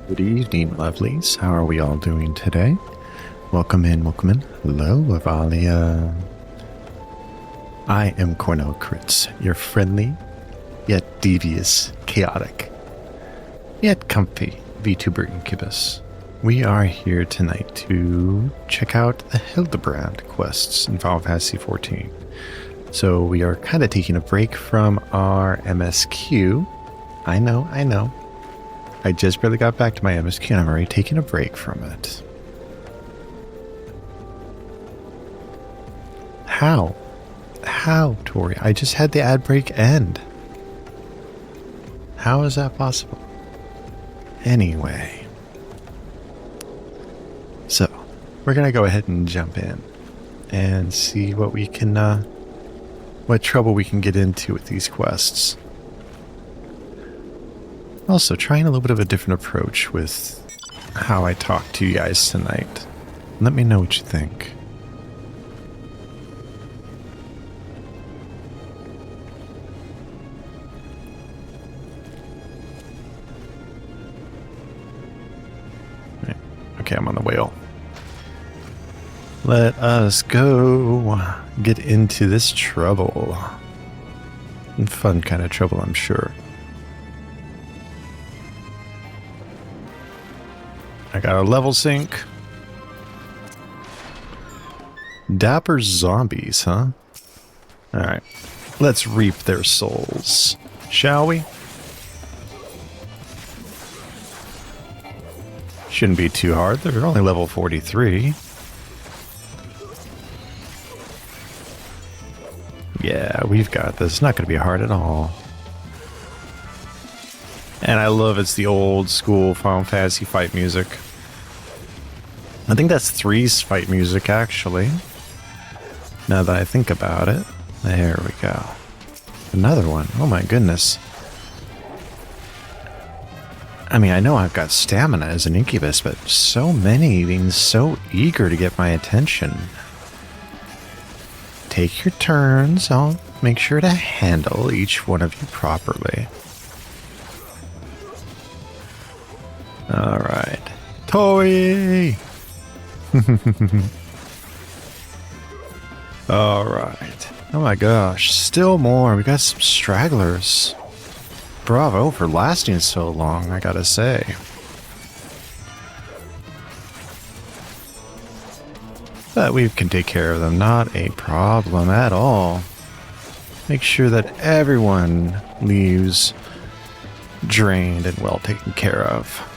Good evening, lovelies. How are we all doing today? Welcome in, welcome in. Hello, Avalia. I am Cornell Critz, your friendly, yet devious, chaotic, yet comfy VTuber incubus. We are here tonight to check out the Hildibrand quests in Final Fantasy XIV. So we are kind of taking a break from our MSQ. I know. I just barely got back to my MSQ and I'm already taking a break from it. How? How, Tori? I just had the ad break end. How is that possible? Anyway. So, we're going to go ahead and jump in and see what we can, what trouble we can get into with these quests. Also, trying a little bit of a different approach with how I talk to you guys tonight. Let me know what you think. Right. Okay, I'm on the whale. Let us go get into this trouble. Fun kind of trouble, I'm sure. I got a level sync. Dapper zombies, huh? Alright. Let's reap their souls. Shall we? Shouldn't be too hard. They're only level 43. Yeah, we've got this. It's not going to be hard at all. And I love it's the old school Final Fantasy fight music. I think that's 3's fight music, actually. Now that I think about it. There we go. Another one. Oh my goodness. I mean, I know I've got stamina as an incubus, but so many being so eager to get my attention. Take your turns. I'll make sure to handle each one of you properly. Alright. Tori! Alright. Oh my gosh. Still more. We got some stragglers. Bravo for lasting so long, I gotta say. But we can take care of them. Not a problem at all. Make sure that everyone leaves drained and well taken care of.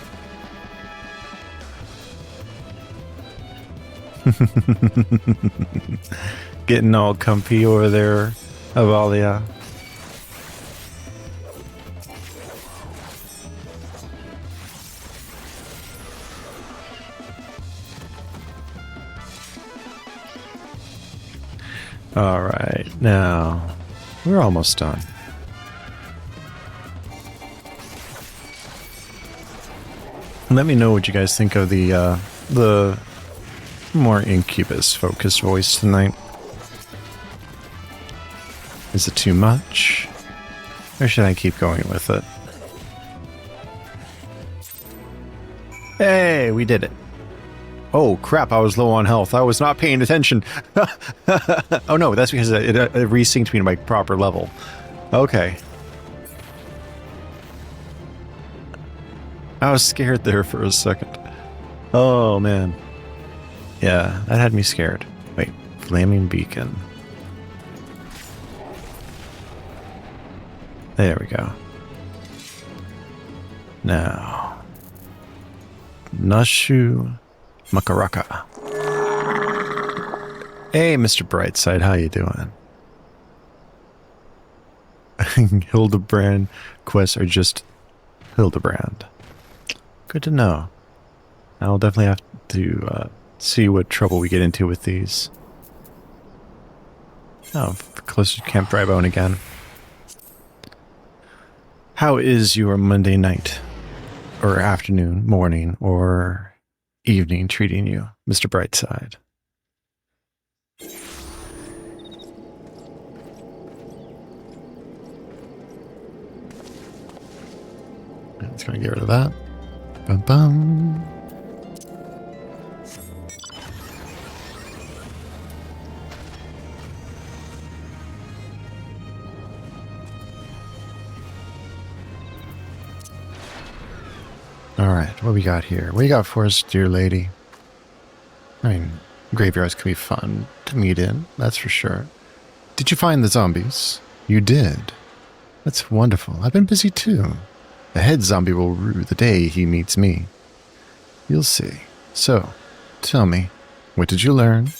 Getting all comfy over there, Avalia. Alright, now we're almost done. Let me know what you guys think of the more incubus-focused voice tonight. Is it too much? Or should I keep going with it? Hey, we did it. Oh, crap, I was low on health. I was not paying attention. Oh, no, that's because it resynced me to my proper level. Okay. I was scared there for a second. Oh, man. Yeah, that had me scared. Wait, flaming beacon. There we go. Now, Nashu Makaraka. Hey, Mr. Brightside, how you doing? Hildibrand quests are just Hildibrand. Good to know. I'll definitely have to see what trouble we get into with these. Oh, closer to Camp Drybone again. How is your Monday night, or afternoon, morning, or evening treating you, Mr. Brightside? It's going to get rid of that. Ba-bum. Alright, what we got here? What do you got for us, dear lady? I mean, graveyards can be fun to meet in, that's for sure. Did you find the zombies? You did. That's wonderful. I've been busy too. The head zombie will rue the day he meets me. You'll see. So, tell me, what did you learn?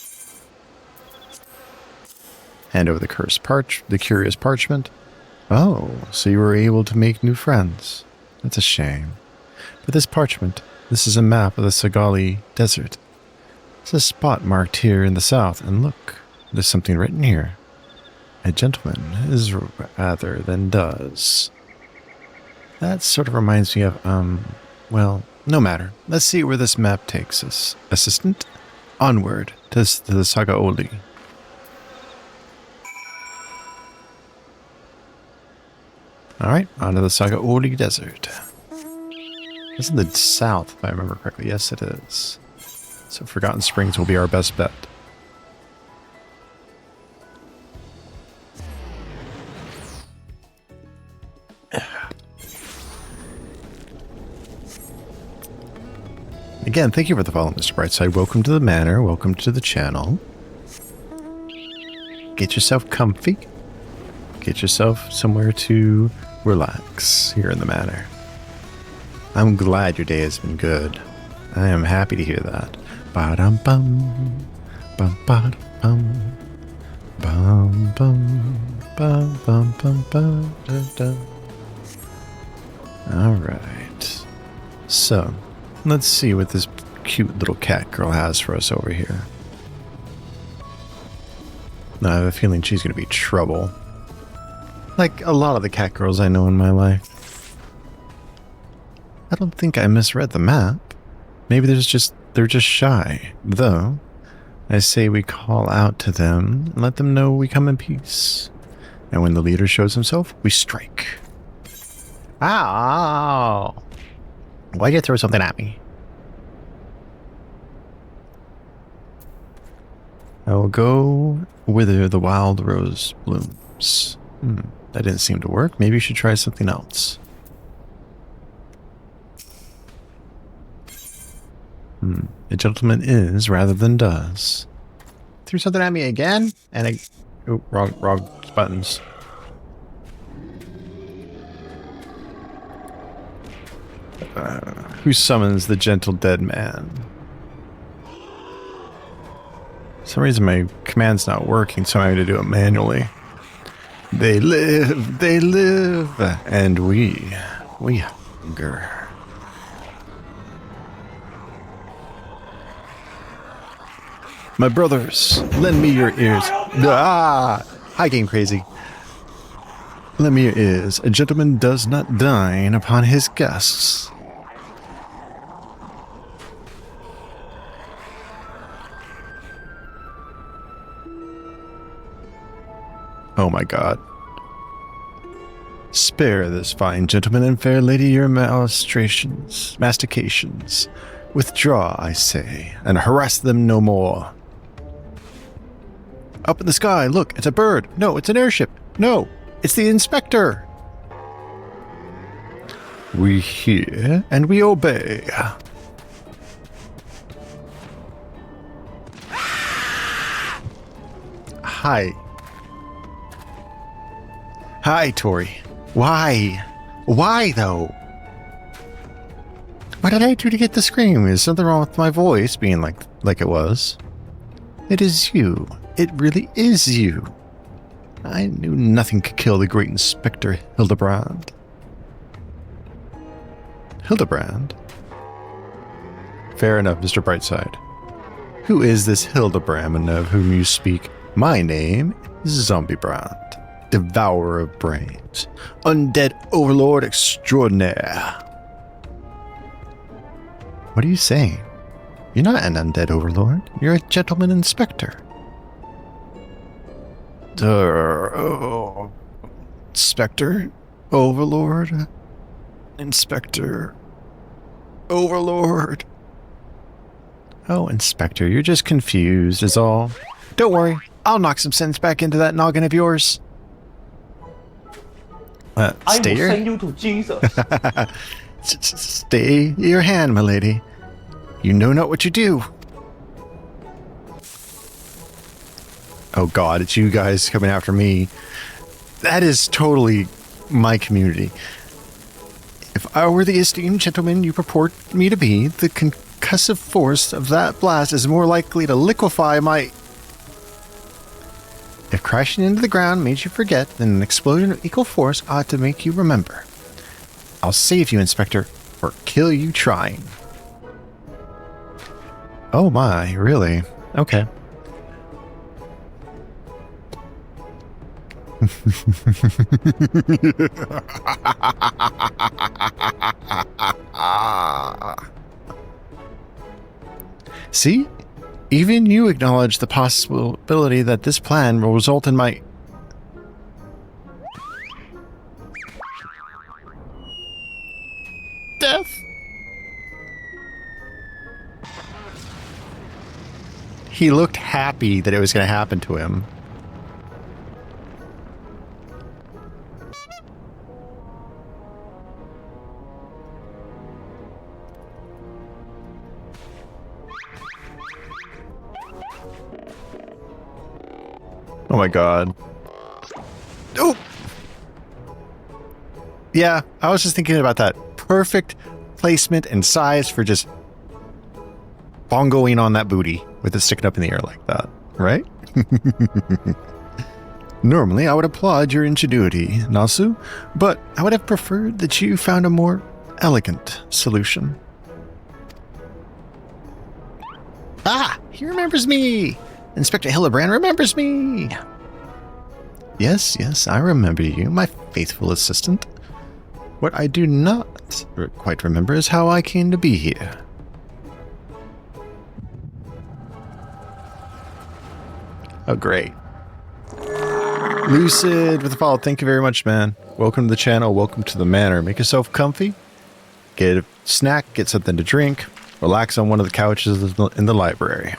Hand over the curious parchment. Oh, so you were able to make new friends. That's a shame. But this parchment, this is a map of the Sagali Desert. It's a spot marked here in the south, and look, there's something written here. A gentleman is rather than does. That sort of reminds me of, well, no matter. Let's see where this map takes us. Assistant, onward to the Sagaoli. Alright, on to the Sagaoli Desert. It's in the south, if I remember correctly. Yes, it is. So Forgotten Springs will be our best bet. Again, thank you for the follow, Mr. Brightside. Welcome to the manor. Welcome to the channel. Get yourself comfy. Get yourself somewhere to relax here in the manor. I'm glad your day has been good. I am happy to hear that. Ba-dum-bum. Bum-ba-dum-bum. Bum-bum. Bum-bum-bum-ba-da-dum. Alright. So, let's see what this cute little cat girl has for us over here. I have a feeling she's going to be trouble. Like a lot of the cat girls I know in my life. I don't think I misread the map. Maybe they're just shy. Though, I say we call out to them and let them know we come in peace. And when the leader shows himself, we strike. Ow! Why'd you throw something at me? I will go whither the wild rose blooms. That didn't seem to work. Maybe you should try something else. A gentleman is rather than does. Threw something at me again? And I... Oh, wrong buttons. Who summons the gentle dead man? For some reason my command's not working, so I'm having to do it manually. They live, and we hunger. My brothers, lend me your ears. Ah! Hi, Game Crazy. Lend me your ears. A gentleman does not dine upon his guests. Oh my god. Spare this fine gentleman and fair lady your mastications. Withdraw, I say, and harass them no more. Up in the sky, look, it's a bird. No, it's an airship. No, it's the inspector. We hear and we obey. Hi. Hi, Tori. Why? Why, though? What did I do to get the scream? Is something wrong with my voice being like it was? It is you. It really is you. I knew nothing could kill the great Inspector Hildibrand. Hildibrand? Fair enough, Mr. Brightside. Who is this Hildibrand of whom you speak? My name is Zombiebrand, devourer of brains, undead overlord extraordinaire. What are you saying? You're not an undead overlord. You're a gentleman inspector. Inspector? Overlord? Inspector? Overlord. Oh, Inspector, you're just confused is all. Don't worry, I'll knock some sense back into that noggin of yours. I will Stay send you to Jesus. Stay your hand, my lady. You know not what you do. Oh god, it's you guys coming after me. That is totally my community. If I were the esteemed gentleman you purport me to be, the concussive force of that blast is more likely to liquefy my... If crashing into the ground made you forget, then an explosion of equal force ought to make you remember. I'll save you, Inspector, or kill you trying. Oh my, really? Okay. See? Even you acknowledge the possibility that this plan will result in my... death? He looked happy that it was going to happen to him. Oh my god. Oh! Yeah, I was just thinking about that. Perfect placement and size for just bongoing on that booty with it sticking up in the air like that, right? Normally, I would applaud your ingenuity, Nasu, but I would have preferred that you found a more elegant solution. Ah! He remembers me! Inspector Hildibrand remembers me! Yes, yes, I remember you, my faithful assistant. What I do not quite remember is how I came to be here. Oh, great. Lucid with the follow. Thank you very much, man. Welcome to the channel. Welcome to the manor. Make yourself comfy. Get a snack. Get something to drink. Relax on one of the couches in the library.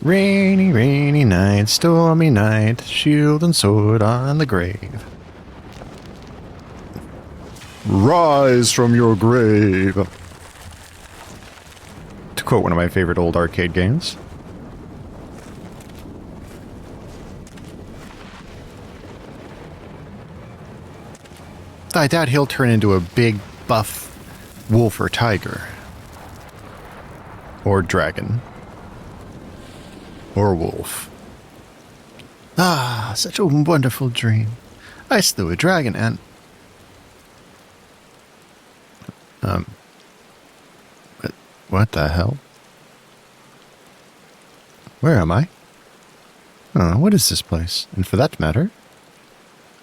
Rainy, rainy night, stormy night, shield and sword on the grave. Rise from your grave. To quote one of my favorite old arcade games. I doubt he'll turn into a big, buff wolf or tiger. Or dragon. Or wolf. Ah, such a wonderful dream. I slew a dragon and... What the hell? Where am I? Oh, what is this place? And for that matter,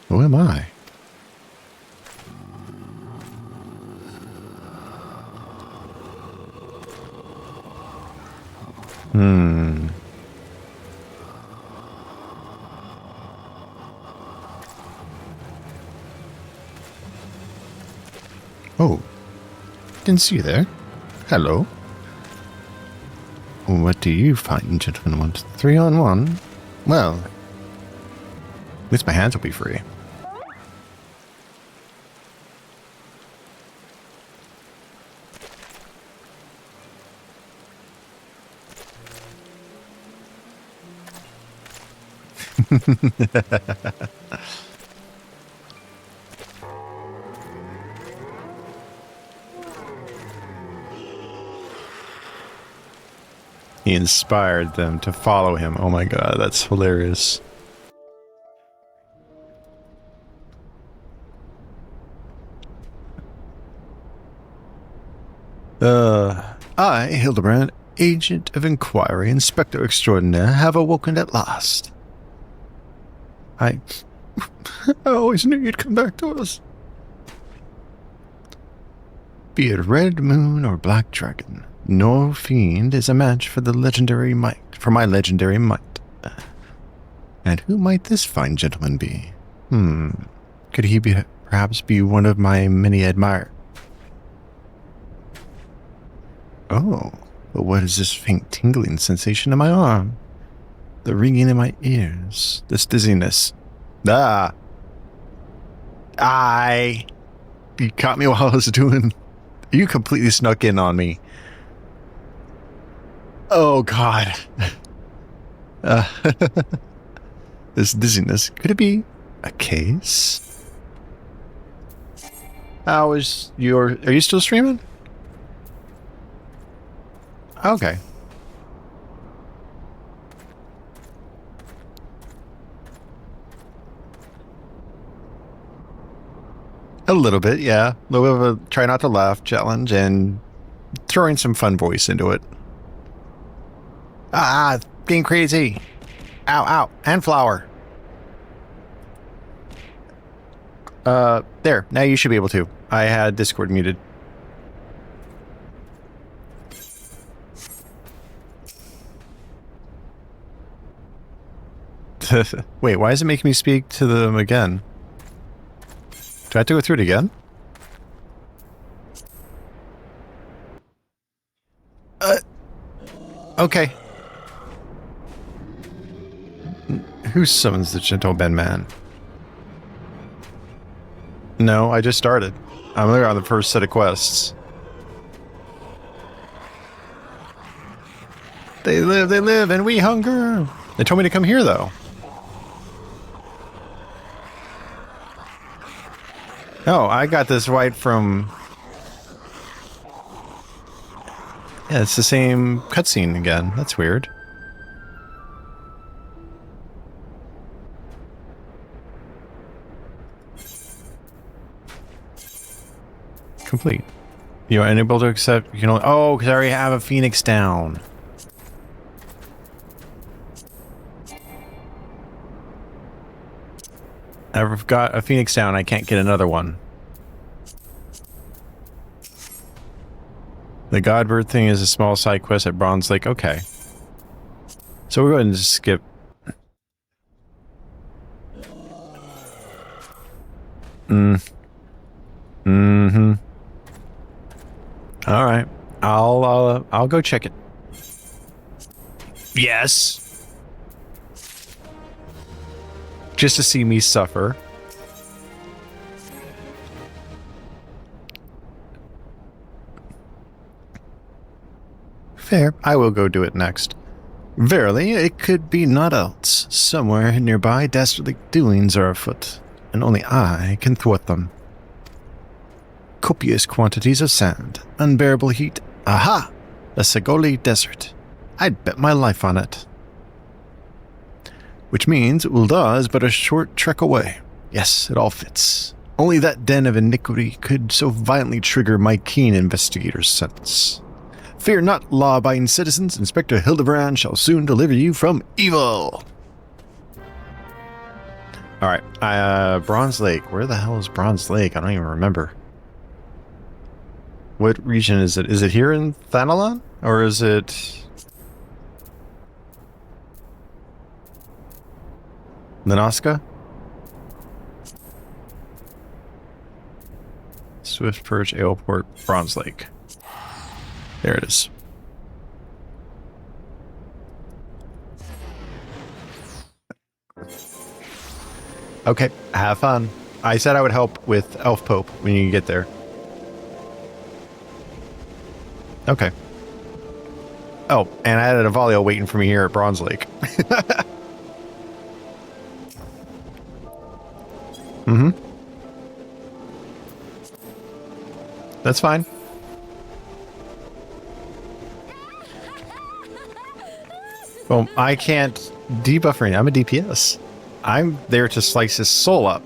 who am I? Oh, didn't see you there. Hello. What do you fine gentlemen want? 3-on-1? Well, at least my hands will be free. He inspired them to follow him. Oh my god, that's hilarious. I, Hildibrand, Agent of Inquiry, Inspector Extraordinaire, have awoken at last. I always knew you'd come back to us. Be it Red Moon or Black Dragon, no fiend is a match for the legendary might, for my legendary might. And who might this fine gentleman be? Could he perhaps be one of my many admirers? Oh, but what is this faint tingling sensation in my arm? The ringing in my ears, this dizziness. You caught me while I was doing... You completely snuck in on me. Oh, God. This dizziness. Could it be a case? How is your... Are you still streaming? Okay. A little bit, yeah. A little bit of a try not to laugh challenge and throwing some fun voice into it. Being crazy. Ow, ow. And flower. There. Now you should be able to. I had Discord muted. Wait, why is it making me speak to them again? Do I have to go through it again? Okay. Who summons the gentleman man? No, I just started. I'm literally on the first set of quests. They live, and we hunger! They told me to come here, though. Oh, I got this right from... Yeah, it's the same cutscene again. That's weird. Complete. You are unable to accept... You know, oh, because I already have a Phoenix down. I've got a Phoenix down. I can't get another one. The Godbird thing is a small side quest at Bronze Lake. Okay. So we're going to skip. Mm-hmm. All right. I'll go check it. Yes. Just to see me suffer. Fair, I will go do it next. Verily, it could be naught else. Somewhere nearby, dastardly doings are afoot, and only I can thwart them. Copious quantities of sand, unbearable heat. Aha! The Segoli Desert. I'd bet my life on it. Which means Ul'dah is but a short trek away. Yes, it all fits. Only that den of iniquity could so violently trigger my keen investigator's sense. Fear not, law-abiding citizens. Inspector Hildibrand shall soon deliver you from evil. Alright, Bronze Lake. Where the hell is Bronze Lake? I don't even remember. What region is it? Is it here in Thanalan? Or is it... Nazca? Swift Perch, Aleport, Bronze Lake. There it is. Okay, have fun. I said I would help with Elf Pope when you get there. Okay. Oh, and I had a Avalio waiting for me here at Bronze Lake. Mm-hmm. That's fine. Well, I can't debuff right now. I'm a DPS. I'm there to slice his soul up.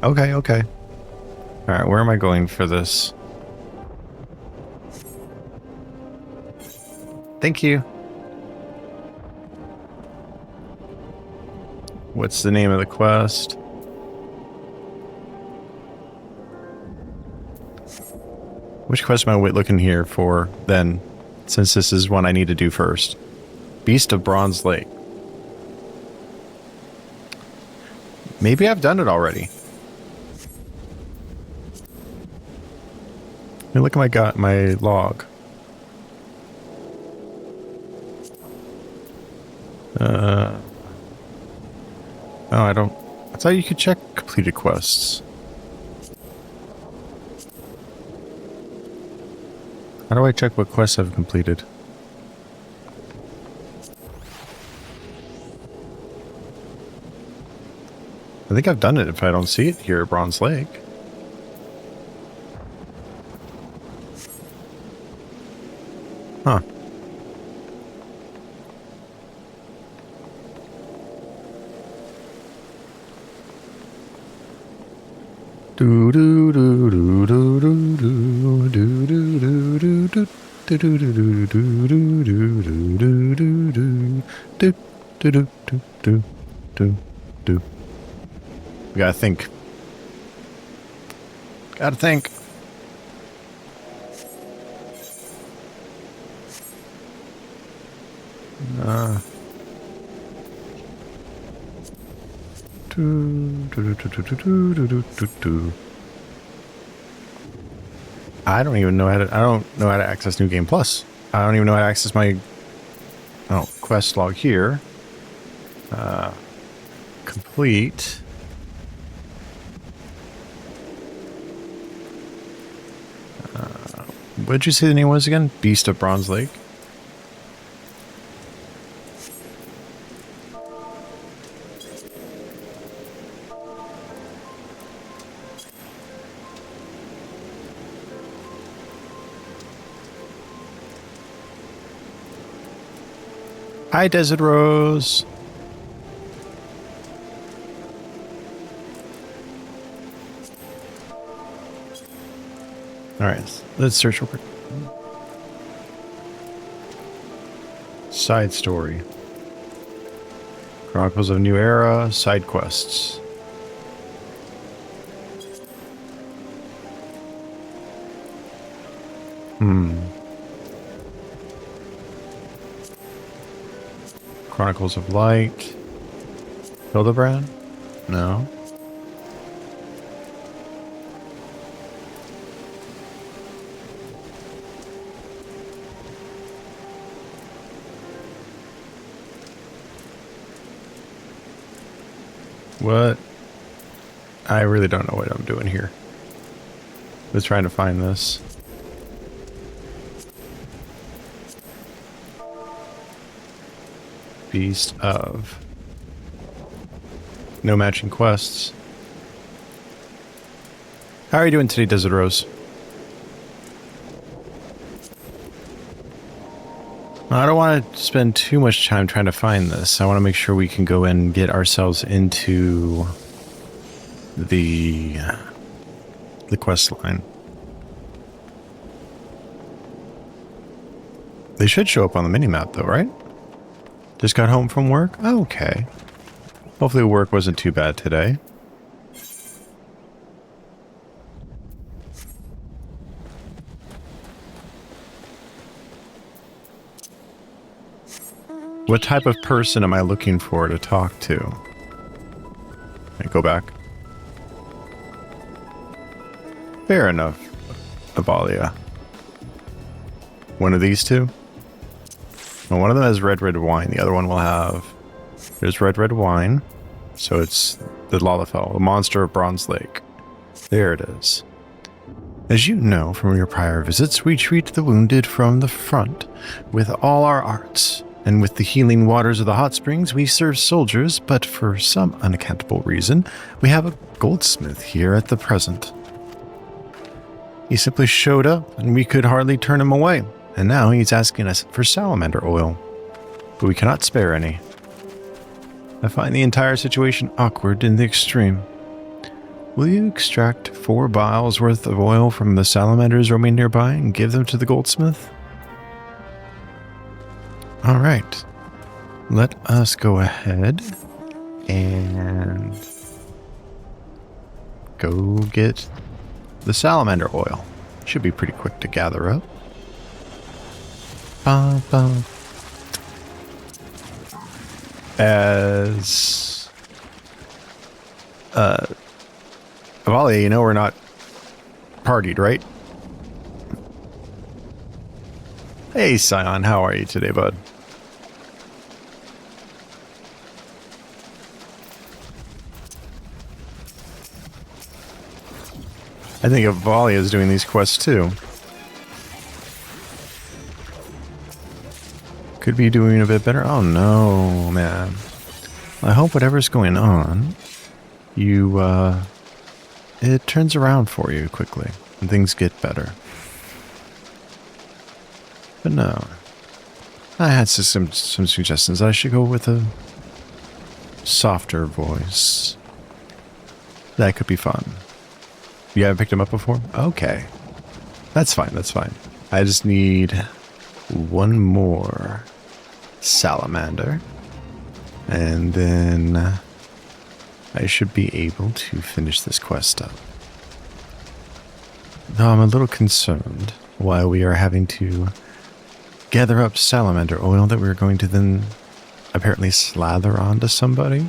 Okay, okay. Alright, where am I going for this? Thank you. What's the name of the quest? Which quest am I looking here for, then, since this is one I need to do first? Beast of Bronze Lake. Maybe I've done it already. Let me look at my log. Oh, I don't... I thought you could check completed quests. How do I check what quests I've completed? I think I've done it if I don't see it here at Bronze Lake. Huh. Do do do do do do do do do do do do do do do do do do do. We gotta think. Gotta think. I don't even know how to. I don't know how to access New Game Plus. I don't even know how to access my quest log here. Complete. What did you say the name was again? Beast of Bronze Lake. Hi, Desert Rose. All right, let's search real quick. Side story. Chronicles of New Era. Side quests. Chronicles of Light. Hildibrand? No. What? I really don't know what I'm doing here. Just trying to find this. Beast of... No matching quests. How are you doing today, Desert Rose? I don't want to spend too much time trying to find this. I want to make sure we can go in and get ourselves into the quest line. They should show up on the minimap though, right? Just got home from work? Okay. Hopefully work wasn't too bad today. What type of person am I looking for to talk to? Okay, go back. Fair enough, Avalia. One of these two? Well, one of them has red wine. The other one will have... There's red wine. So it's the Lalafell, the monster of Bronze Lake. There it is. As you know from your prior visits, we treat the wounded from the front with all our arts. And with the healing waters of the hot springs, we serve soldiers, but for some unaccountable reason, we have a goldsmith here at the present. He simply showed up, and we could hardly turn him away, and now he's asking us for salamander oil. But we cannot spare any. I find the entire situation awkward in the extreme. Will you extract 4 vials worth of oil from the salamanders roaming nearby and give them to the goldsmith? Alright. Let us go ahead and go get the salamander oil. Should be pretty quick to gather up. As Avalia, you know we're not partied, right? Hey, Scion, how are you today, bud? I think Avalia is doing these quests too. Could be doing a bit better. Oh no, man. I hope whatever's going on, it turns around for you quickly and things get better. But no. I had some suggestions. I should go with a softer voice. That could be fun. You haven't picked him up before? Okay. That's fine, that's fine. I just need one more salamander. And then I should be able to finish this quest up. Though I'm a little concerned why we are having to gather up salamander oil that we're going to then apparently slather onto somebody.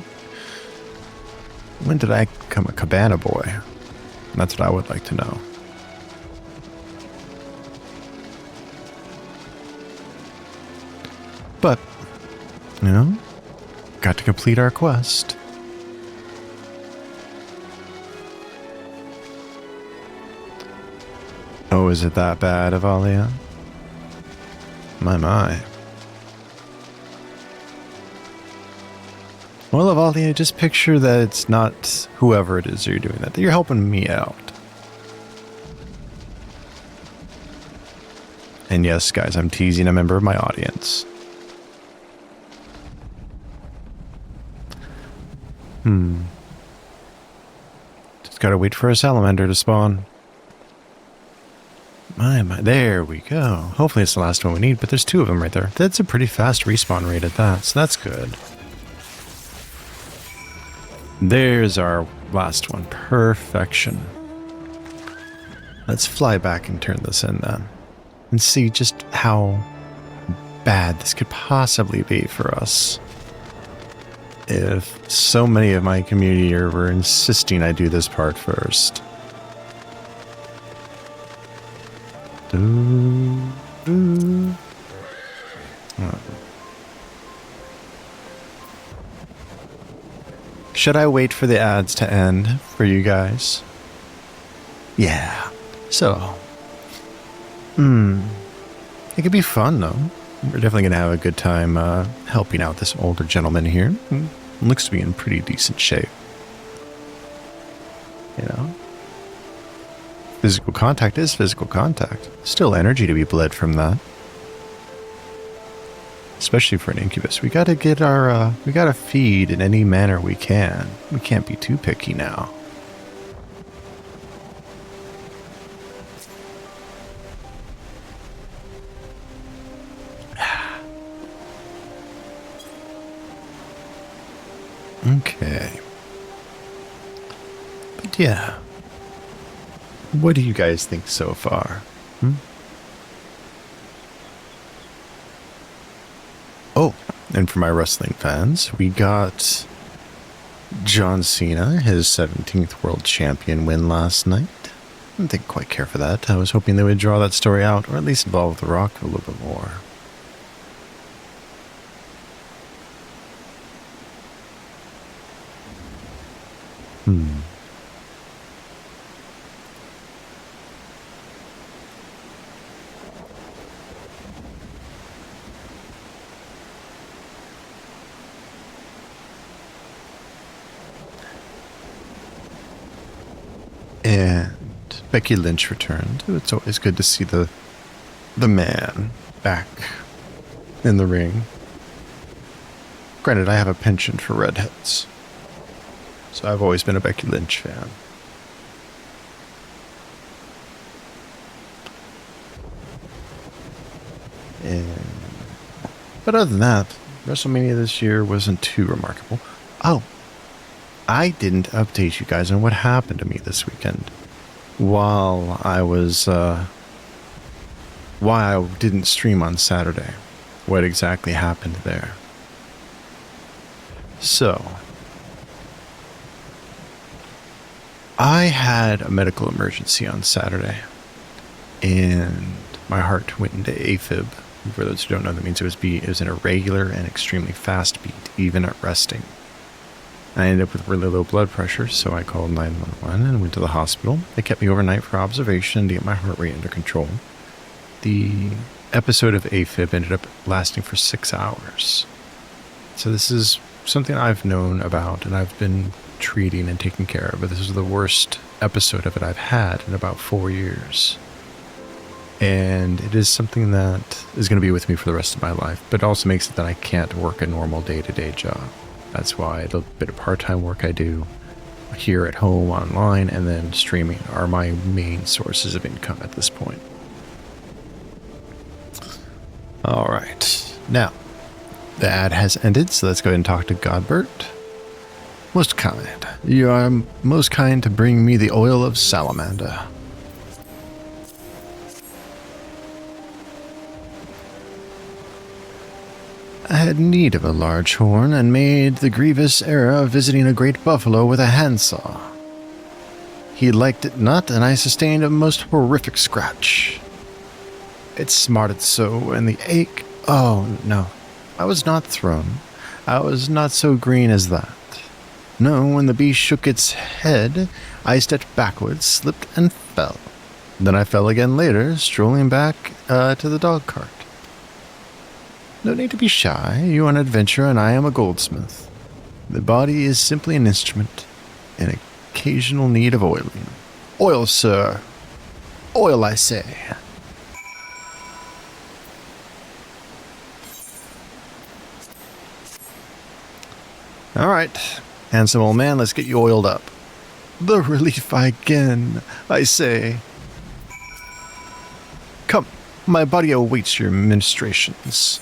When did I become a cabana boy? That's what I would like to know. But, you know, got to complete our quest. Oh, is it that bad, Avalia? My. Well, Avalia, just picture that it's not whoever it is you're doing that you're helping me out. And yes, guys, I'm teasing a member of my audience. Just gotta wait for a salamander to spawn. My, there we go. Hopefully it's the last one we need, but there's 2 of them right there. That's a pretty fast respawn rate at that, so that's good. There's our last one. Perfection. Let's fly back and turn this in then. And see just how bad this could possibly be for us. If so many of my community were insisting I do this part first. Should I wait for the ads to end for you guys? Yeah. So. It could be fun though. We're definitely going to have a good time helping out this older gentleman here. Looks to be in pretty decent shape. You know? Physical contact is physical contact. Still energy to be bled from that. Especially for an incubus. We gotta get our, we gotta feed in any manner we can. We can't be too picky now. Okay. But yeah. What do you guys think so far? Oh, and for my wrestling fans, we got John Cena, his 17th world champion win last night. I didn't quite care for that. I was hoping they would draw that story out, or at least involve The Rock a little bit more. And Becky Lynch returned. It's always good to see the man back in the ring. Granted, I have a penchant for redheads, so I've always been a Becky Lynch fan. And, but other than that, WrestleMania this year wasn't too remarkable. Oh, I didn't update you guys on what happened to me this weekend. While I didn't stream on Saturday. What exactly happened there? So, I had a medical emergency on Saturday, and my heart went into AFib. For those who don't know, that means it was an irregular and extremely fast beat, even at resting. I ended up with really low blood pressure, so I called 911 and went to the hospital. They kept me overnight for observation to get my heart rate under control. The episode of AFib ended up lasting for 6 hours. So this is something I've known about and I've been treating and taking care of, but this is the worst episode of it I've had in about 4 years. And it is something that is going to be with me for the rest of my life, but it also makes it that I can't work a normal day-to-day job. That's why the bit of part-time work I do here at home, online, and then streaming are my main sources of income at this point. All right. Now, the ad has ended, so let's go ahead and talk to Godbert. Most kind. You are most kind to bring me the oil of salamander. I had need of a large horn and made the grievous error of visiting a great buffalo with a handsaw. He liked it not, and I sustained a most horrific scratch. It smarted so, and the ache... Oh, no. I was not thrown. I was not so green as that. No, when the beast shook its head, I stepped backwards, slipped, and fell. Then I fell again later, strolling back to the dog cart. No need to be shy. You are an adventurer, and I am a goldsmith. The body is simply an instrument, in occasional need of oiling. Oil, sir. Oil, I say. All right, handsome old man, let's get you oiled up. The relief again, I say. Come, my body awaits your ministrations.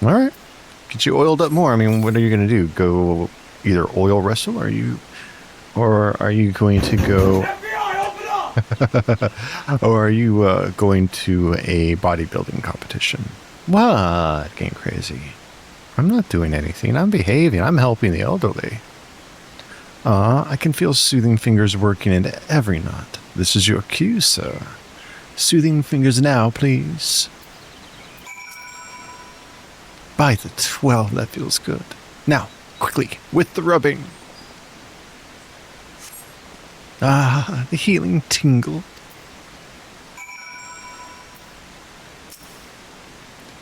All right, get you oiled up more. I mean, what are you going to do? Go either oil wrestle, or are you going to go, or are you going to a bodybuilding competition? What? Getting crazy. I'm not doing anything. I'm behaving. I'm helping the elderly. I can feel soothing fingers working into every knot. This is your cue, sir. Soothing fingers now, please. By the 12, that feels good. Now, quickly, with the rubbing. Ah, the healing tingle.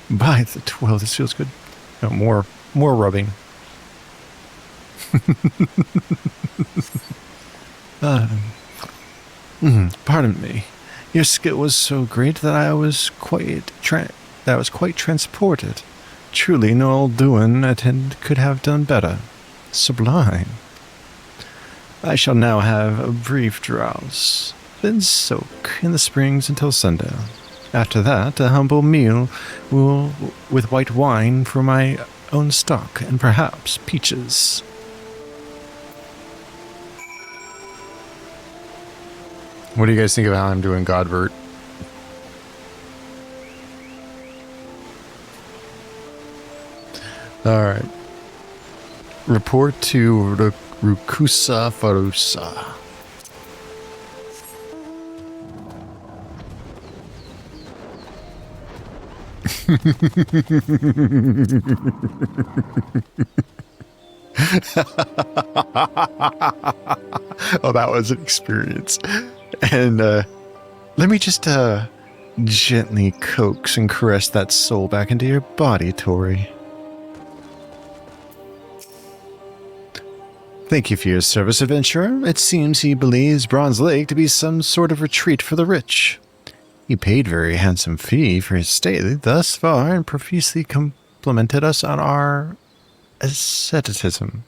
By the 12, this feels good. No, more rubbing. Pardon me. Your skill was so great that I was quite transported. Truly, no old doin' attend could have done better. Sublime. I shall now have a brief drowse, then soak in the springs until sundown. After that, a humble meal with white wine for my own stock, and perhaps peaches. What do you guys think of how I'm doing, Godvert? Alright. Report to Rukusa Farusa. Oh, that was an experience. And let me just gently coax and caress that soul back into your body, Tori. Thank you for your service, adventurer. It seems he believes Bronze Lake to be some sort of retreat for the rich. He paid very handsome fee for his stay thus far and profusely complimented us on our asceticism.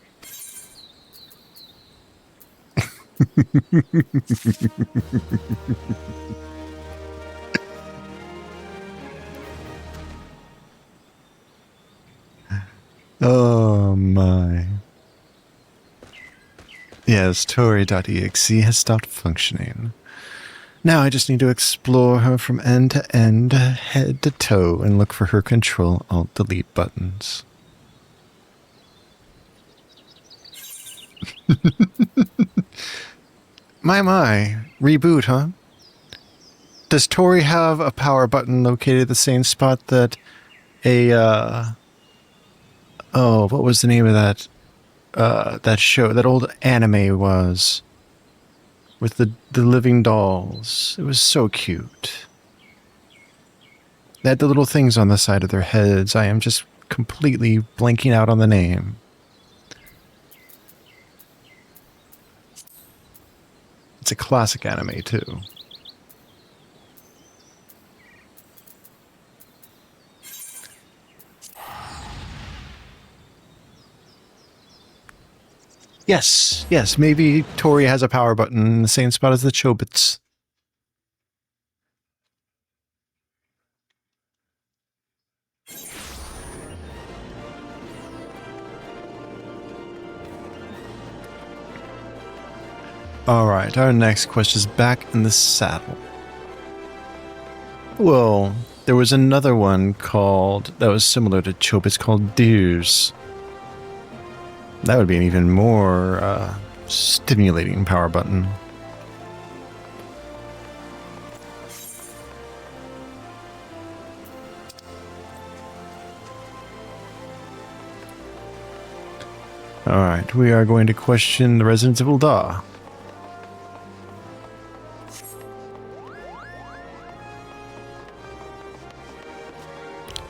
Oh my. Yes, Tori.exe has stopped functioning. Now I just need to explore her from end to end, head to toe, and look for her Control-Alt-Delete buttons. My. Reboot, huh? Does Tori have a power button located at the same spot that oh, what was the name of that show, that old anime was? With the living dolls. It was so cute. They had the little things on the side of their heads. I am just completely blanking out on the name. It's a classic anime, too. Yes, maybe Tori has a power button in the same spot as the Chobits. Alright, our next quest is back in the saddle. Well, there was another one that was similar to Chobits called Deers. That would be an even more stimulating power button. Alright, we are going to question the residents of Ul'dah.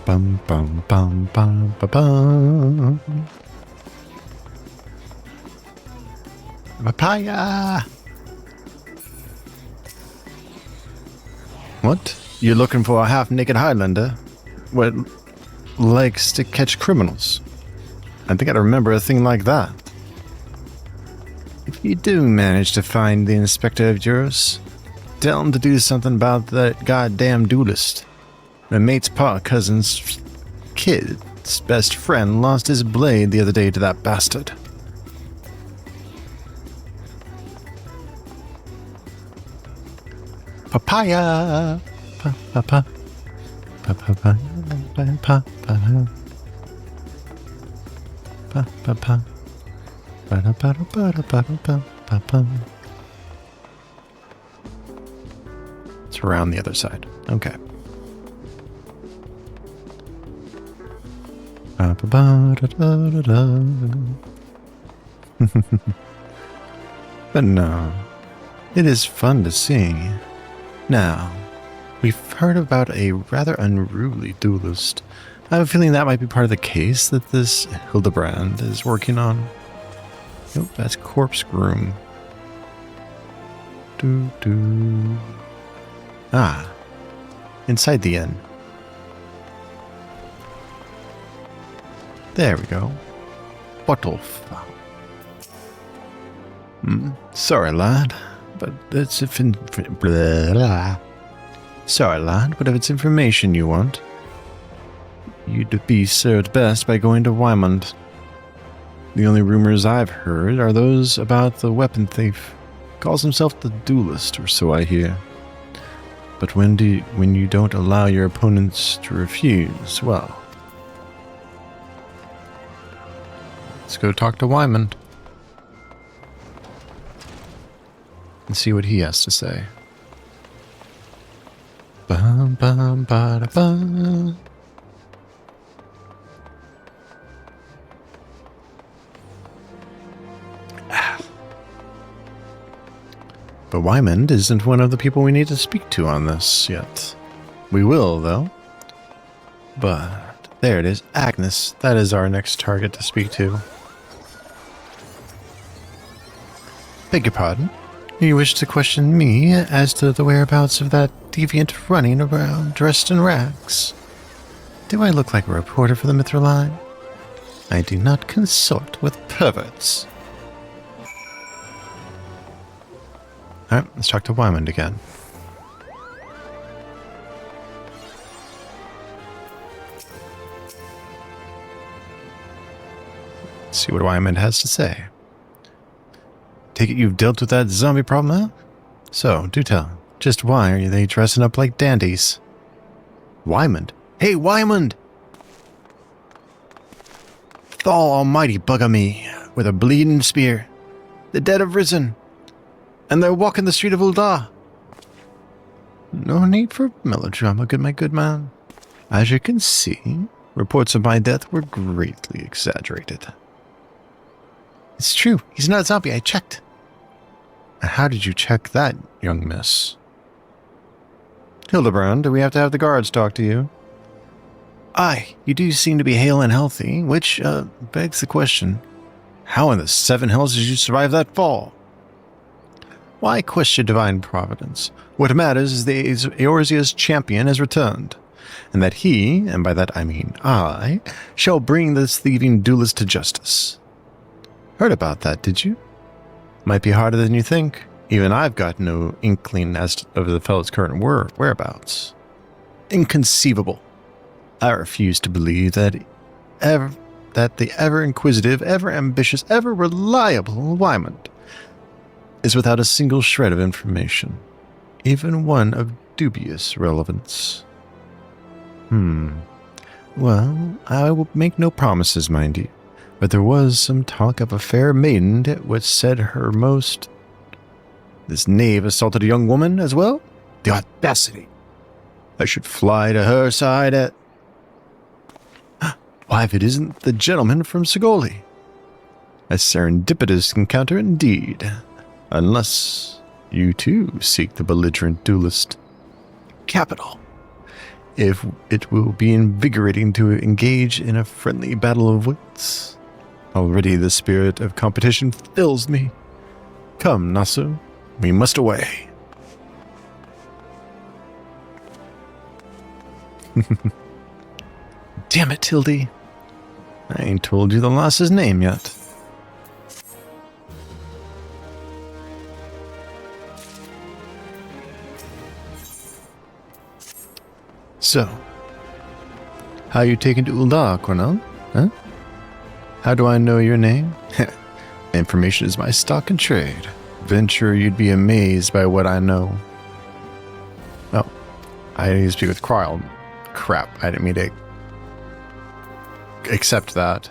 Bum bum bum bum bum bum. Papaya! What? You're looking for a half-naked Highlander? What likes to catch criminals? I think I remember a thing like that. If you do manage to find the Inspector of Juris, tell him to do something about that goddamn duelist. My mate's cousin's kid's best friend lost his blade the other day to that bastard. Papaya! Pa-pa-pa. Pa-pa-pa. Pa-pa-pa. Pa-pa-pa. Pa-pa-pa-pa-pa-pa-pa. It's around the other side. Okay. But no, it is fun to sing. Now, we've heard about a rather unruly duelist. I have a feeling that might be part of the case that this Hildibrand is working on. Nope, that's Corpse Groom. Ah, inside the inn. There we go. Botolf. Sorry, lad, but it's Sorry, lad, but if it's information you want, you'd be served best by going to Wymond. The only rumors I've heard are those about the weapon thief. Calls himself the duelist, or so I hear. But when you don't allow your opponents to refuse, well, let's go talk to Wymond and see what he has to say. Bum bum ba da bum. But Wymond isn't one of the people we need to speak to on this yet. We will, though. But there it is, Agnes. That is our next target to speak to. Beg your pardon? You wish to question me as to the whereabouts of that deviant running around dressed in rags? Do I look like a reporter for the Mithril Line? I do not consort with perverts. Alright, let's talk to Wyman again. Let's see what Wyman has to say. Take it you've dealt with that zombie problem, huh? So, do tell. Just why are they dressing up like dandies? Wyman? Hey, Wyman! Thal almighty bugger me with a bleeding spear. The dead have risen, and they're walking the street of Ul'dah. No need for melodrama, my good man. As you can see, reports of my death were greatly exaggerated. It's true, he's not a zombie, I checked. How did you check that, young miss? Hildibrand, do we have to have the guards talk to you? Aye, you do seem to be hale and healthy, which, begs the question, how in the seven hells did you survive that fall? Why question divine providence? What matters is the Eorzea's champion has returned, and that he, and by that I mean I, shall bring this thieving duelist to justice. Heard about that, did you? Might be harder than you think. Even I've got no inkling as to of the fellow's current whereabouts. Inconceivable. I refuse to believe that the ever-inquisitive, ever-ambitious, ever-reliable Wyman is without a single shred of information, even one of dubious relevance. Well, I will make no promises, mind you, but there was some talk of a fair maiden which said her most... This knave assaulted a young woman as well? The audacity! I should fly to her side at... Why, if it isn't the gentleman from Segoli. A serendipitous encounter indeed. Unless you too seek the belligerent duelist. Capital. If it will be invigorating to engage in a friendly battle of wits. Already the spirit of competition fills me. Come, Nasu, we must away. Damn it, Hildy. I ain't told you the lass's name yet. So, how you taken to Ul'dah, Cornell? Huh? How do I know your name? Information is my stock in trade. Venture you'd be amazed by what I know. Oh, I need to speak with Kryl. Crap, I didn't mean to accept that.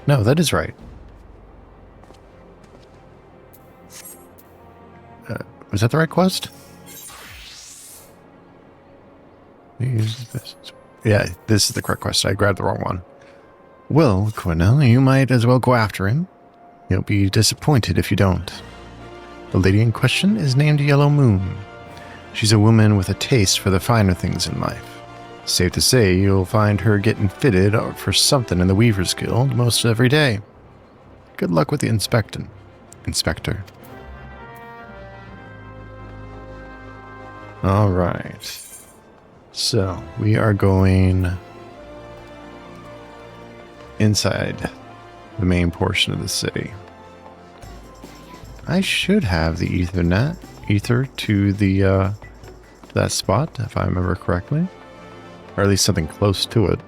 No, that is right. Was that the right quest? Yeah, this is the correct quest. I grabbed the wrong one. Well, Cornell, you might as well go after him. You'll be disappointed if you don't. The lady in question is named Yellow Moon. She's a woman with a taste for the finer things in life. Safe to say, you'll find her getting fitted for something in the Weaver's Guild most every day. Good luck with the Inspector. Alright. So, we are going inside the main portion of the city. I should have the ether to the that spot, if I remember correctly. Or at least something close to it.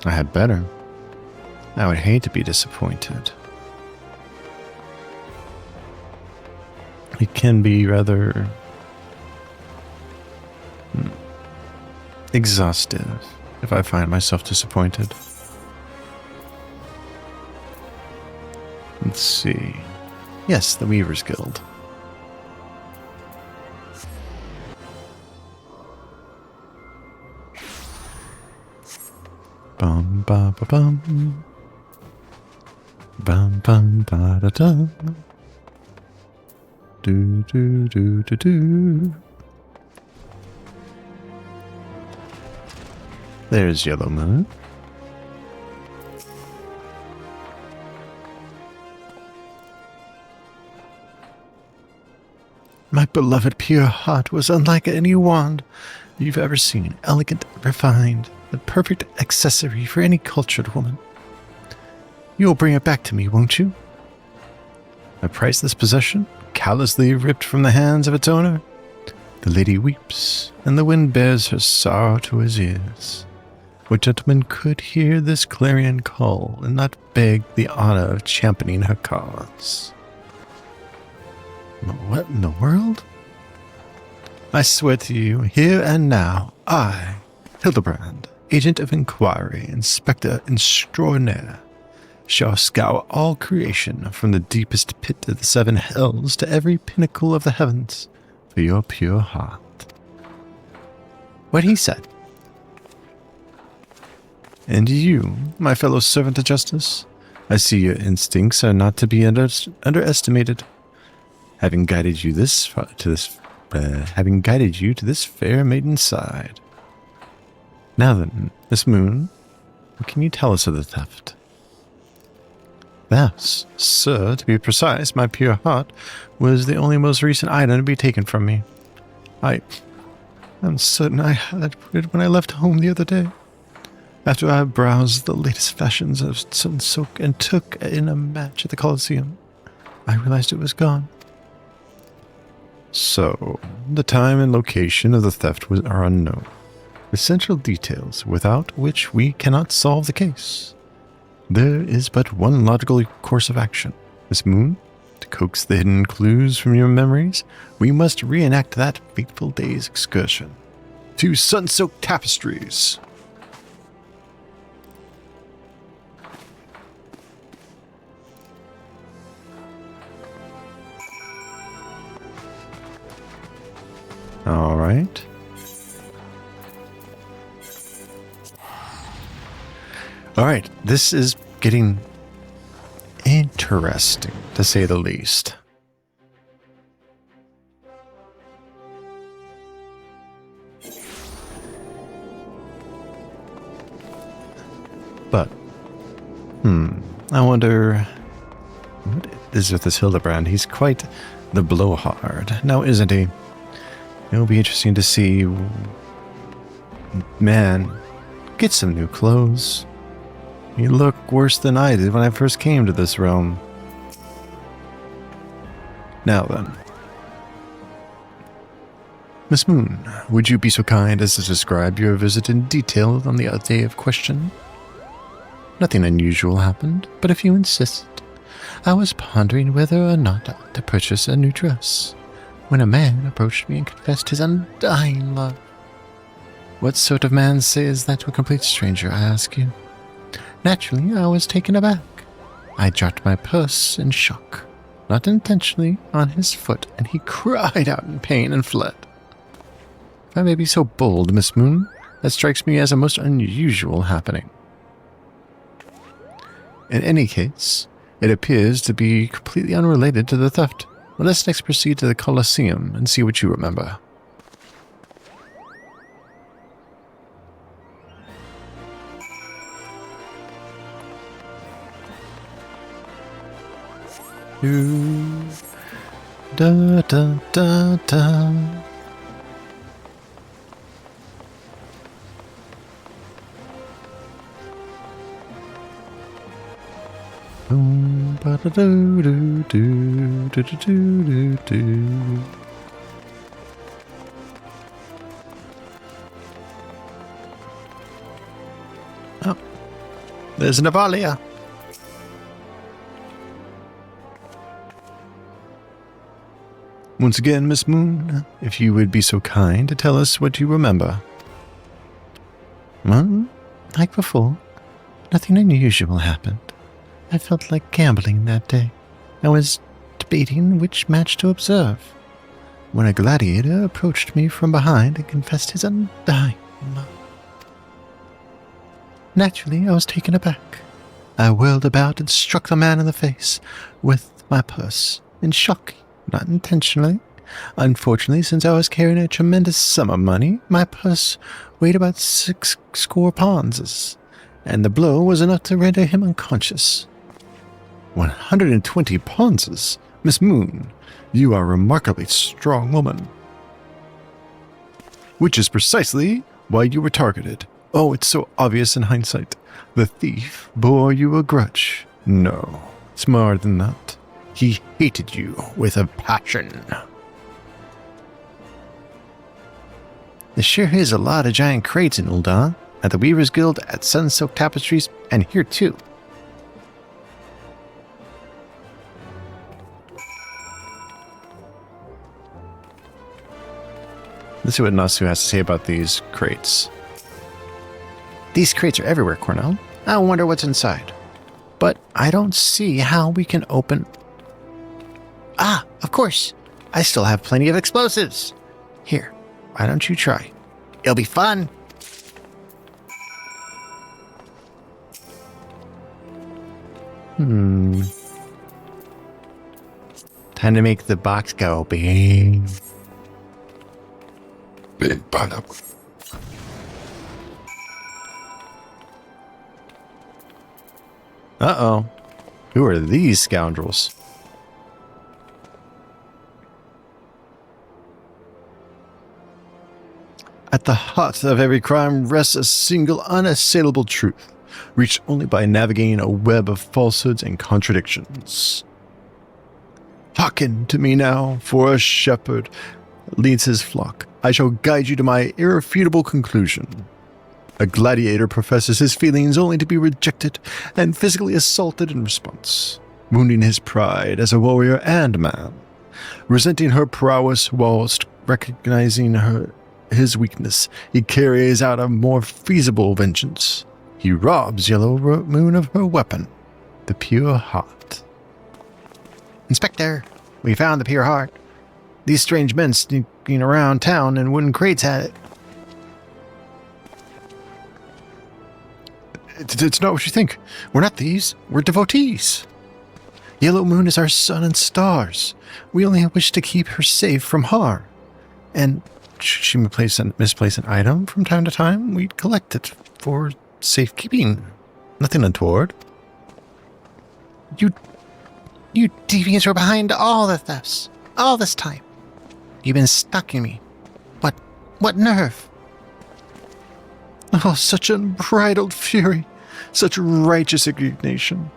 I had better. I would hate to be disappointed. It can be rather exhaustive if I find myself disappointed. Let's see. Yes, the Weaver's Guild. Bum ba ba bum. Bum bum ba da da. Do do do do do. There's Yellow Moon. My beloved pure heart was unlike any wand you've ever seen. Elegant, refined, the perfect accessory for any cultured woman. You'll bring it back to me, won't you? A priceless possession, callously ripped from the hands of its owner. The lady weeps, and the wind bears her sorrow to his ears. What gentleman could hear this clarion call and not beg the honor of championing her cause? What in the world? I swear to you, here and now, I, Hildibrand, agent of inquiry, inspector extraordinaire, shall scour all creation from the deepest pit of the seven hells to every pinnacle of the heavens for your pure heart. What he said. And you, my fellow servant of justice, I see your instincts are not to be underestimated. Having guided you to this fair maiden's side. Now then, Miss Moon, what can you tell us of the theft? Thus, sir, to be precise, my pure heart was the only most recent item to be taken from me. I'm certain I had it when I left home the other day. After I browsed the latest fashions of silk and took in a match at the Colosseum, I realized it was gone. So, the time and location of the theft are unknown. Essential details without which we cannot solve the case. There is but one logical course of action. Miss Moon, to coax the hidden clues from your memories, we must reenact that fateful day's excursion to sun-soaked tapestries. All right. All right, this is getting interesting, to say the least. But, I wonder, what is with this Hildibrand? He's quite the blowhard, now isn't he? It'll be interesting to see, man, get some new clothes. You look worse than I did when I first came to this realm. Now then. Miss Moon, would you be so kind as to describe your visit in detail on the day of question? Nothing unusual happened, but if you insist, I was pondering whether or not to purchase a new dress, when a man approached me and confessed his undying love. What sort of man says that to a complete stranger, I ask you? Naturally, I was taken aback. I dropped my purse in shock, not intentionally, on his foot, and he cried out in pain and fled. If I may be so bold, Miss Moon, that strikes me as a most unusual happening. In any case, it appears to be completely unrelated to the theft. Let us next proceed to the Colosseum and see what you remember. Da da da da. Ba da do do do do do do do. Oh, there's Navalia. Once again, Miss Moon, if you would be so kind to tell us what you remember. Well, like before, nothing unusual happened. I felt like gambling that day. I was debating which match to observe, when a gladiator approached me from behind and confessed his undying love. Naturally, I was taken aback. I whirled about and struck the man in the face with my purse, in shock. Not intentionally. Unfortunately, since I was carrying a tremendous sum of money, my purse weighed about 6 score pounds, and the blow was enough to render him unconscious. 120 pounds? Miss Moon, you are a remarkably strong woman. Which is precisely why you were targeted. Oh, it's so obvious in hindsight. The thief bore you a grudge. No, it's more than that. He hated you with a passion. There sure is a lot of giant crates in Ul'dah, at the Weavers Guild, at Sun-Silk Tapestries, and here too. Let's see what Nasu has to say about these crates. These crates are everywhere, Cornell. I wonder what's inside. But I don't see how we can open... Ah, of course. I still have plenty of explosives. Here, why don't you try? It'll be fun. Time to make the box go big. Big pineapple. Uh-oh. Who are these scoundrels? At the heart of every crime rests a single unassailable truth, reached only by navigating a web of falsehoods and contradictions. Hearken to me now, for a shepherd leads his flock. I shall guide you to my irrefutable conclusion. A gladiator professes his feelings only to be rejected and physically assaulted in response, wounding his pride as a warrior and man, resenting her prowess whilst recognizing his weakness. He carries out a more feasible vengeance. He robs Yellow Moon of her weapon, the pure heart. Inspector, we found the pure heart. These strange men sneaking around town in wooden crates had it. It's not what you think. We're not thieves. We're devotees. Yellow Moon is our sun and stars. We only wish to keep her safe from harm. And should she misplace an item from time to time, we'd collect it for safekeeping. Nothing untoward. You deviants were behind all the thefts. All this time. You've been stalking me. What nerve? Oh, such unbridled fury. Such righteous indignation.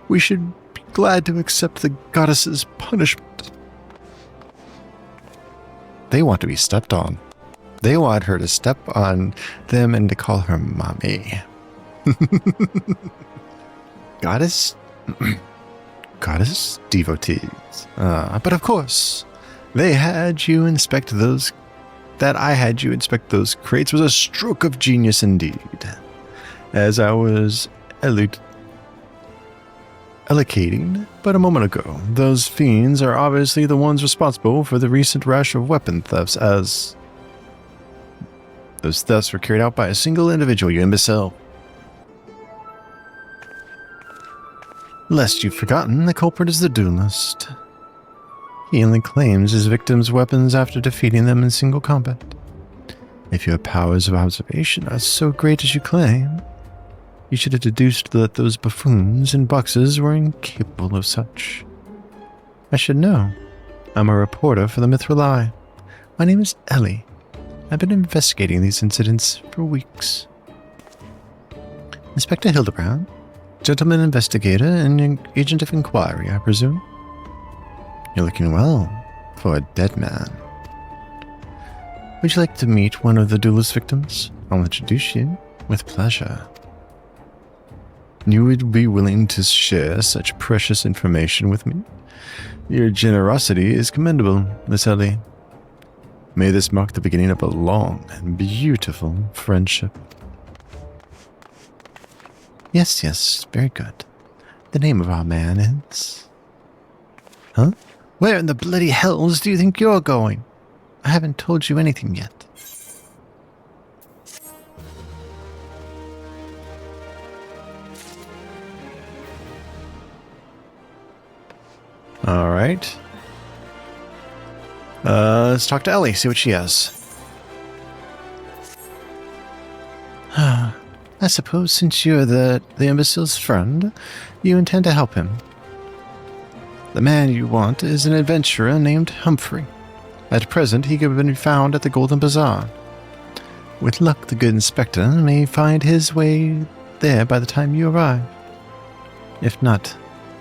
We should be glad to accept the goddess's punishment. They want to be stepped on. They want her to step on them and to call her mommy. Goddess? Goddess devotees. But of course, they had you inspect those... That I had you inspect those crates was a stroke of genius indeed. As I was allocating but a moment ago, those fiends are obviously the ones responsible for the recent rash of weapon thefts, as those thefts were carried out by a single individual, you imbecile. Lest you've forgotten, the culprit is the duelist. He only claims his victims' weapons after defeating them in single combat. If your powers of observation are so great as you claim, you should have deduced that those buffoons in boxes were incapable of such. I should know. I'm a reporter for the Mithril Eye. My name is Ellie. I've been investigating these incidents for weeks. Inspector Hildibrand, gentleman investigator and agent of inquiry, I presume? You're looking well for a dead man. Would you like to meet one of the duelist victims? I'll introduce you with pleasure. You would be willing to share such precious information with me? Your generosity is commendable, Miss Ellie. May this mark the beginning of a long and beautiful friendship. Yes, very good. The name of our man is... Huh? Where in the bloody hells do you think you're going? I haven't told you anything yet. Alright. Let's talk to Ellie, see what she has. I suppose since you're the imbecile's friend, you intend to help him. The man you want is an adventurer named Humphrey. At present, he can be found at the Golden Bazaar. With luck, the good inspector may find his way there by the time you arrive. If not,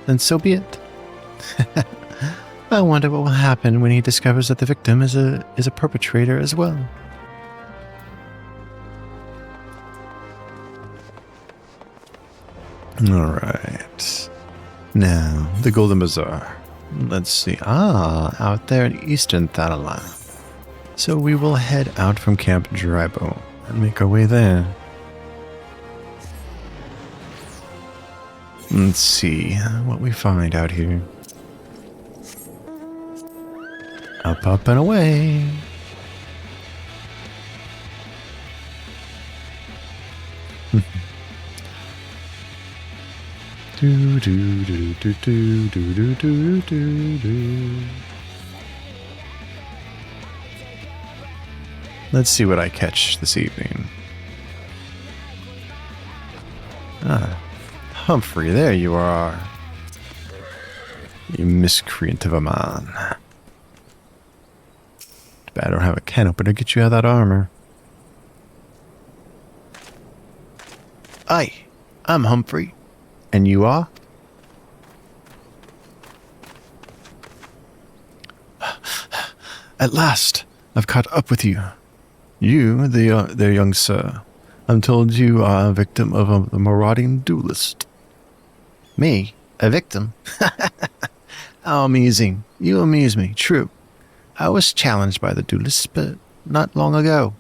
then so be it. I wonder what will happen when he discovers that the victim is a perpetrator as well. Alright. Now, the Golden Bazaar. Let's see. Out there in Eastern Thalala. So we will head out from Camp Drybo and make our way there. Let's see what we find out here. Up and away. do do do do do do do do do. Let's see what I catch this evening. Humphrey, there you are. You miscreant of a man. I don't have a can opener to get you out of that armor. Aye, I'm Humphrey. And you are? At last, I've caught up with you. You, their young sir. I'm told you are a victim of a marauding duelist. Me? A victim? How amusing. You amuse me, true. I was challenged by the duelist, but not long ago,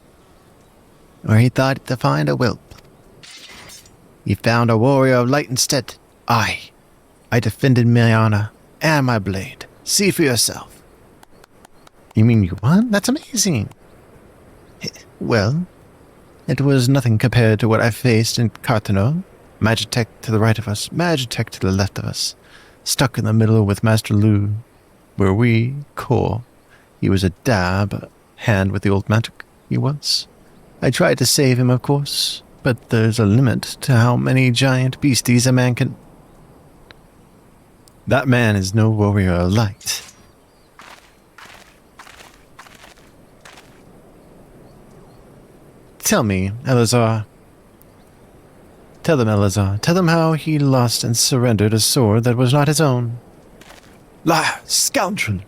where he thought to find a whelp. He found a warrior of light instead. I defended my honor and my blade. See for yourself. You mean you won? That's amazing. Well, it was nothing compared to what I faced in Cartano. Magitech to the right of us, Magitech to the left of us. Stuck in the middle with Master Lu, where we, core. He was a dab hand with the old magic, he was. I tried to save him, of course, but there's a limit to how many giant beasties a man can... That man is no warrior of light. Tell me, Eleazar. Tell them, Eleazar. Tell them how he lost and surrendered a sword that was not his own. Liar, scoundrel!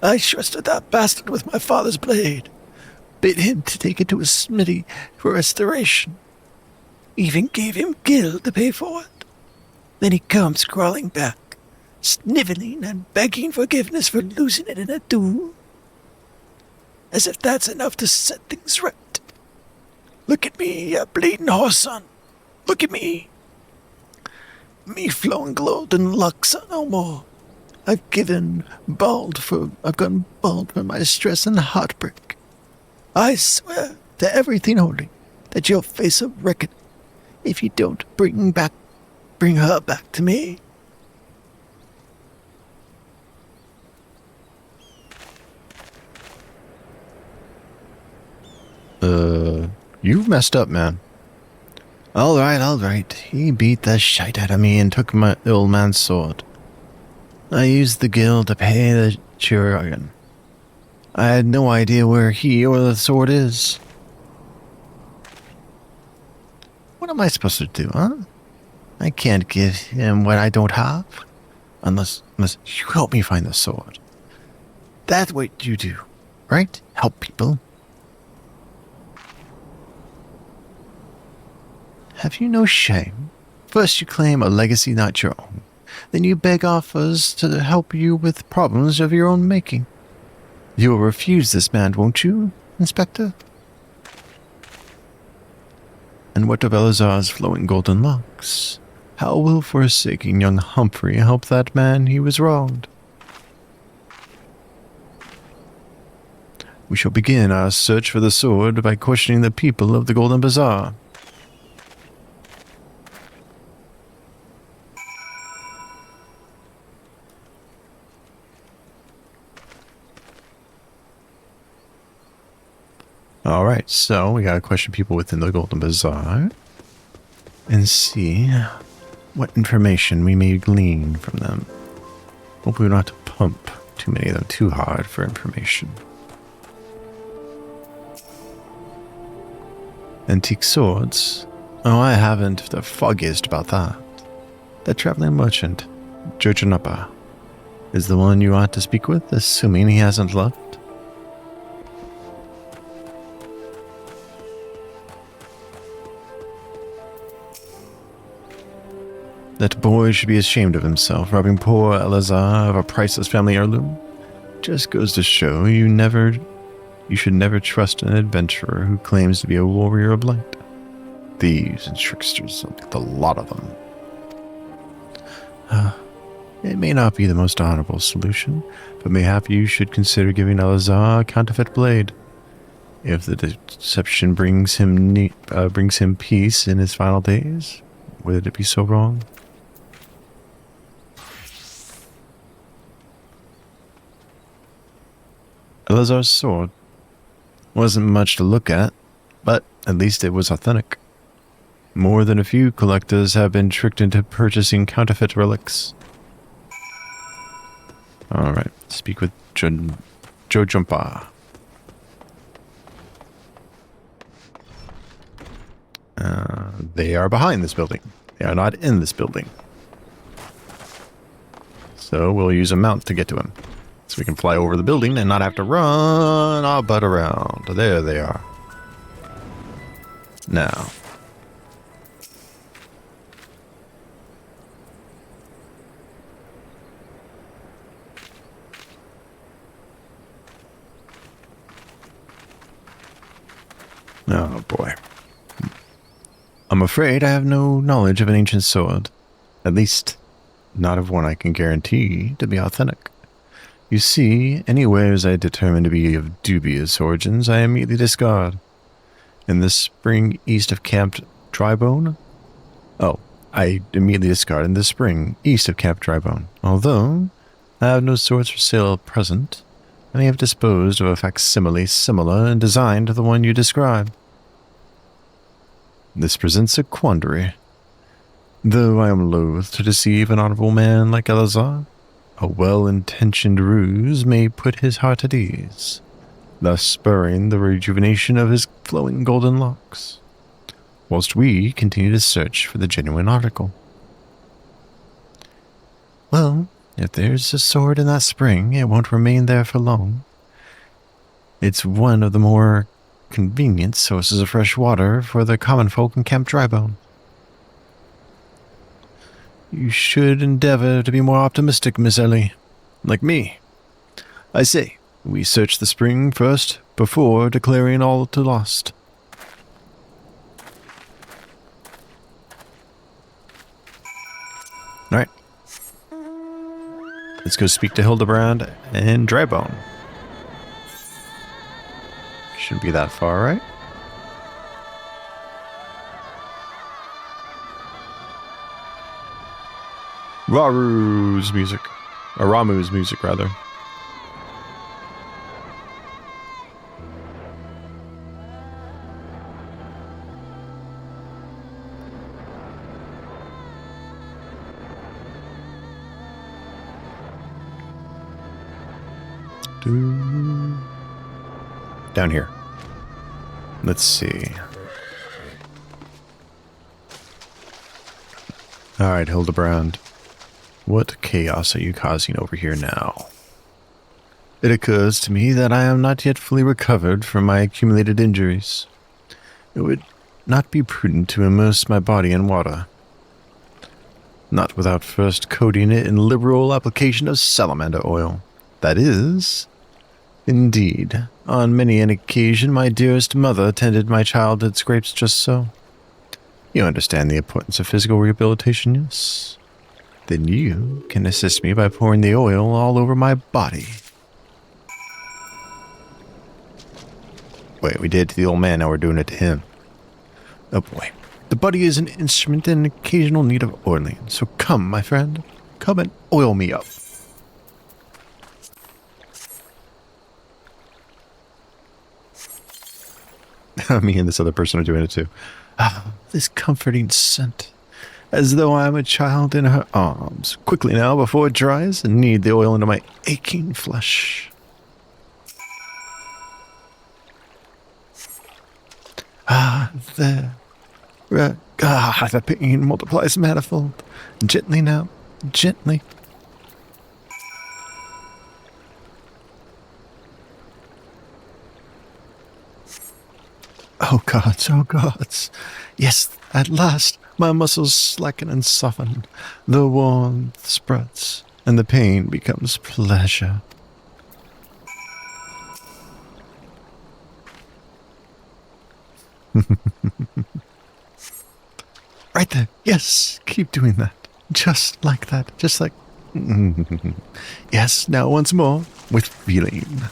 I trusted that bastard with my father's blade. Bid him to take it to his smithy for restoration. Even gave him gil to pay for it. Then he comes crawling back, sniveling and begging forgiveness for losing it in a duel. As if that's enough to set things right. Look at me, a bleeding horse son. Look at me. Me flowing golden locks no more. I've gone bald for my stress and heartbreak. I swear to everything holy that you'll face a reckoning if you don't bring her back to me. You've messed up, man. All right. He beat the shite out of me and took my old man's sword. I used the gil to pay the chirurgeon. I had no idea where he or the sword is. What am I supposed to do, huh? I can't give him what I don't have. Unless you help me find the sword. That's what you do, right? Help people. Have you no shame? First you claim a legacy not your own. Then you beg offers to help you with problems of your own making. You will refuse this man, won't you, Inspector? And what of Eleazar's flowing golden locks? How will forsaking young Humphrey help that man he was wronged? We shall begin our search for the sword by questioning the people of the Golden Bazaar. Alright, so we gotta question people within the Golden Bazaar and see what information we may glean from them. Hopefully we don't have to pump too many of them too hard for information. Antique swords? Oh, I haven't the foggiest about that. The traveling merchant, Jojanapa. is the one you ought to speak with, assuming he hasn't left. That boy should be ashamed of himself, robbing poor Elazar of a priceless family heirloom. Just goes to show you should never trust an adventurer who claims to be a warrior of light. Thieves and tricksters, the lot of them. It may not be the most honorable solution, but mayhap you should consider giving Elazar a counterfeit blade. If the deception brings him peace in his final days, would it be so wrong? Elazar's sword wasn't much to look at, but at least it was authentic. More than a few collectors have been tricked into purchasing counterfeit relics. Alright, speak with Joe Jumpa. They are behind this building. They are not in this building. So we'll use a mount to get to him. So we can fly over the building and not have to run our butt around. There they are. Now. Oh boy. I'm afraid I have no knowledge of an ancient sword. At least, not of one I can guarantee to be authentic. You see, any wares I determine to be of dubious origins, I immediately discard. In the spring east of Camp Drybone? Oh, I immediately discard in the spring east of Camp Drybone. Although I have no swords for sale at present, I may have disposed of a facsimile similar in design to the one you describe. This presents a quandary. Though I am loath to deceive an honorable man like Elazar, a well-intentioned ruse may put his heart at ease, thus spurring the rejuvenation of his flowing golden locks, whilst we continue to search for the genuine article. Well, if there's a sword in that spring, it won't remain there for long. It's one of the more convenient sources of fresh water for the common folk in Camp Drybone. You should endeavor to be more optimistic, Miss Ellie. Like me. I say, we search the spring first, before declaring all to lost. Alright. Let's go speak to Hildibrand and Drybone. Shouldn't be that far, right? Ramu's music. Or Ramu's music, rather. Down here. Let's see. Alright, Hildibrand. What chaos are you causing over here now? It occurs to me that I am not yet fully recovered from my accumulated injuries. It would not be prudent to immerse my body in water. Not without first coating it in liberal application of salamander oil. That is, indeed, on many an occasion my dearest mother tended my childhood scrapes just so. You understand the importance of physical rehabilitation, yes? Then you can assist me by pouring the oil all over my body. Wait, we did it to the old man, now we're doing it to him. Oh boy. The body is an instrument in occasional need of oiling, so come, my friend. Come and oil me up. Me and this other person are doing it too. Ah, this comforting scent. As though I am a child in her arms. Quickly now, before it dries, and knead the oil into my aching flesh. Ah, there. The pain multiplies manifold. Gently now, gently. Oh gods, oh gods. Yes, at last my muscles slacken and soften. The warmth spreads, and the pain becomes pleasure. Right there. Yes, keep doing that. Just like that. Just like... Yes, now once more, with feeling.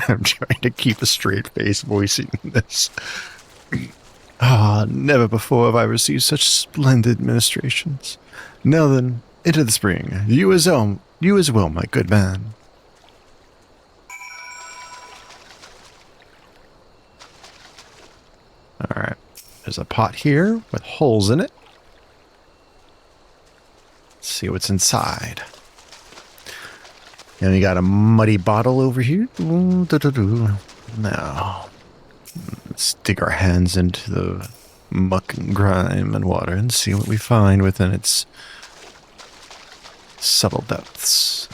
I'm trying to keep a straight face voicing this. Ah, never before have I received such splendid ministrations. Now then, into the spring. You as well, my good man. Alright. There's a pot here with holes in it. Let's see what's inside. And we got a muddy bottle over here. Now, let's dig our hands into the muck and grime and water and see what we find within its subtle depths.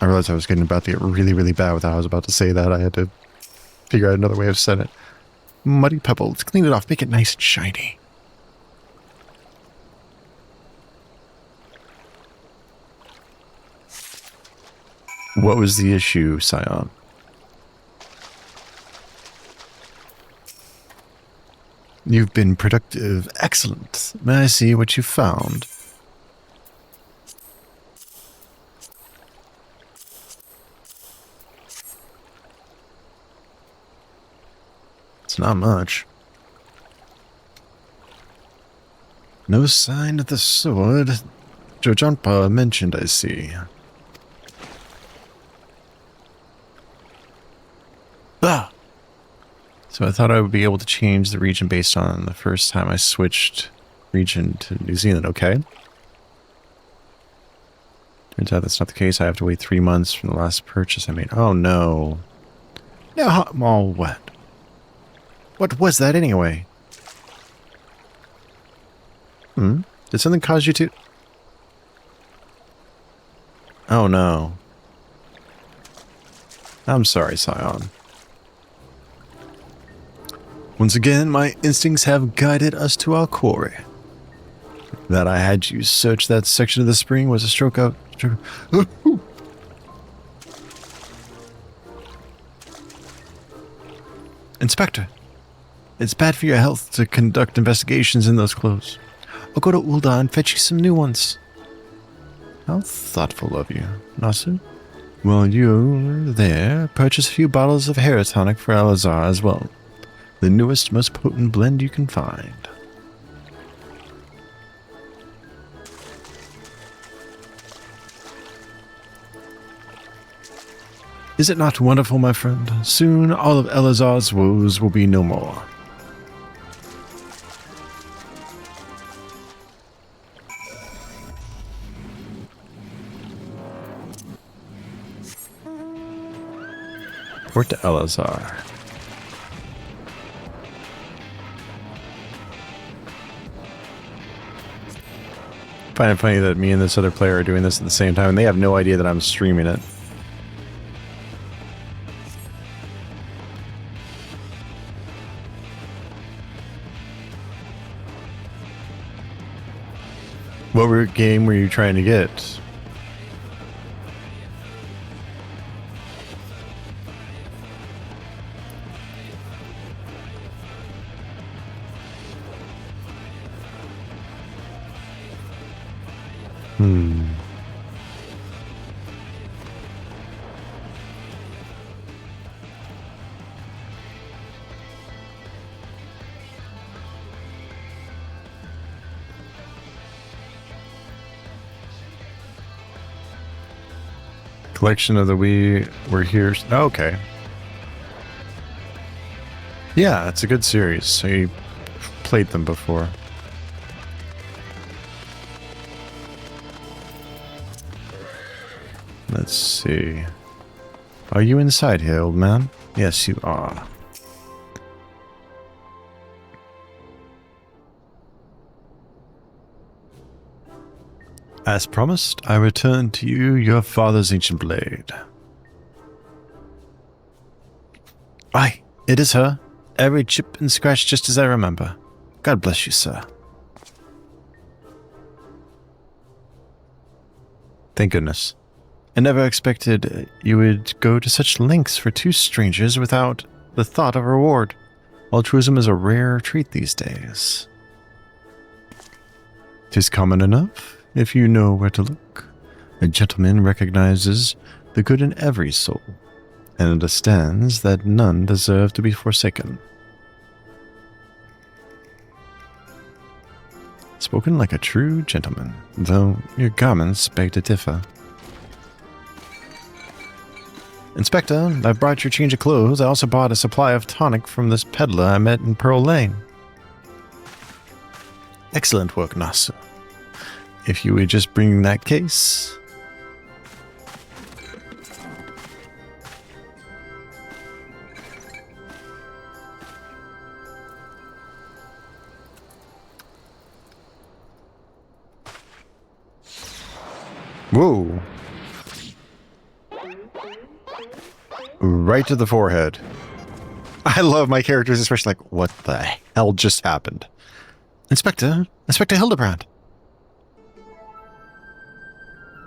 I realized I was getting about to get really, really bad with how I was about to say that. I had to figure out another way of saying it. Muddy pebble. Let's clean it off. Make it nice and shiny. What was the issue, Scion? You've been productive. Excellent. May I see what you found? It's not much. No sign of the sword. Jojanpa mentioned, I see. Ah! So I thought I would be able to change the region based on the first time I switched region to New Zealand, okay? Turns out that's not the case. I have to wait 3 months from the last purchase I made. Oh no. Now I'm all wet. What was that anyway? Did something cause you to... Oh no. I'm sorry, Scion. Once again, my instincts have guided us to our quarry. That I had you search that section of the spring was a stroke of... Inspector, it's bad for your health to conduct investigations in those clothes. I'll go to Ulda and fetch you some new ones. How thoughtful of you, Nasu. While you're there, purchase a few bottles of hair tonic for Elazar as well. The newest, most potent blend you can find. Is it not wonderful, my friend? Soon all of Elazar's woes will be no more. Port to Elazar. I find it funny that me and this other player are doing this at the same time, and they have no idea that I'm streaming it. What game were you trying to get? Collection of the we're here. Oh, okay. Yeah, it's a good series. I played them before. Let's see. Are you inside here, old man? Yes, you are. As promised, I return to you your father's ancient blade. Aye, it is her. Every chip and scratch just as I remember. God bless you, sir. Thank goodness. I never expected you would go to such lengths for two strangers without the thought of reward. Altruism is a rare treat these days. 'Tis common enough, if you know where to look. A gentleman recognizes the good in every soul, and understands that none deserve to be forsaken. Spoken like a true gentleman, though your garments beg to differ. Inspector, I brought your change of clothes. I also bought a supply of tonic from this peddler I met in Pearl Lane. Excellent work, Nasu. If you would just bring that case. Whoa. Right to the forehead. I love my characters, especially like, what the hell just happened? Inspector Hildibrand.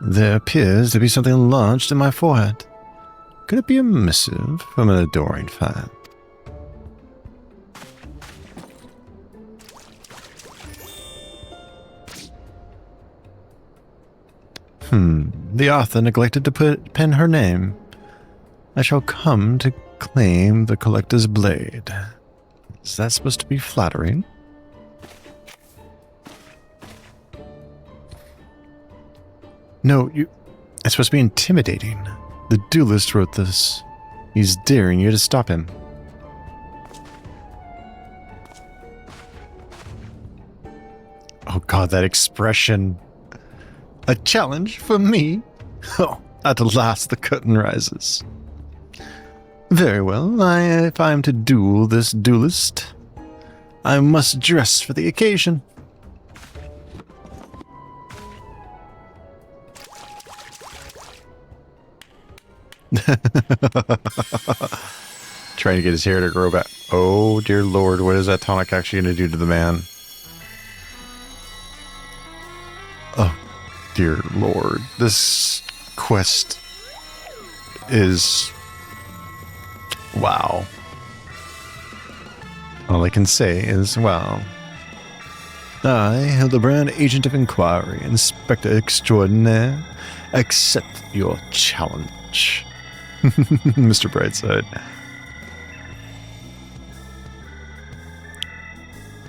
There appears to be something lodged in my forehead. Could it be a missive from an adoring fan? The author neglected to pen her name. I shall come to claim the collector's blade. Is that supposed to be flattering? No, it's supposed to be intimidating. The duelist wrote this. He's daring you to stop him. Oh god, that expression. A challenge for me? Oh, at last the curtain rises. Very well, if I am to duel this duelist, I must dress for the occasion. Trying to get his hair to grow back. Oh dear lord, what is that tonic actually going to do to the man? Oh dear lord, this quest is... wow. All I can say is wow. I, Hildibrand, Agent of Inquiry, Inspector Extraordinaire, accept your challenge. Mr. Brightside.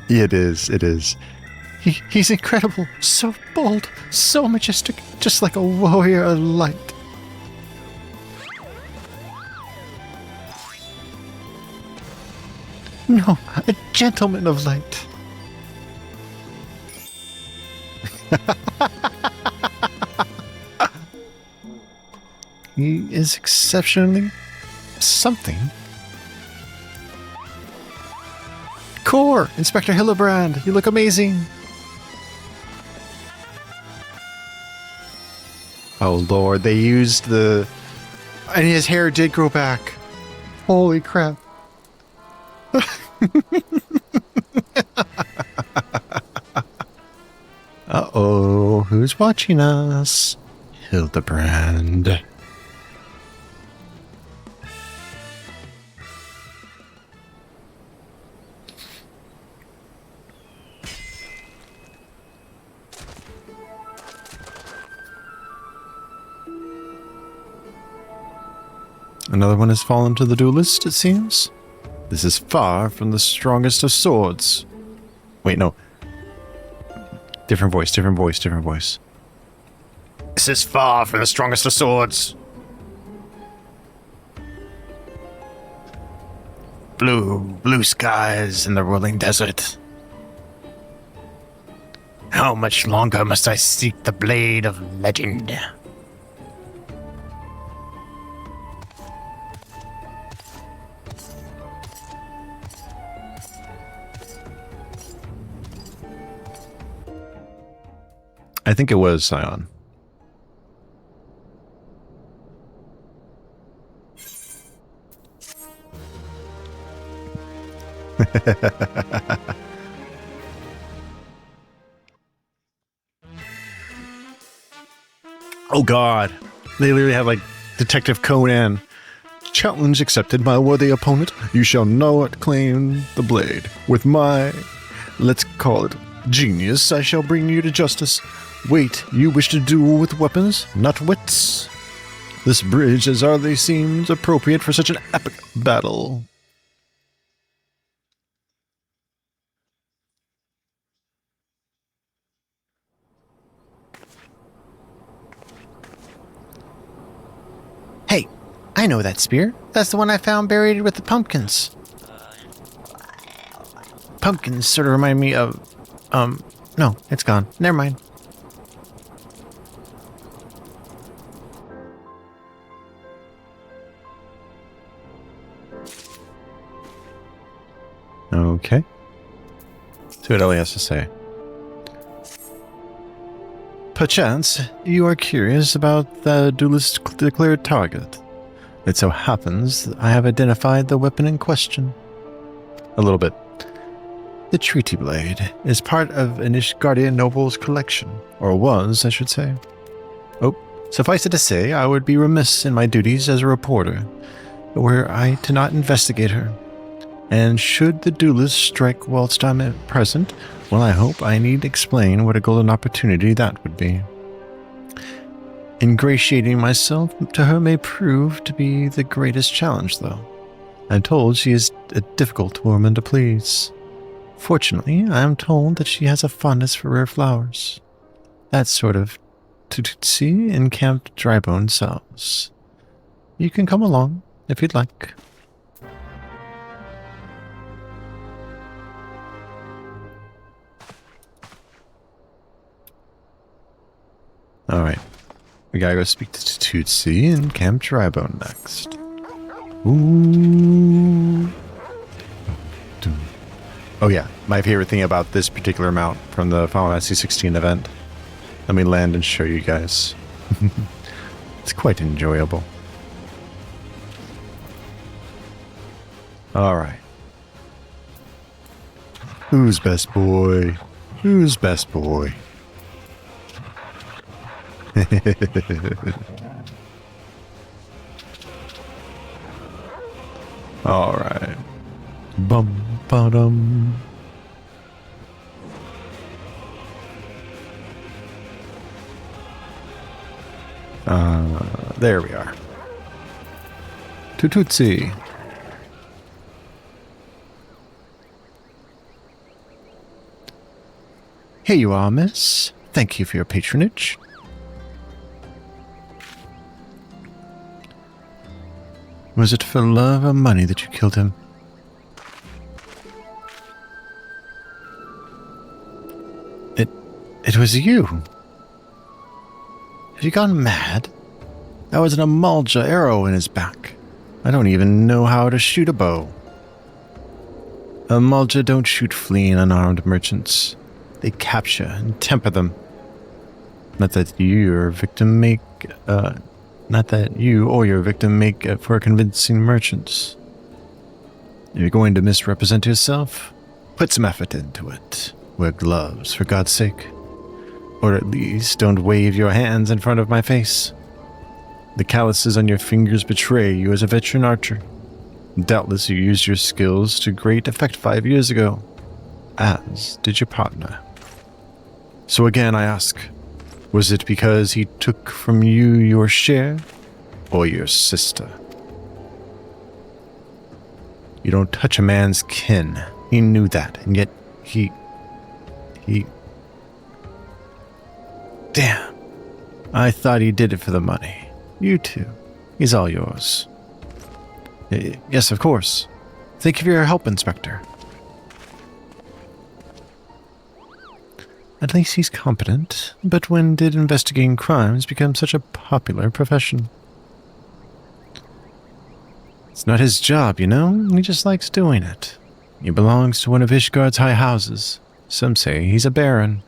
It is. He's incredible, so bold, so majestic, just like a warrior of light. No, a gentleman of light. He is exceptionally something. Core, Inspector Hildibrand, you look amazing. Oh lord, they used the... and his hair did grow back. Holy crap. Uh-oh, who's watching us? Hildibrand. Another one has fallen to the duelist, it seems. This is far from the strongest of swords. Wait, no. Different voice. This is far from the strongest of swords. Blue skies in the rolling desert. How much longer must I seek the blade of legend? I think it was Scion. Oh god. They literally have like Detective Conan. Challenge accepted, my worthy opponent. You shall not claim the blade. With my, let's call it, genius, I shall bring you to justice. Wait, you wish to duel with weapons, not wits? This bridge as hardly seems appropriate for such an epic battle. Hey, I know that spear. That's the one I found buried with the pumpkins. Pumpkins sort of remind me of, no, it's gone. Never mind. Okay. See what Ellie has to say. Perchance, you are curious about the duelist's declared target. It so happens I have identified the weapon in question. A little bit. The Treaty Blade is part of an Ishgardian noble's collection, or was, I should say. Oh, suffice it to say, I would be remiss in my duties as a reporter were I to not investigate her. And should the duelist strike whilst I'm present, well, I hope I need explain what a golden opportunity that would be. Ingratiating myself to her may prove to be the greatest challenge, though. I'm told she is a difficult woman to please. Fortunately, I am told that she has a fondness for rare flowers. That sort of Tutsi encamped drybone selves. You can come along, if you'd like. Alright. We gotta go speak to Tutsi and Camp Drybone next. Ooh. Oh yeah, my favorite thing about this particular mount from the Final Fantasy 16 event. Let me land and show you guys. It's quite enjoyable. Alright. Who's best boy? Who's best boy? Alright. Bum ba-dum. There we are. Tututsi. Here you are, miss. Thank you for your patronage. Was it for love or money that you killed him? It was you. Have you gone mad? That was an Amalja arrow in his back. I don't even know how to shoot a bow. Amalja don't shoot fleeing unarmed merchants. They capture and temper them. Not that you or your victim make for convincing merchants. If you're going to misrepresent yourself, put some effort into it. Wear gloves, for God's sake. Or at least don't wave your hands in front of my face. The calluses on your fingers betray you as a veteran archer. Doubtless you used your skills to great effect 5 years ago, as did your partner. So again I ask, was it because he took from you your share, or your sister? You don't touch a man's kin. He knew that, and yet he... Damn. I thought he did it for the money. You too. He's all yours. Yes, of course. Thank you for your help, Inspector. At least he's competent, but when did investigating crimes become such a popular profession? It's not his job, you know? He just likes doing it. He belongs to one of Ishgard's high houses. Some say he's a baron.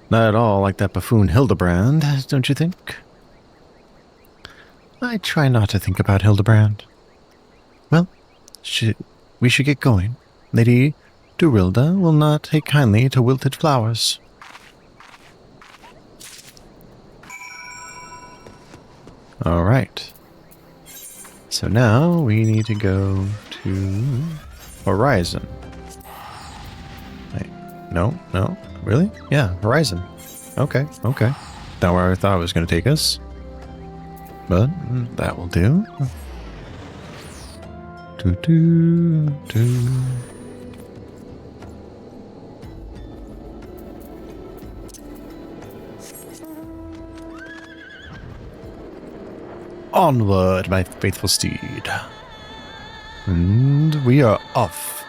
Not at all like that buffoon Hildibrand, don't you think? I try not to think about Hildibrand. Well, we should get going. Lady Durilda will not take kindly to wilted flowers. Alright. So now we need to go to Horizon. Wait, no, really? Yeah, Horizon. Okay. Not where I thought it was going to take us. But that will do. Onward, my faithful steed. And we are off.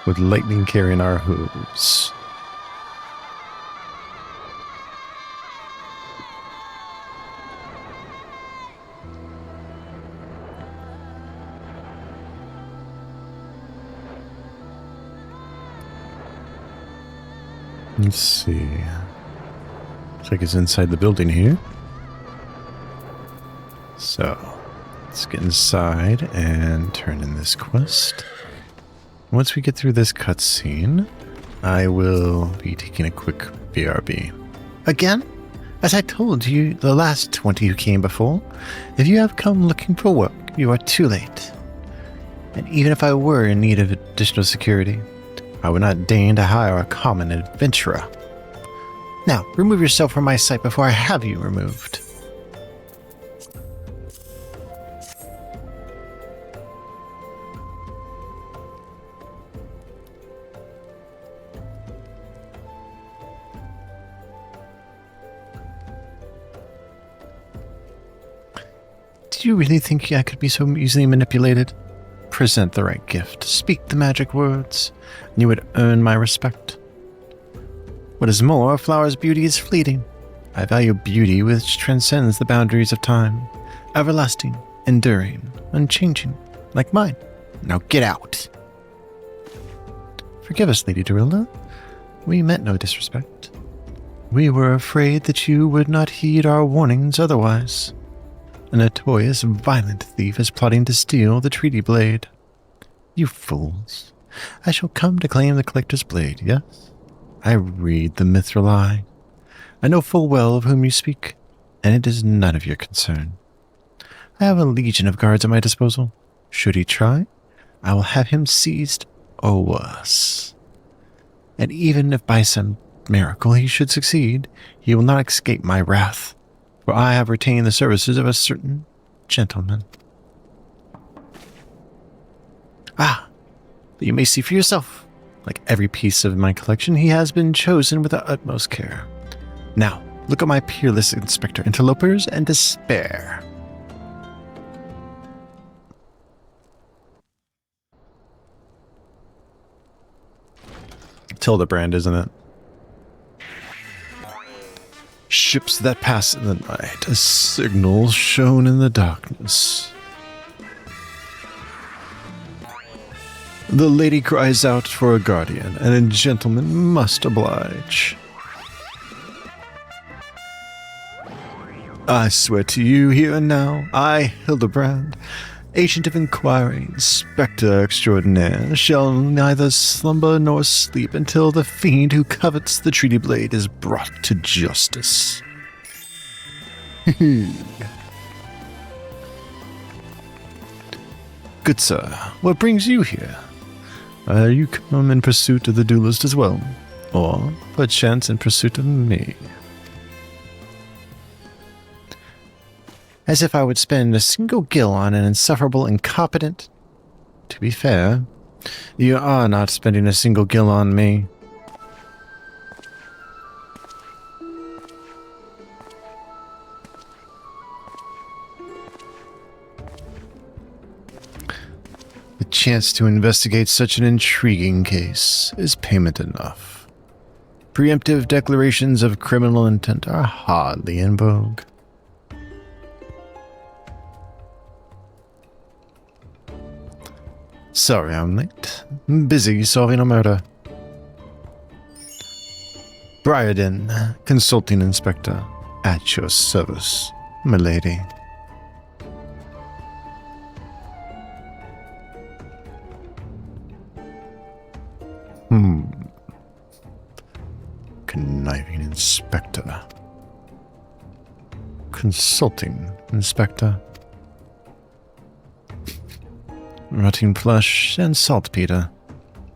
With lightning carrying our hooves. Let's see. Looks like it's inside the building here. So, let's get inside and turn in this quest. Once we get through this cutscene, I will be taking a quick BRB. Again? As I told you the last 20 who came before, if you have come looking for work, you are too late. And even if I were in need of additional security, I would not deign to hire a common adventurer. Now, remove yourself from my sight before I have you removed. Do you really think I could be so easily manipulated? Present the right gift, speak the magic words, and you would earn my respect. What is more, a flower's beauty is fleeting. I value beauty which transcends the boundaries of time, everlasting, enduring, unchanging, like mine. Now get out. Forgive us, Lady Durilda. We meant no disrespect. We were afraid that you would not heed our warnings otherwise. A notorious, violent thief is plotting to steal the treaty blade. You fools. I shall come to claim the collector's blade, yes? I read the mithril eye. I know full well of whom you speak, and it is none of your concern. I have a legion of guards at my disposal. Should he try, I will have him seized or worse. And even if by some miracle he should succeed, he will not escape my wrath. For I have retained the services of a certain gentleman. Ah, but you may see for yourself. Like every piece of my collection, he has been chosen with the utmost care. Now, look at my peerless Inspector Interlopers and despair. Hildibrand, isn't it? Ships that pass in the night, a signal shown in the darkness. The lady cries out for a guardian, and a gentleman must oblige. I swear to you here and now, I, Hildibrand, agent of inquiry, inspector extraordinaire, shall neither slumber nor sleep until the fiend who covets the treaty blade is brought to justice. Good sir, what brings you here? You come in pursuit of the duelist as well, or perchance in pursuit of me? As if I would spend a single gil on an insufferable incompetent. To be fair, you are not spending a single gil on me. The chance to investigate such an intriguing case is payment enough. Preemptive declarations of criminal intent are hardly in vogue. Sorry I'm late. busy solving a murder. Briarden, consulting inspector, at your service, milady. Conniving inspector. Consulting inspector. Rotting flesh and saltpeter.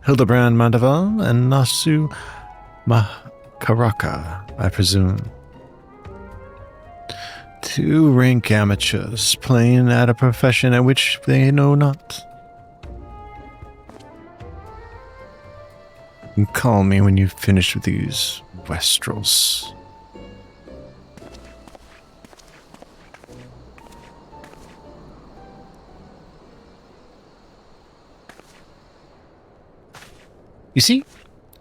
Hildibrand Mandaval and Nasu Makaraka, I presume. Two rank amateurs playing at a profession at which they know not. And call me when you've finished with these Westrels. You see,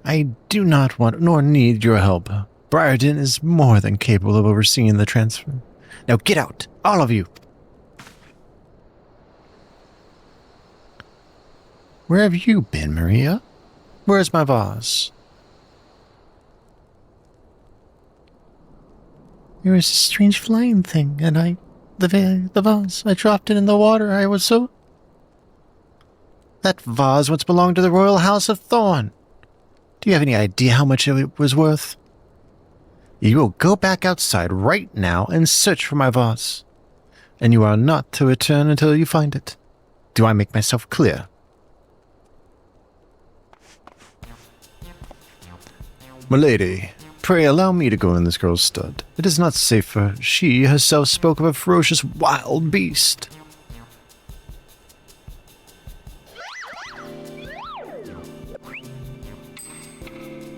I do not want nor need your help. Briarden is more than capable of overseeing the transfer. Now get out, all of you! Where have you been, Maria? Where's my vase? There was a strange flying thing, and the vase, I dropped it in the water. I was so... That vase once belonged to the royal house of Thorn. Do you have any idea how much it was worth? You will go back outside right now and search for my vase. And you are not to return until you find it. Do I make myself clear? Milady, pray allow me to go in this girl's stud. It is not safe for her. She herself spoke of a ferocious wild beast.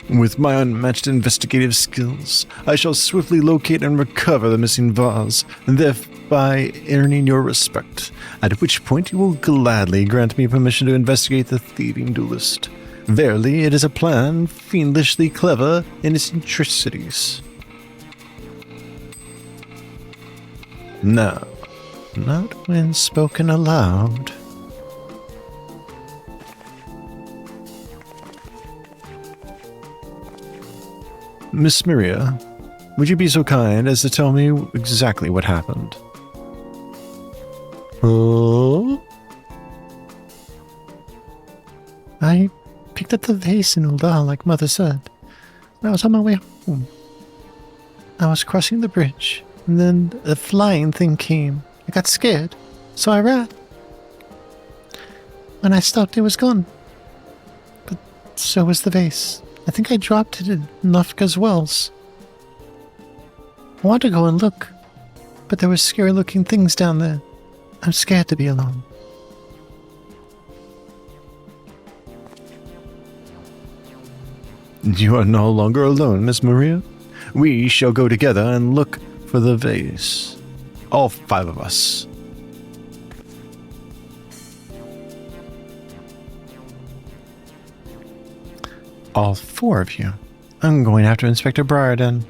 With my unmatched investigative skills, I shall swiftly locate and recover the missing vase, thereby earning your respect, at which point you will gladly grant me permission to investigate the thieving duelist. Verily, it is a plan fiendishly clever in its intricacies. No, not when spoken aloud. Miss Maria, would you be so kind as to tell me exactly what happened? Oh? I picked up the vase in Uldal, like Mother said. I was on my way home. I was crossing the bridge, and then a flying thing came. I got scared, so I ran. When I stopped, it was gone. But so was the vase. I think I dropped it in Nufka's wells. I wanted to go and look, but there were scary-looking things down there. I'm scared to be alone. You are no longer alone, Miss Maria. We shall go together and look for the vase. All 5 of us. All 4 of you. I'm going after Inspector Briarden.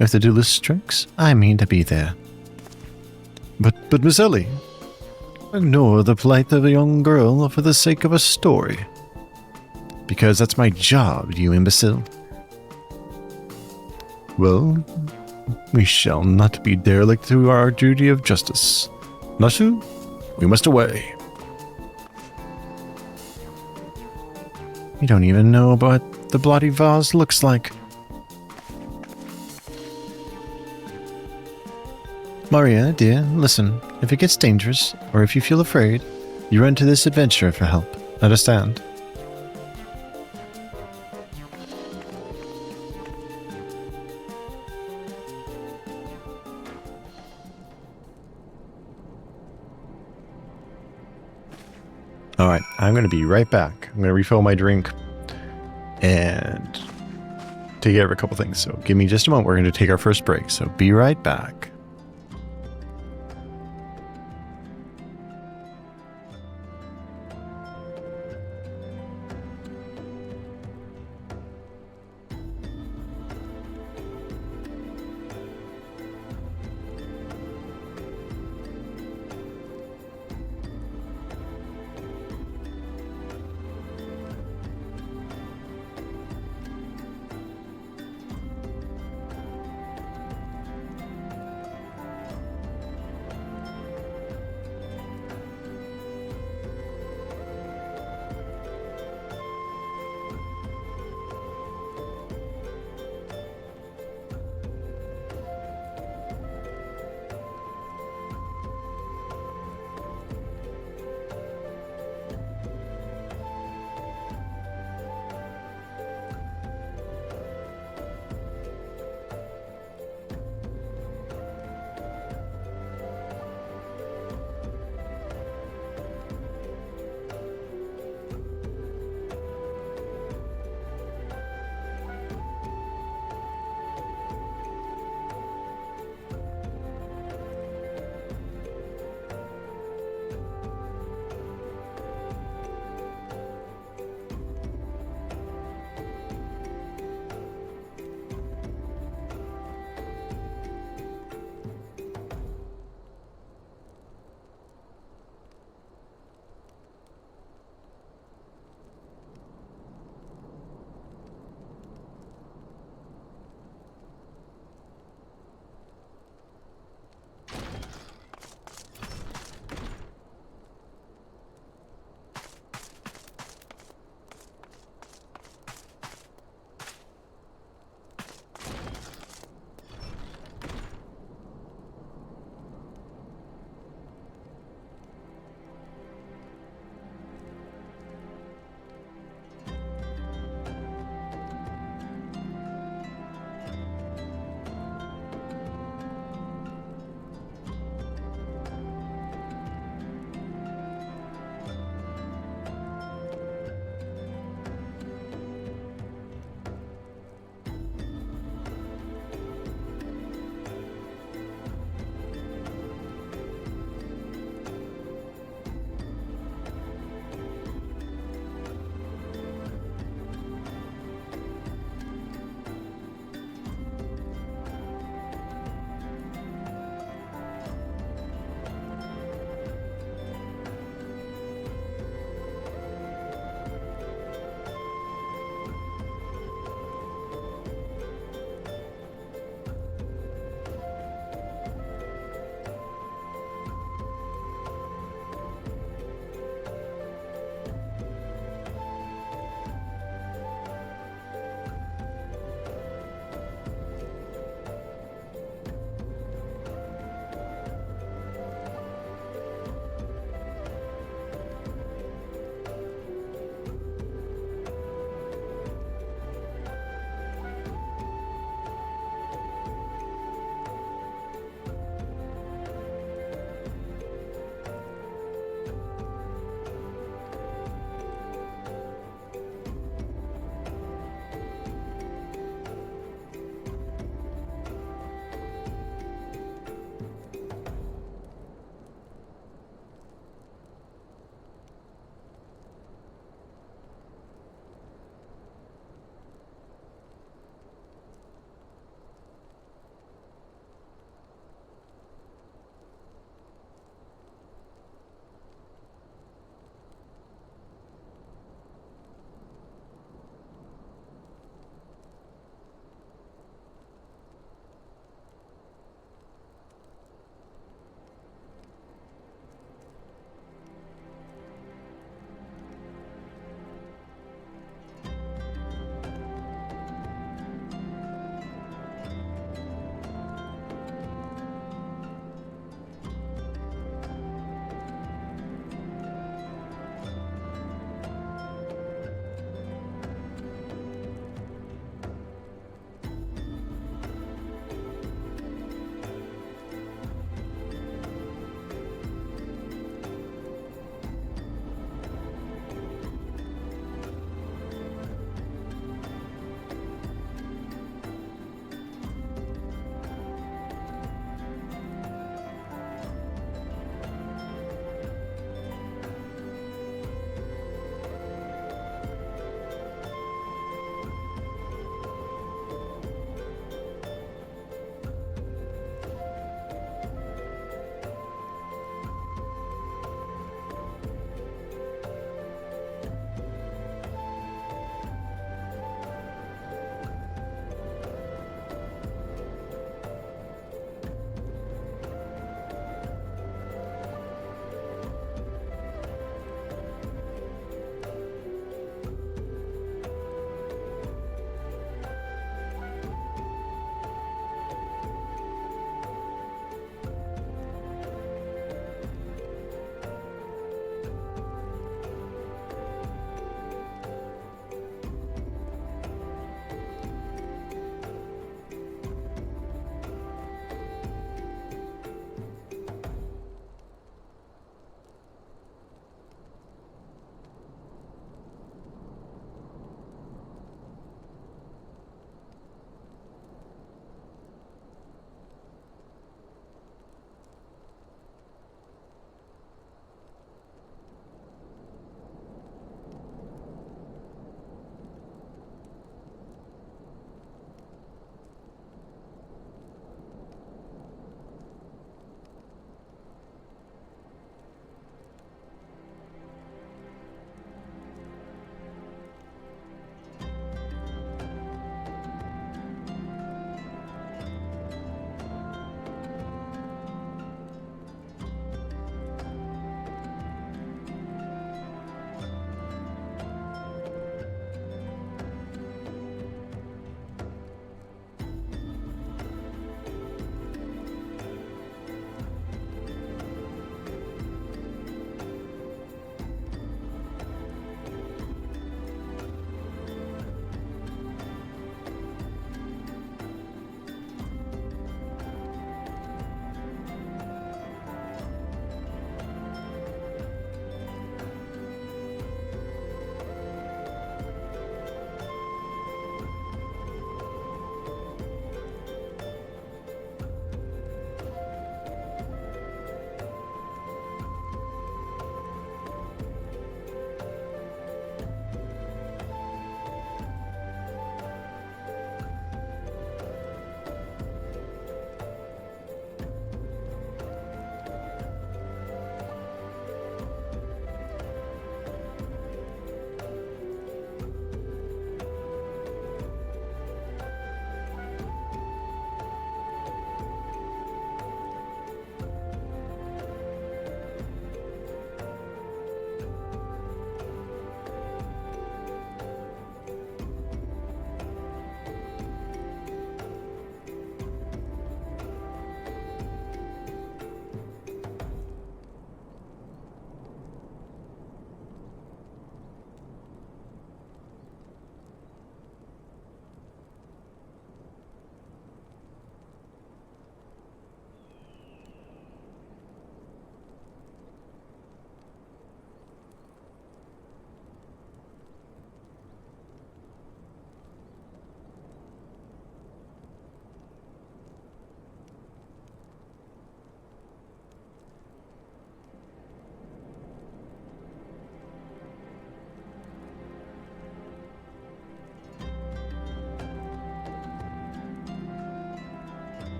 If the duelist strikes, I mean to be there. But Miss Ellie, ignore the plight of a young girl for the sake of a story. Because that's my job, you imbecile. Well, we shall not be derelict to our duty of justice. Nasu, we must away. You don't even know what the bloody vase looks like. Maria, dear, listen. If it gets dangerous, or if you feel afraid, you run to this adventurer for help. Understand? Alright, I'm going to be right back. I'm going to refill my drink and take care of a couple things. So give me just a moment. We're going to take our first break. So be right back.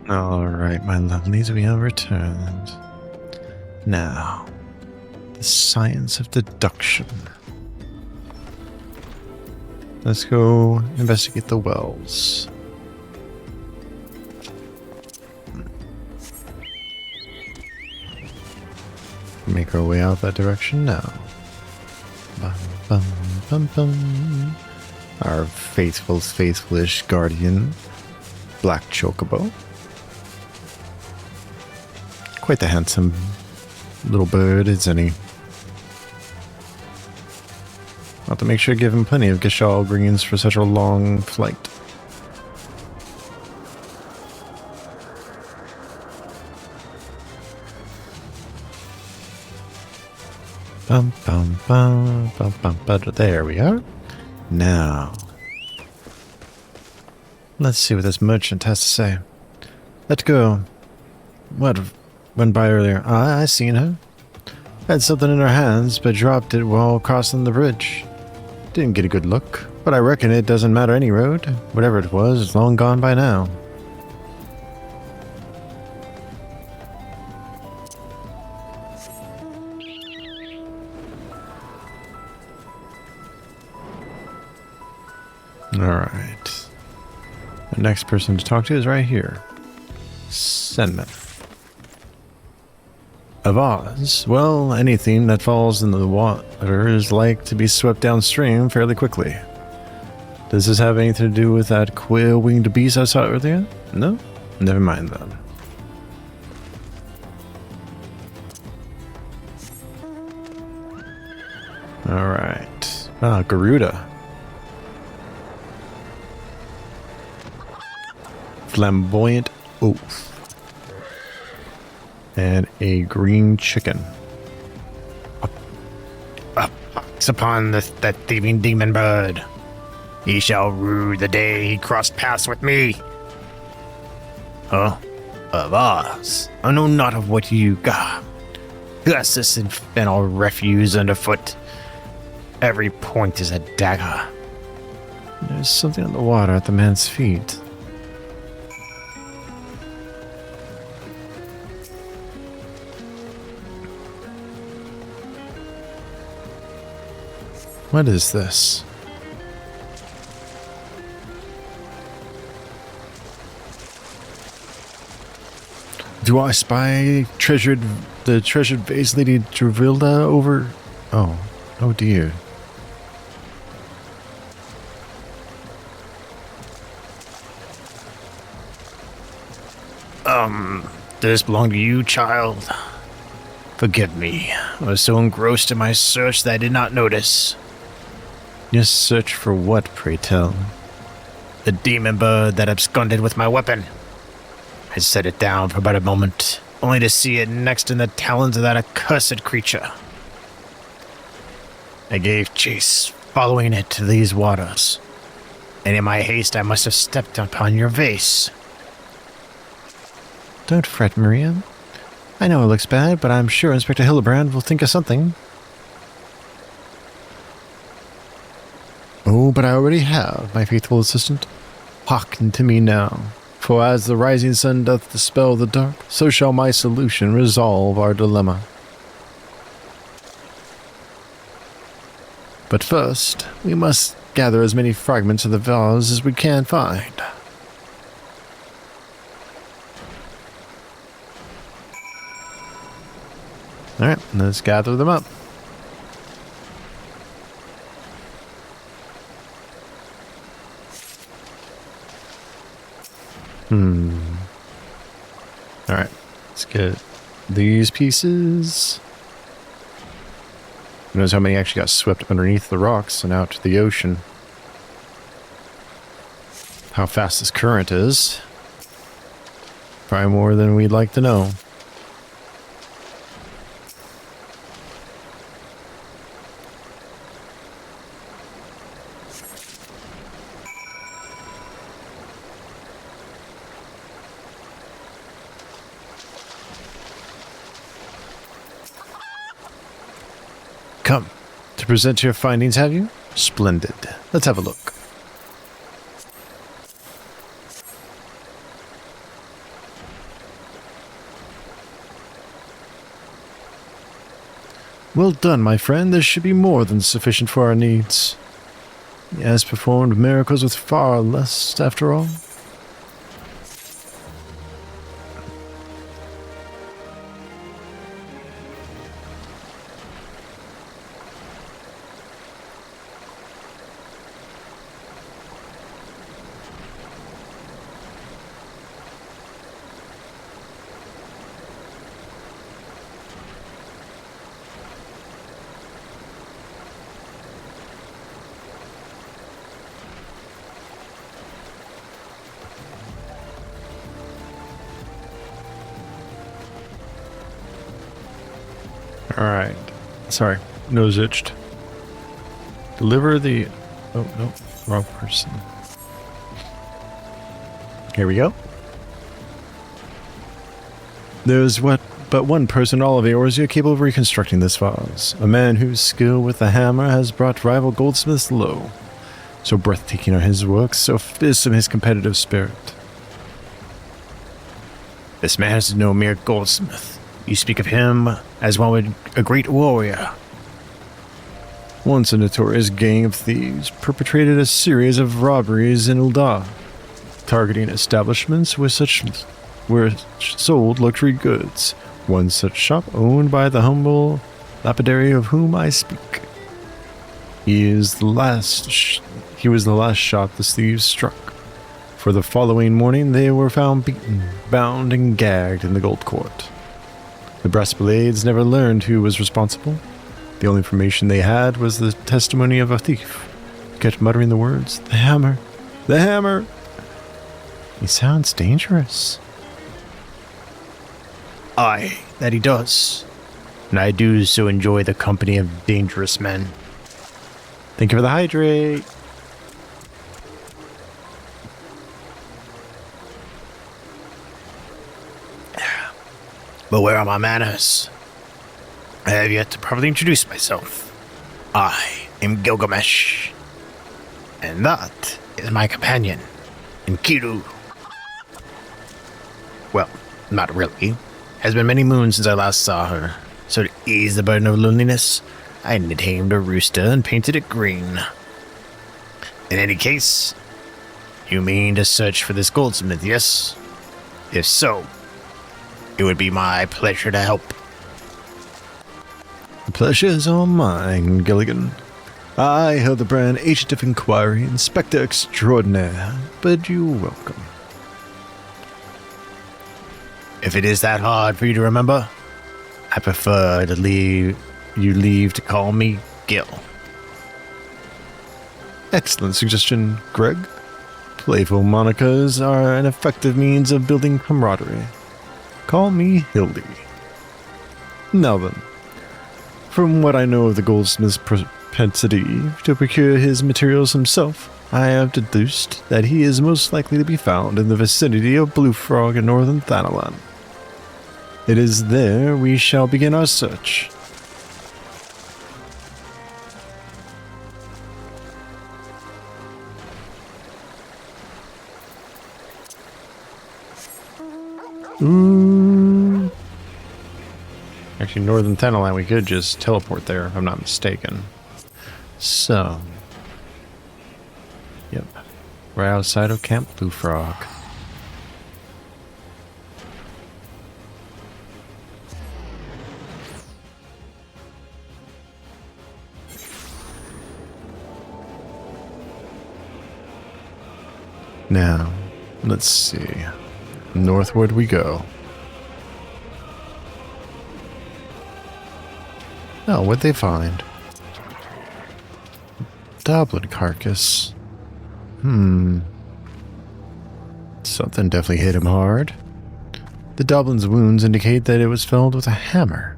All right, my lovelies, we have returned. Now, the science of deduction. Let's go investigate the wells. Make our way out that direction now. Bum, bum, bum, bum. Our faithful-ish guardian, Black Chocobo. Quite the handsome little bird, isn't he? I'll have to make sure to give him plenty of Gishal greens for such a long flight. Bum, bum, bum, bum, bum, bum. There we are. Now, let's see what this merchant has to say. Let's go. What went by earlier? I seen her. Had something in her hands, but dropped it while crossing the bridge. Didn't get a good look, but I reckon it doesn't matter any road. Whatever it was, it's long gone by now. Alright. The next person to talk to is right here. Senman. A vase? Well, anything that falls into the water is like to be swept downstream fairly quickly. Does this have anything to do with that quail-winged beast I saw earlier? No? Never mind then. Alright. Ah, Garuda. Flamboyant oath. And a green chicken. Pox upon that thieving demon bird. He shall rue the day he crossed paths with me. Huh? Of us? I know not of what you got. Thus this infernal refuse underfoot. Every point is a dagger. There's something in the water at the man's feet. What is this? Do I spy the treasured vase Lady Dravilda over? Oh dear. Does this belong to you, child? Forgive me. I was so engrossed in my search that I did not notice. Your search for what, pray tell? The demon bird that absconded with my weapon. I set it down for but a moment, only to see it next in the talons of that accursed creature. I gave chase, following it to these waters, and in my haste I must have stepped upon your vase. Don't fret, Maria. I know it looks bad, but I'm sure Inspector Hildibrand will think of something. Oh, but I already have, my faithful assistant. Hearken to me now, for as the rising sun doth dispel the dark, so shall my solution resolve our dilemma. But first, we must gather as many fragments of the vase as we can find. Alright, let's gather them up. Alright, let's get these pieces. Who knows how many actually got swept underneath the rocks and out to the ocean. How fast this current is. Probably more than we'd like to know. Come, to present your findings, have you? Splendid. Let's have a look. Well done, my friend. This should be more than sufficient for our needs. He has performed miracles with far less, after all. Alright. Sorry. Nose itched. Deliver the... Oh, no. Wrong person. Here we go. There's but one person in all of Eorzea capable of reconstructing this vase. A man whose skill with the hammer has brought rival goldsmiths low. So breathtaking are his works, so fearsome his competitive spirit. This man is no mere goldsmith. You speak of him as one with a great warrior. Once a notorious gang of thieves perpetrated a series of robberies in Ul'dah, targeting establishments where sold luxury goods. One such shop owned by the humble lapidary of whom I speak. He was the last shot the thieves struck. For the following morning they were found beaten, bound, and gagged in the Gold Court. The brass blades never learned who was responsible. The only information they had was the testimony of a thief, who kept muttering the words, "The hammer! The hammer!" He sounds dangerous. Aye, that he does. And I do so enjoy the company of dangerous men. Thank you for the hydrate. But where are my manners? I have yet to properly introduce myself. I am Gilgamesh. And that is my companion, Enkidu. Well, not really. Has been many moons since I last saw her. So to ease the burden of loneliness, I tamed a rooster and painted it green. In any case, you mean to search for this goldsmith, yes? If so, it would be my pleasure to help. The pleasure is all mine, Gilligan. I, Hildibrand, Agent of Inquiry, Inspector Extraordinaire, bid you welcome. If it is that hard for you to remember, I prefer to leave to call me Gil. Excellent suggestion, Greg. Playful monikers are an effective means of building camaraderie. Call me Hildy. Now then, from what I know of the goldsmith's propensity to procure his materials himself, I have deduced that he is most likely to be found in the vicinity of Blue Frog in northern Thanalan. It is there we shall begin our search. Ooh. Actually, northern Thanalan, we could just teleport there, if I'm not mistaken. So. Yep. Right outside of Camp Blue Frog. Now, let's see. Northward we go. Oh, what'd they find? Goblin carcass. Something definitely hit him hard. The goblin's wounds indicate that it was felled with a hammer.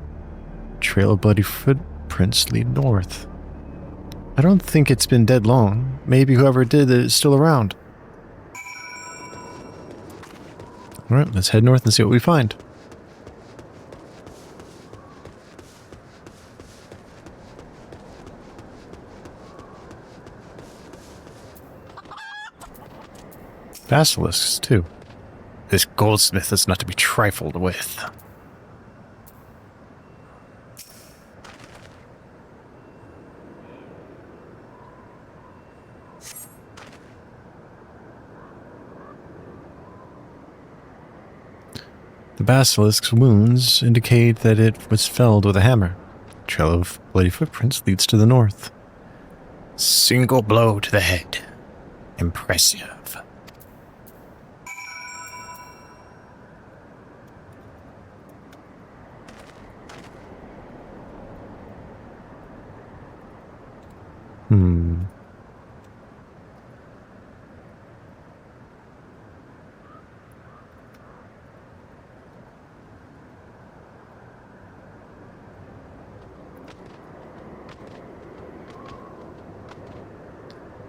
Trail of bloody footprints lead north. I don't think it's been dead long. Maybe whoever did it is still around. Alright, let's head north and see what we find. Basilisks, too. This goldsmith is not to be trifled with. The basilisk's wounds indicate that it was felled with a hammer. Trail of bloody footprints leads to the north. Single blow to the head. Impressive.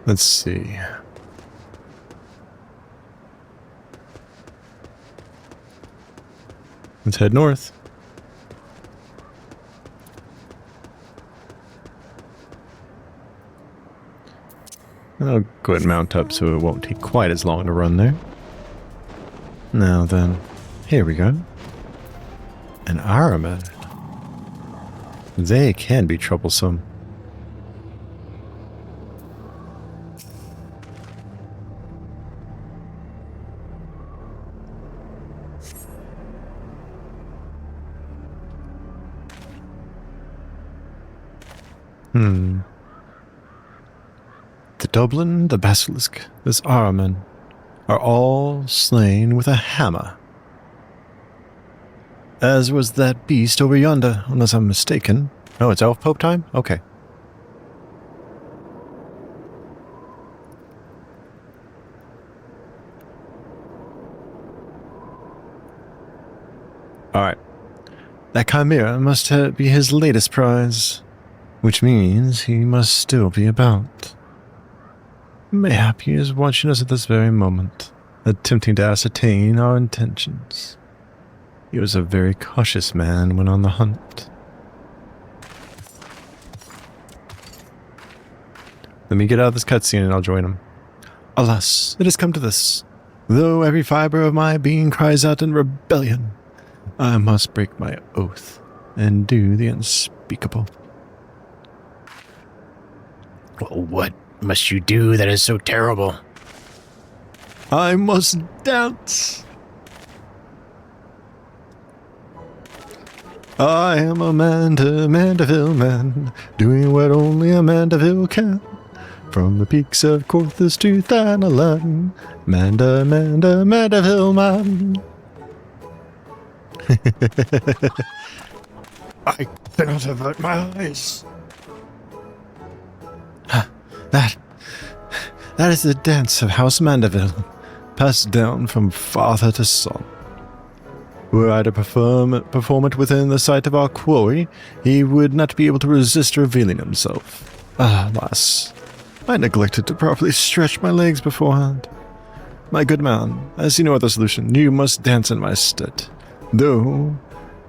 Let's see. Let's head north. I'll go ahead and mount up so it won't take quite as long to run there. Now then, here we go. An Aramed. They can be troublesome. The Dublin, the Basilisk, this Araman are all slain with a hammer. As was that beast over yonder, unless I'm mistaken. Oh, it's Elf Pope time? Okay. Alright. That Chimera must be his latest prize, which means he must still be about. Mayhap he is watching us at this very moment, attempting to ascertain our intentions. He was a very cautious man when on the hunt. Let me get out of this cutscene and I'll join him. Alas, it has come to this. Though every fiber of my being cries out in rebellion, I must break my oath and do the unspeakable. Well, what must you do that is so terrible? I must dance. I am a Mandeville man, doing what only a Mandeville can. From the peaks of Corthus to Thanalan, Mandeville man. I cannot avert my eyes. That is the dance of House Mandeville, passed down from father to son. Were I to perform it within the sight of our quarry, he would not be able to resist revealing himself. Alas, I neglected to properly stretch my legs beforehand. My good man, I see no other solution. You must dance in my stead, though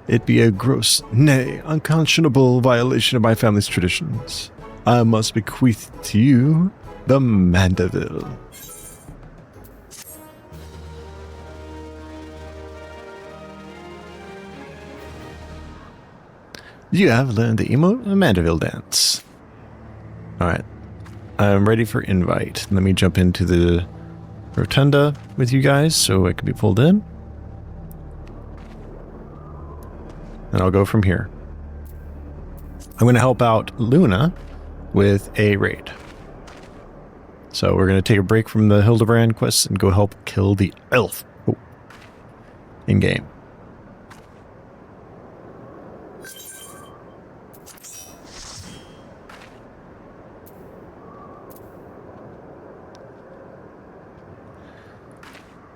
it be a gross, nay, unconscionable violation of my family's traditions. I must bequeath to you the Mandeville. You have learned the Mandeville dance. Alright. I'm ready for invite. Let me jump into the rotunda with you guys so I can be pulled in. And I'll go from here. I'm going to help out Luna with a raid. So we're going to take a break from the Hildibrand quest and go help kill the elf. Oh. In game.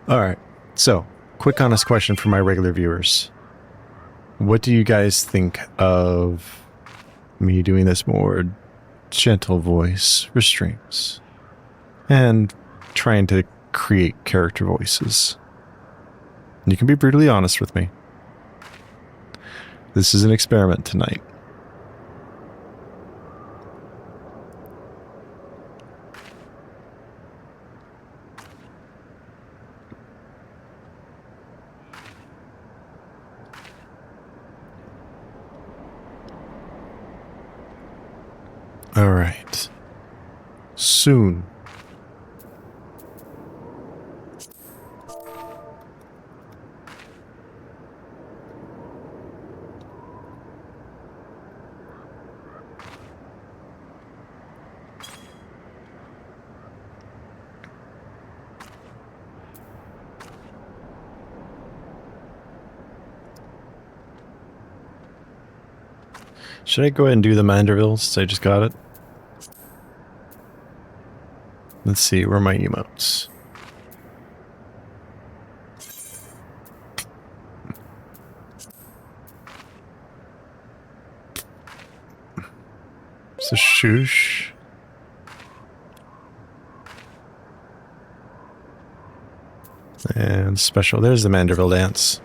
Alright, so, quick honest question for my regular viewers. What do you guys think of me doing this more gentle voice restraints and trying to create character voices? You can be brutally honest with me. This is an experiment tonight. All right. Soon. Should I go ahead and do the Manderville since I just got it? Let's see, where are my emotes? So shoosh. And special. There's the Manderville dance.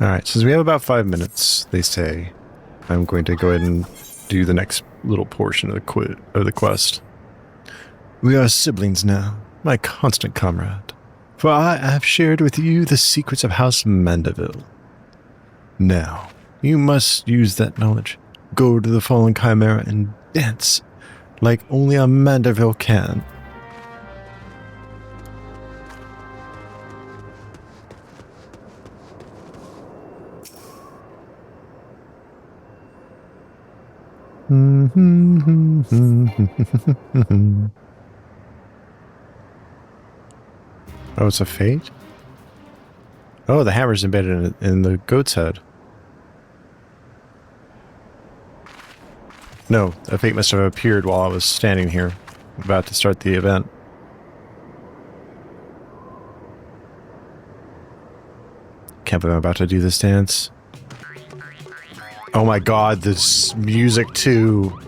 Alright, since we have about 5 minutes, they say, I'm going to go ahead and do the next little portion of the quest. We are siblings now, my constant comrade, for I have shared with you the secrets of House Mandeville. Now, you must use that knowledge, go to the fallen chimera and dance like only a Mandeville can. Oh, it's a fate? Oh, the hammer's embedded in the goat's head. No, a fate must have appeared while I was standing here, about to start the event. Can't believe I'm about to do this dance. Oh my god, this music too.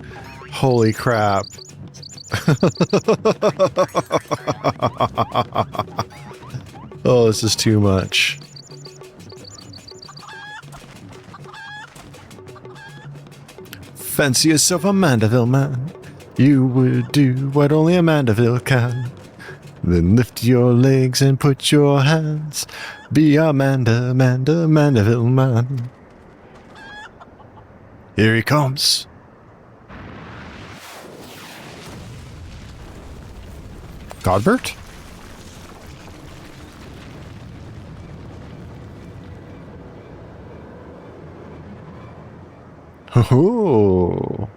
Holy crap. Oh, this is too much. Fancy yourself a Mandeville man. You would do what only a Mandeville can. Then lift your legs and put your hands. Be a Mandeville man. Here he comes. Godbert? Oh,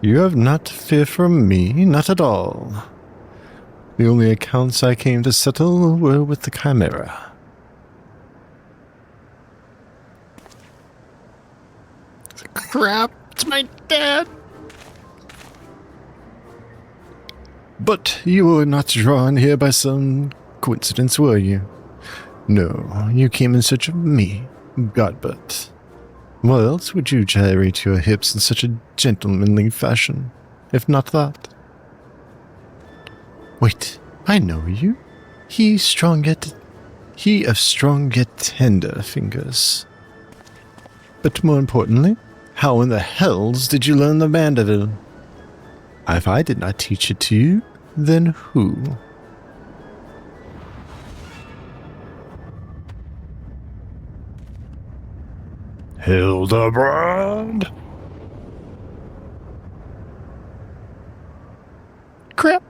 you have not to fear from me, not at all. The only accounts I came to settle were with the Chimera. Crap, it's my dad. But you were not drawn here by some coincidence, were you? No, you came in search of me, Godbert. What else would you gyrate your hips in such a gentlemanly fashion, if not that? Wait, I know you. He of strong yet tender fingers. But more importantly, how in the hells did you learn the Mandeville? If I did not teach it to you, then who? Hildibrand. Crap,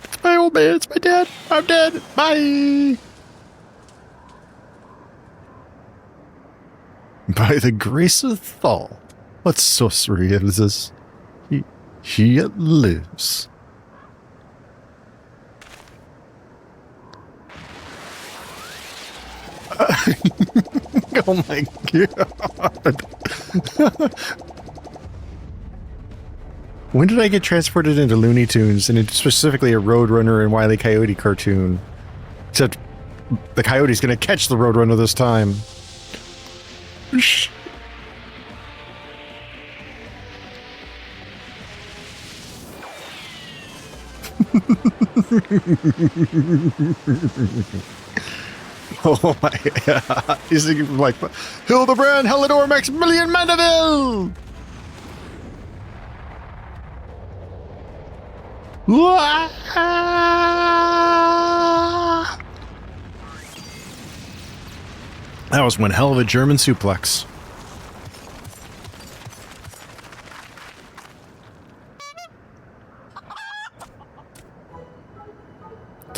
it's my old man, it's my dad. I'm dead. Bye. By the grace of Thal, what sorcery is this? He yet lives. Oh my god. When did I get transported into Looney Tunes, and it's specifically a Roadrunner and Wile E. Coyote cartoon? Except the coyote's gonna catch the Roadrunner this time. Oh my god. He's like, Hildibrand, Helidor, Maximilian Mandeville! That was one hell of a German suplex.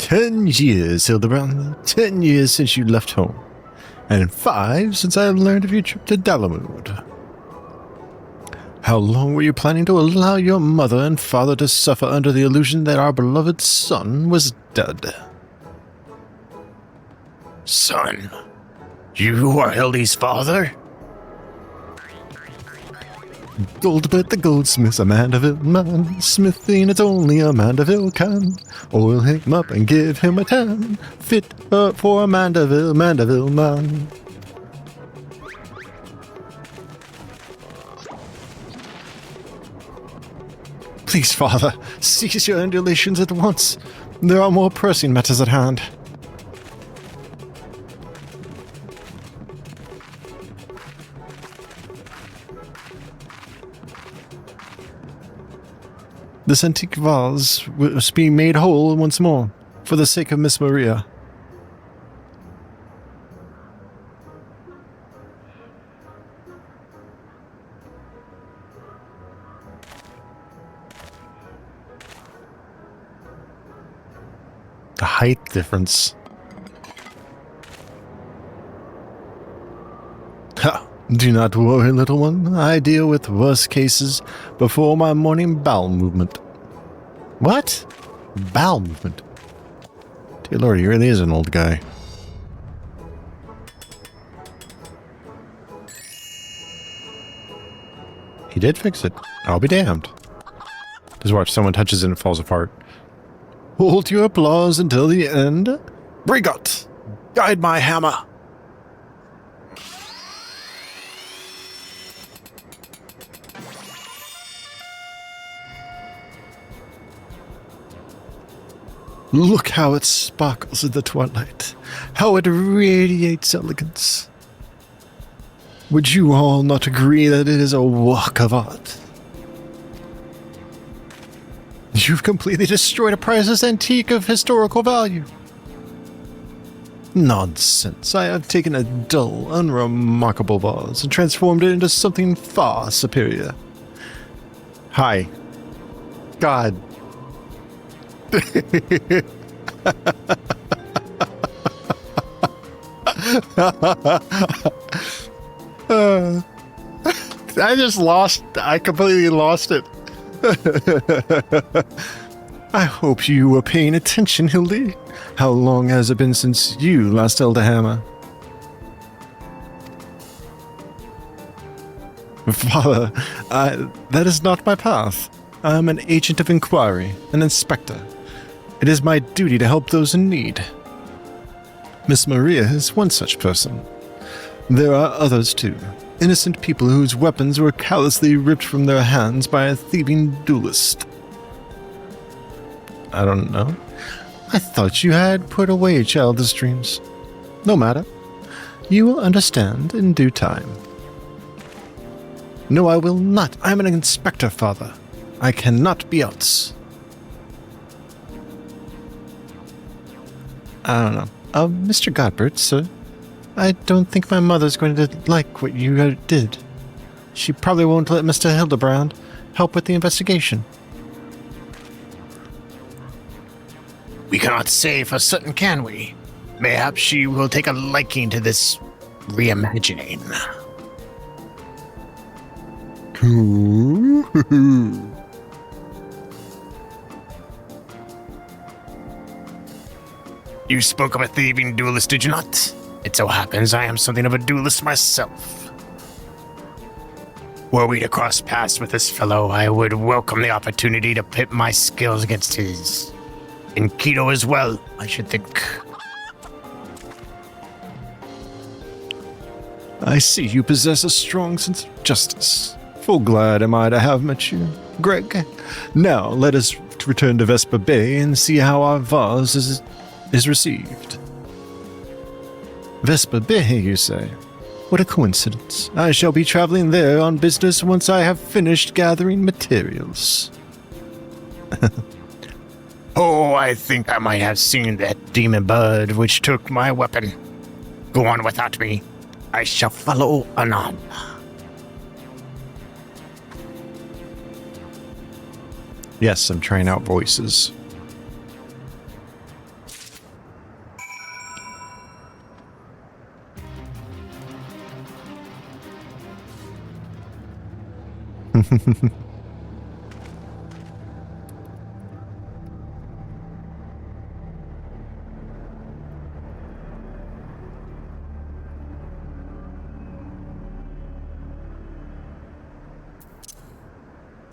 10 years, Hildibrand. 10 years since you left home. And 5 since I learned of your trip to Dalamud. How long were you planning to allow your mother and father to suffer under the illusion that our beloved son was dead? Son, you are Hildy's father? Goldbert the goldsmith, a Mandeville man, smithing it's only a Mandeville can. Oil him up and give him a tan, fit for a Mandeville man. Please, father, cease your undulations at once. There are more pressing matters at hand. This antique vase must be made whole once more, for the sake of Miss Maria. The height difference. Ha! Do not worry, little one. I deal with worse cases before my morning bowel movement. What? Bowel movement? Dear Lord, he really is an old guy. He did fix it. I'll be damned. Just watch, someone touches it and it falls apart. Hold your applause until the end. Brigot! Guide my hammer! Look how it sparkles in the twilight. How it radiates elegance. Would you all not agree that it is a work of art? You've completely destroyed a priceless antique of historical value. Nonsense. I have taken a dull, unremarkable vase and transformed it into something far superior. Hi. God. I completely lost it. I hope you were paying attention, Hildy. How long has it been since you last held a hammer? Father, that is not my path. I am an agent of inquiry, an inspector. It is my duty to help those in need. Miss Maria is one such person. There are others too. Innocent people whose weapons were callously ripped from their hands by a thieving duelist. I don't know. I thought you had put away childish dreams. No matter. You will understand in due time. No, I will not. I am an inspector, father. I cannot be else. I don't know. Mr. Godbert, sir. I don't think my mother's going to like what you did. She probably won't let Mr. Hildibrand help with the investigation. We cannot say for certain, can we? Mayhap she will take a liking to this reimagining. You spoke of a thieving duelist, did you not? It so happens I am something of a duelist myself. Were we to cross paths with this fellow, I would welcome the opportunity to pit my skills against his. In Keto as well, I should think. I see you possess a strong sense of justice. Full glad am I to have met you, Greg. Now let us return to Vespa Bay and see how our vase is received. Vespa Bay, you say? What a coincidence. I shall be traveling there on business once I have finished gathering materials. Oh, I think I might have seen that demon bird which took my weapon. Go on without me. I shall follow anon. Yes, I'm trying out voices.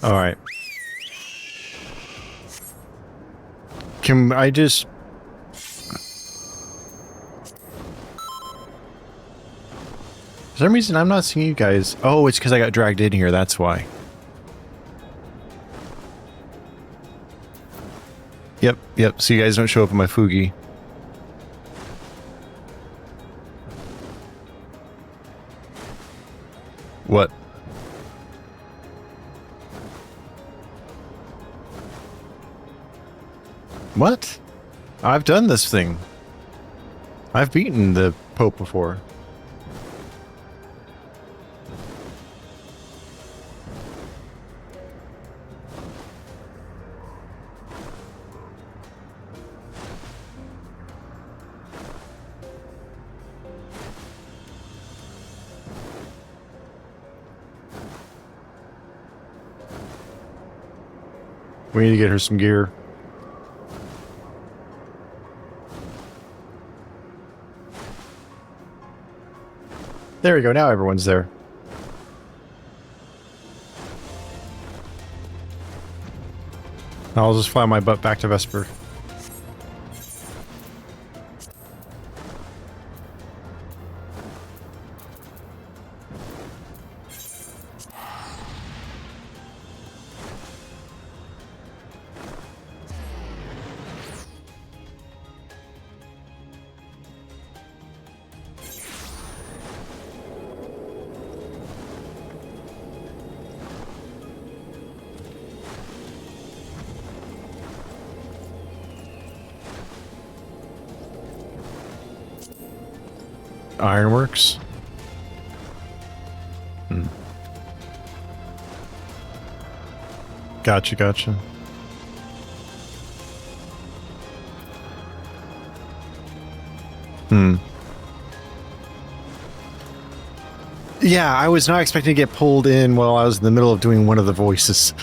All right. Can I just... For some reason, I'm not seeing you guys. Oh, it's because I got dragged in here. That's why. Yep. So you guys don't show up in my Fugi. What? What? I've done this thing. I've beaten the Pope before. We need to get her some gear. There we go, now everyone's there. I'll just fly my butt back to Vesper. Ironworks. Gotcha. Yeah, I was not expecting to get pulled in while I was in the middle of doing one of the voices.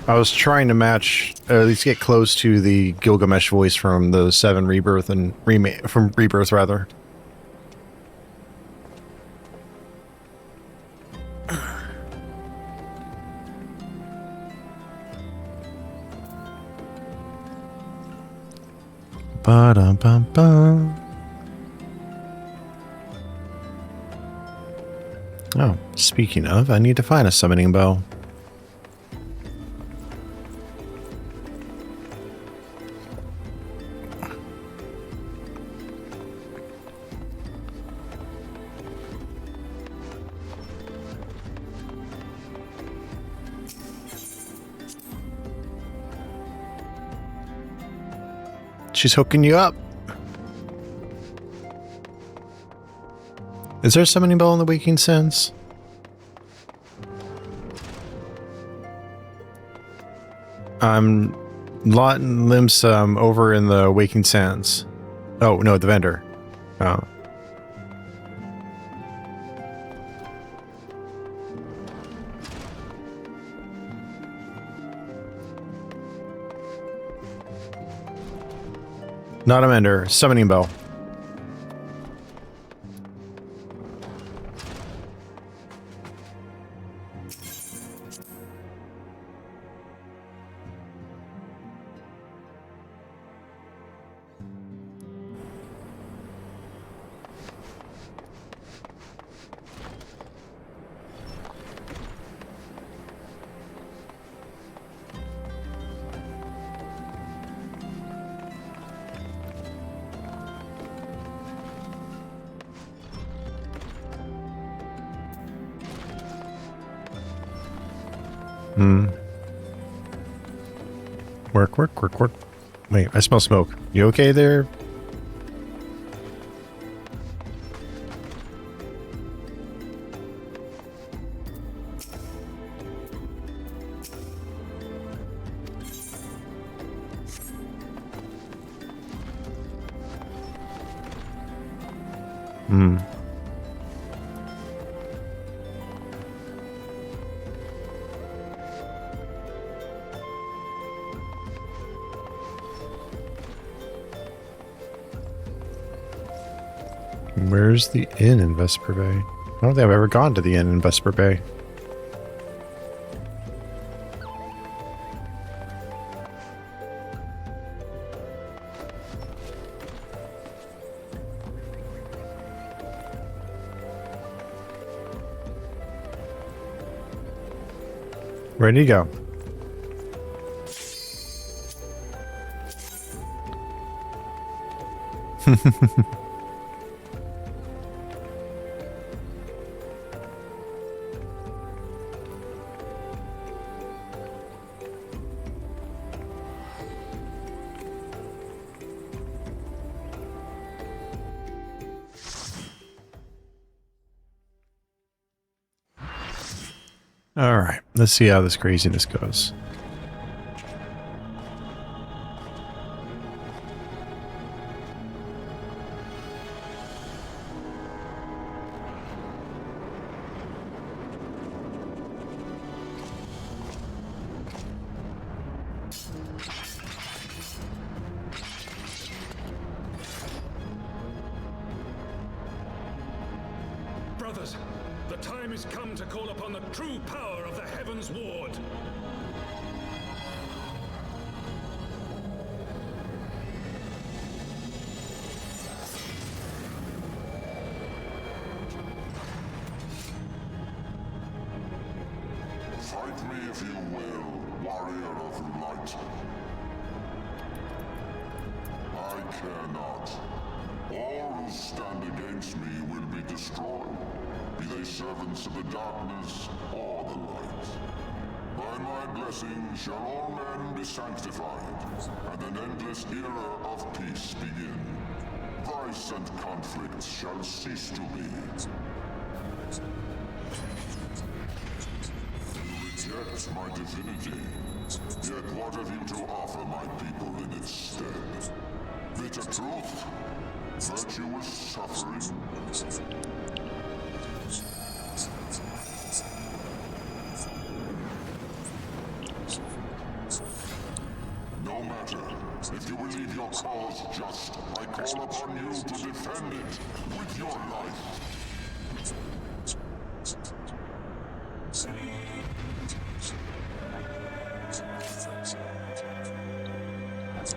I was trying to match, or at least get close to the Gilgamesh voice from the 7 Rebirth and remake from Rebirth rather. Ba-dum-bum-bum. Oh, speaking of, I need to find a summoning bow. She's hooking you up. Is there a summoning bell in the Waking Sands? Lot and Limsum over in the Waking Sands. Oh, no, the vendor. Oh. Not a vendor, summoning bell. Work. Wait, I smell smoke. You okay there? Hmm. Where's the inn in Vesper Bay? I don't think I've ever gone to the inn in Vesper Bay. Where'd he go? All right, let's see how this craziness goes. Brothers, the time has come to call upon the true power of the Heavens Ward. Fight me if you will, warrior of light. I care not. All who stand against me will be destroyed, be they servants of the darkness or the light. By my blessing shall all men be sanctified, and an endless era of peace begin. Vice and conflict shall cease to be. Reject my divinity, yet what have you to offer my people in its stead? Bitter truth? Virtuous suffering? No matter. If you believe your cause just, I call upon you to defend it with your life.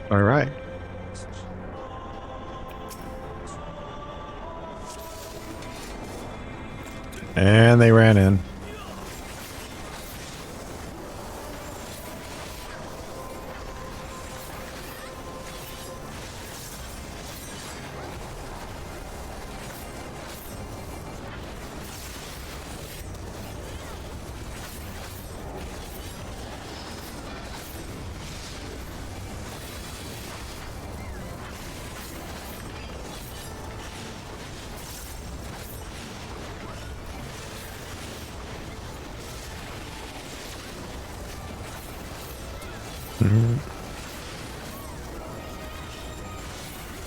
All right. And they ran in.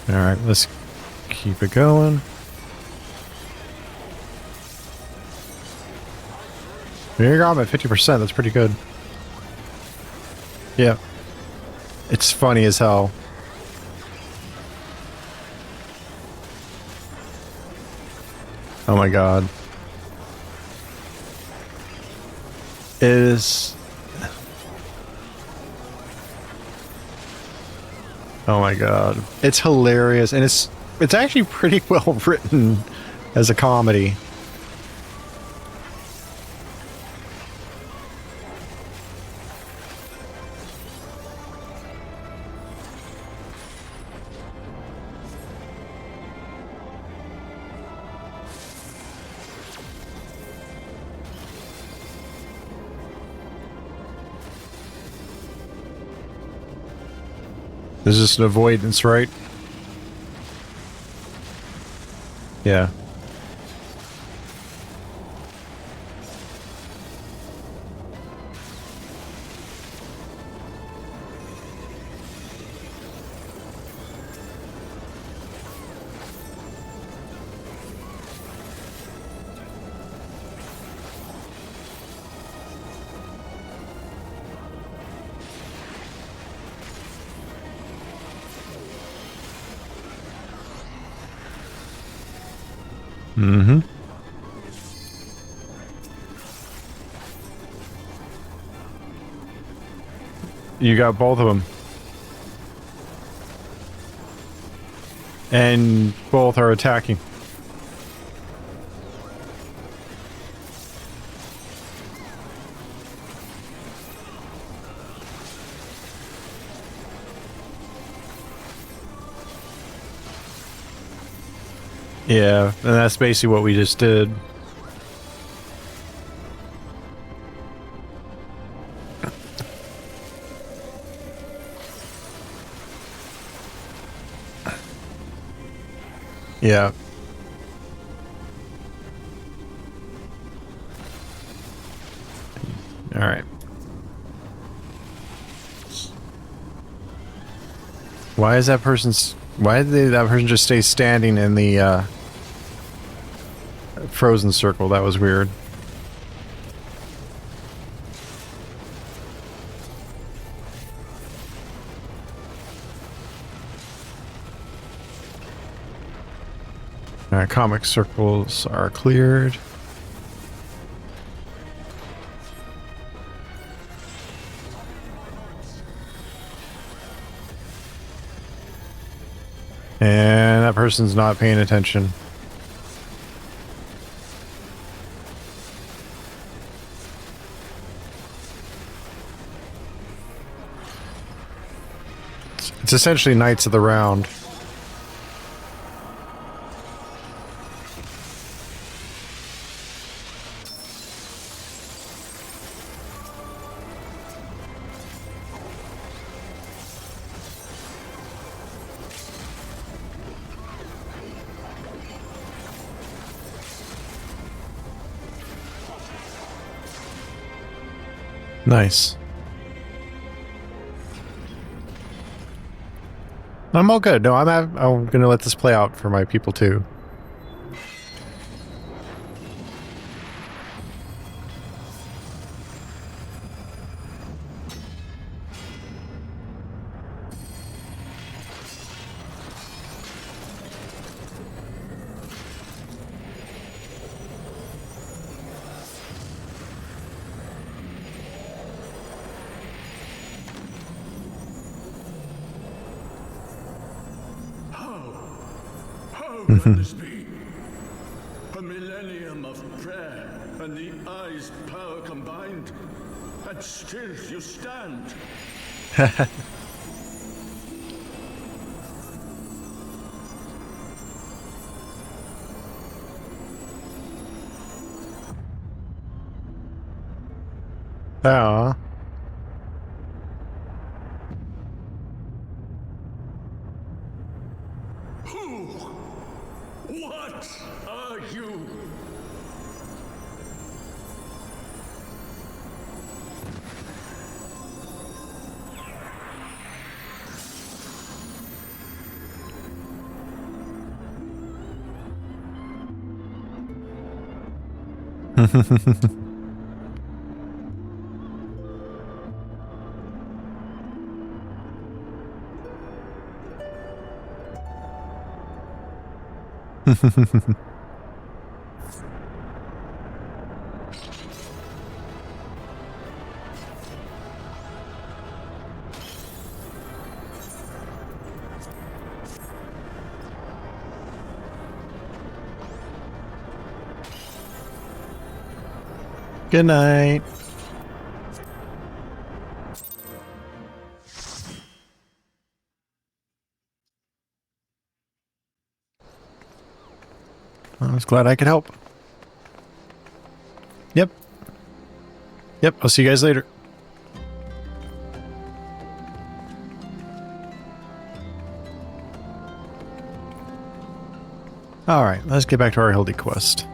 All right, let's keep it going. Here you go, I'm at 50%. That's pretty good. Yeah. It's funny as hell. Oh my god. It is... Oh my god. It's hilarious, and it's actually pretty well written as a comedy. This is an avoidance, right? Yeah. Mm-hmm. You got both of them. And both are attacking. Yeah, and that's basically what we just did. Yeah. All right. Why is that person's... Why did that person just stay standing in the frozen circle? That was weird. Alright, comic circles are cleared. And that person's not paying attention. It's essentially Knights of the Round. Nice. I'm all good. No, I'm gonna let this play out for my people too. How can this be? A millennium of prayer and the eye's power combined, and still you stand. Ah. What are you? Good night. I was glad I could help. Yep. Yep, I'll see you guys later. Alright, let's get back to our Hildy quest.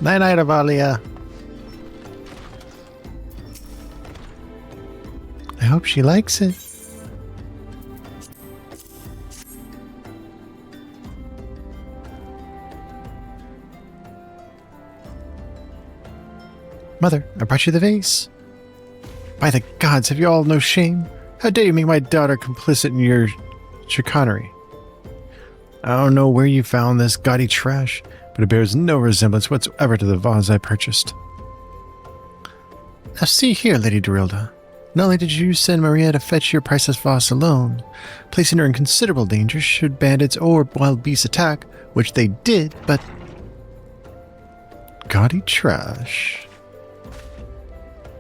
Night night, Avalia. I hope she likes it. Mother, I brought you the vase. By the gods, have you all no shame? How dare you make my daughter complicit in your chicanery? I don't know where you found this gaudy trash, but it bears no resemblance whatsoever to the vase I purchased. Now see here, Lady Dorilda. Not only did you send Maria to fetch your priceless vase alone, placing her in considerable danger should bandits or wild beasts attack, which they did, but... Gaudy trash?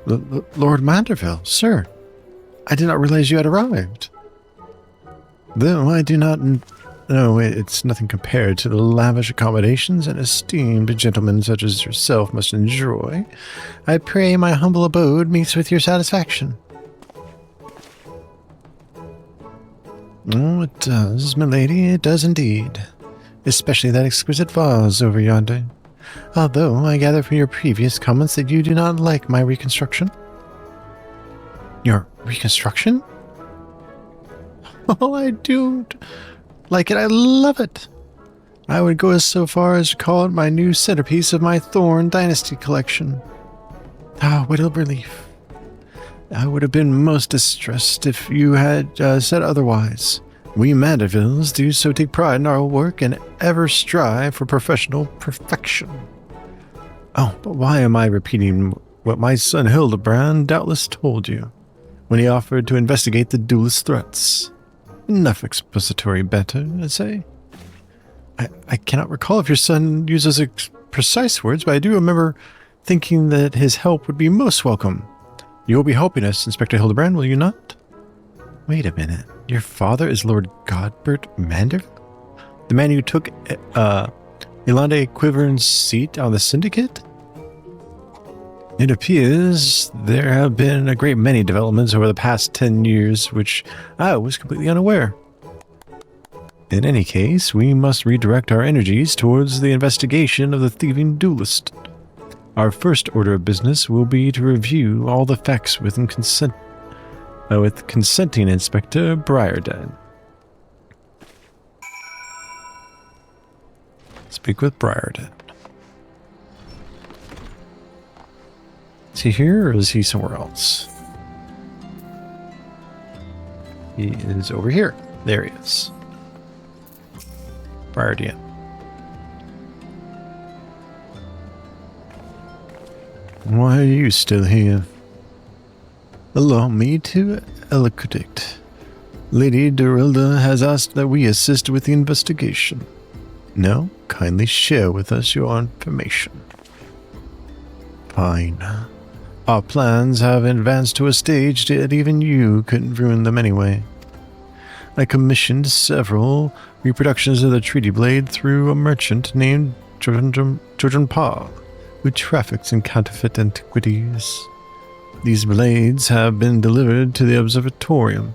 Lord Manderville, sir. I did not realize you had arrived. Though I do not know, it's nothing compared to the lavish accommodations and esteemed gentlemen such as yourself must enjoy. I pray my humble abode meets with your satisfaction. Oh, it does, milady, it does indeed. Especially that exquisite vase over yonder. Although I gather from your previous comments that you do not like my reconstruction. Your reconstruction? Oh, I don't like it. I love it. I would go so far as to call it my new centerpiece of my Thorn Dynasty collection. Ah, what a relief. I would have been most distressed if you had said otherwise. We Mandervilles do so take pride in our work and ever strive for professional perfection. Oh, but why am I repeating what my son Hildibrand doubtless told you when he offered to investigate the duelist threats? Enough expository banter, I'd say. I cannot recall if your son uses precise words, but I do remember thinking that his help would be most welcome. You will be helping us, Inspector Hildibrand, will you not? Wait a minute. Your father is Lord Godbert Manderville? The man who took Yolande Quivern's seat on the Syndicate? It appears there have been a great many developments over the past 10 years, which I was completely unaware. In any case, we must redirect our energies towards the investigation of the thieving duelist. Our first order of business will be to review all the facts with consenting Inspector Briarden. Speak with Briarden. Is he here or is he somewhere else? He is over here. There he is. Briarden. Why are you still here? Allow me to elucidate. Lady Dorilda has asked that we assist with the investigation. Now, kindly share with us your information. Fine. Our plans have advanced to a stage that even you couldn't ruin them anyway. I commissioned several reproductions of the Treaty Blade through a merchant named Jordan Pa, who traffics in counterfeit antiquities. These blades have been delivered to the observatorium,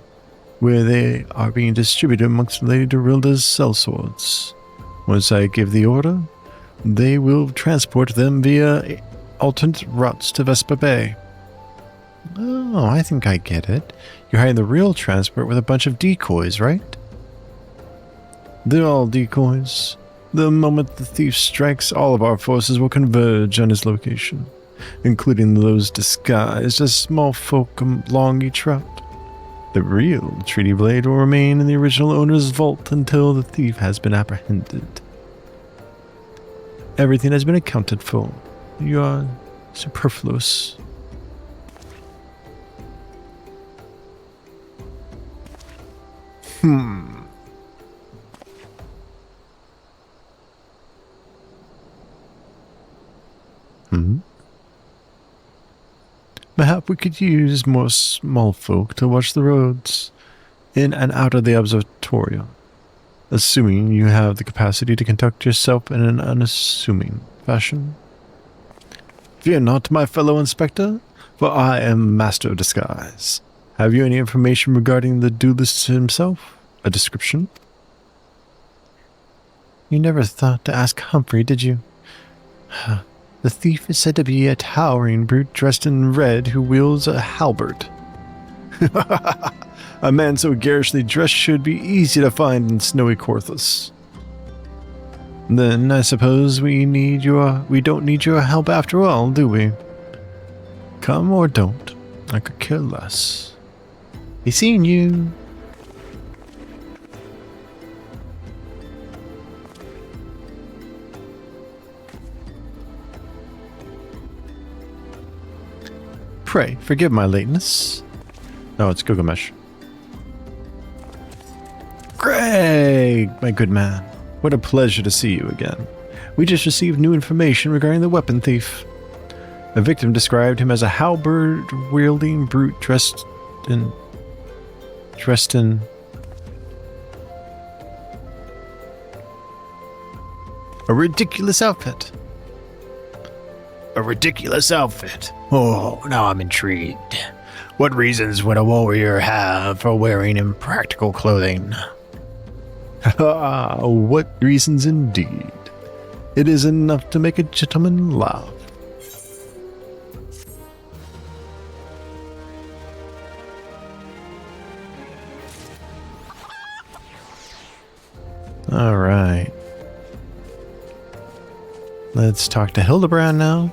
where they are being distributed amongst Lady Dorilda's sellswords. Once I give the order, they will transport them via alternate routes to Vespa Bay. Oh, I think I get it. You're hiding the real transport with a bunch of decoys, right? They're all decoys. The moment the thief strikes, all of our forces will converge on his location, including those disguised as small folk along each route. The real Treaty Blade will remain in the original owner's vault until the thief has been apprehended. Everything has been accounted for. You are superfluous. Perhaps we could use more small folk to watch the roads in and out of the observatorium, assuming you have the capacity to conduct yourself in an unassuming fashion. Fear not, my fellow inspector, for I am master of disguise. Have you any information regarding the duelist himself? A description? You never thought to ask Humphrey, did you? The thief is said to be a towering brute dressed in red who wields a halberd. A man so garishly dressed should be easy to find in snowy Corthus. Then I suppose we don't need your help after all, do we? Come or don't. I could care less. He seen you. Pray, forgive my lateness. Oh, it's Gilgamesh. Greg, my good man. What a pleasure to see you again. We just received new information regarding the weapon thief. The victim described him as a halberd-wielding brute dressed in a ridiculous outfit. A ridiculous outfit. Oh, now I'm intrigued. What reasons would a warrior have for wearing impractical clothing? Ah, what reasons indeed. It is enough to make a gentleman laugh. All right. Let's talk to Hildibrand now.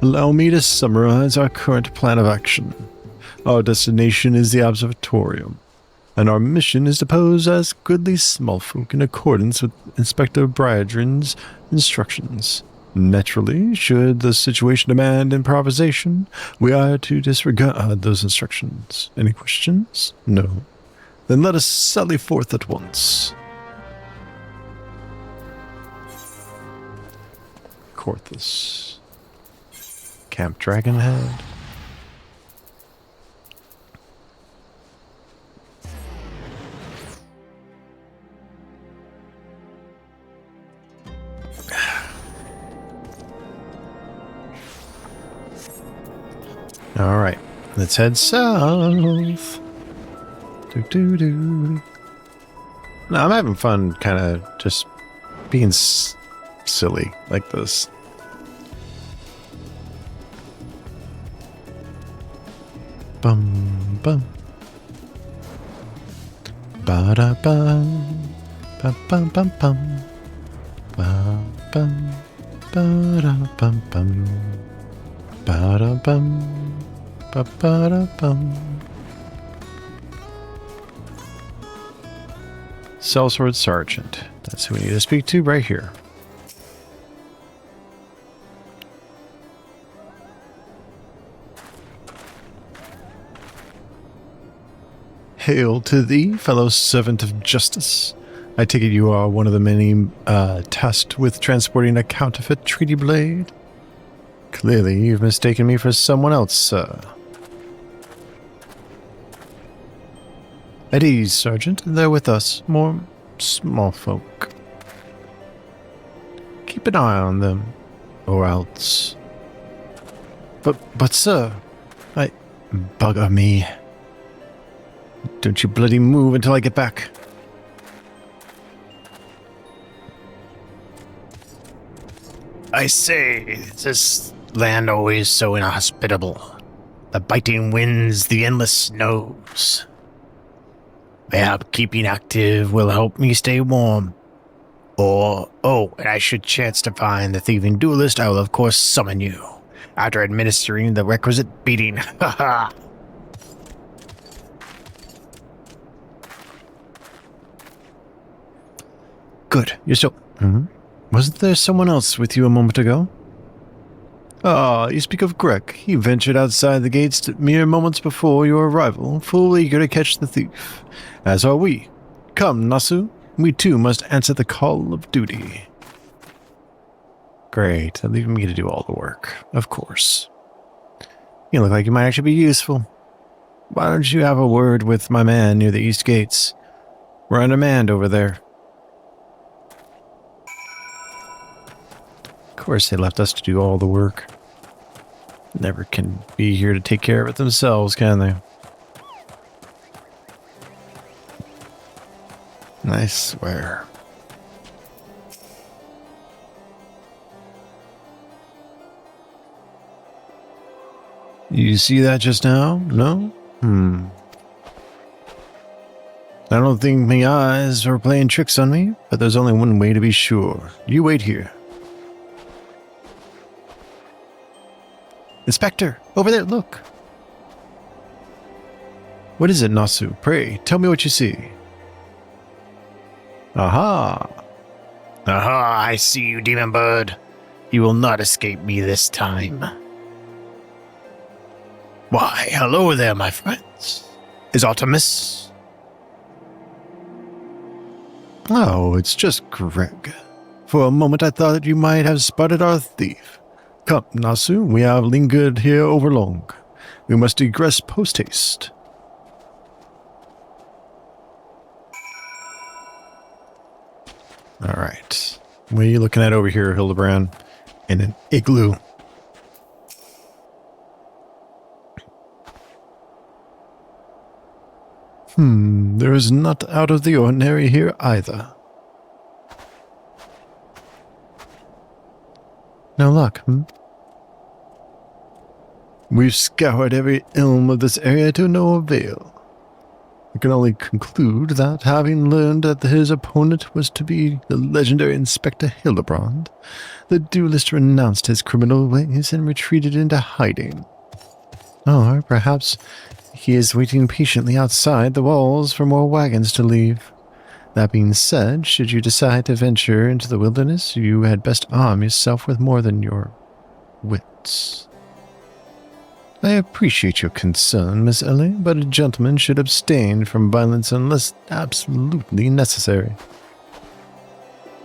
Allow me to summarize our current plan of action. Our destination is the observatorium, and our mission is to pose as goodly small folk in accordance with Inspector Briadrin's instructions. Naturally, should the situation demand improvisation, we are to disregard those instructions. Any questions? No. Then let us sally forth at once. Corthus. Camp Dragonhead. All right, let's head south. No, I'm having fun kind of just being silly like this. Bum bum. Ba da bum. Bum bum bum bum. Bum bum. Ba da bum bum. Ba da bum. Ba ba da bum. Sellsword Sergeant. That's who we need to speak to right here. Hail to thee, fellow servant of justice. I take it you are one of the many tasked with transporting a counterfeit treaty blade? Clearly, you've mistaken me for someone else, sir. At ease, Sergeant. They're with us. More small folk. Keep an eye on them, or else. But, sir, bugger me. Don't you bloody move until I get back. I say, is this land always so inhospitable? The biting winds, the endless snows. Mayhap keeping active will help me stay warm. Or, and I should chance to find the thieving duelist, I will of course summon you, after administering the requisite beating. Ha ha! Good. You're still... Wasn't there someone else with you a moment ago? Ah, you speak of Greg. He ventured outside the gates mere moments before your arrival, full eager to catch the thief. As are we. Come, Nasu. We too must answer the call of duty. Great. They're leaving me to do all the work. Of course. You look like you might actually be useful. Why don't you have a word with my man near the east gates? We're undermanned over there. Of course they left us to do all the work. Never can be here to take care of it themselves, can they? I swear. You see that just now? No? I don't think my eyes are playing tricks on me, but there's only one way to be sure. You wait here. Inspector, over there, look. What is it, Nasu? Pray, tell me what you see. Aha! Aha, I see you, demon bird. You will not escape me this time. Why, hello there, my friends. Is Artemis? Oh, it's just Greg. For a moment I thought that you might have spotted our thief. Come, Nasu, we have lingered here overlong. We must egress post-haste. Alright. What are you looking at over here, Hildibrand? In an igloo. There is not out of the ordinary here either. No luck, We've scoured every elm of this area to no avail. I can only conclude that, having learned that his opponent was to be the legendary Inspector Hildibrand, the duelist renounced his criminal ways and retreated into hiding. Or perhaps he is waiting patiently outside the walls for more wagons to leave. That being said, should you decide to venture into the wilderness, you had best arm yourself with more than your wits. I appreciate your concern, Miss Ellie, but a gentleman should abstain from violence unless absolutely necessary.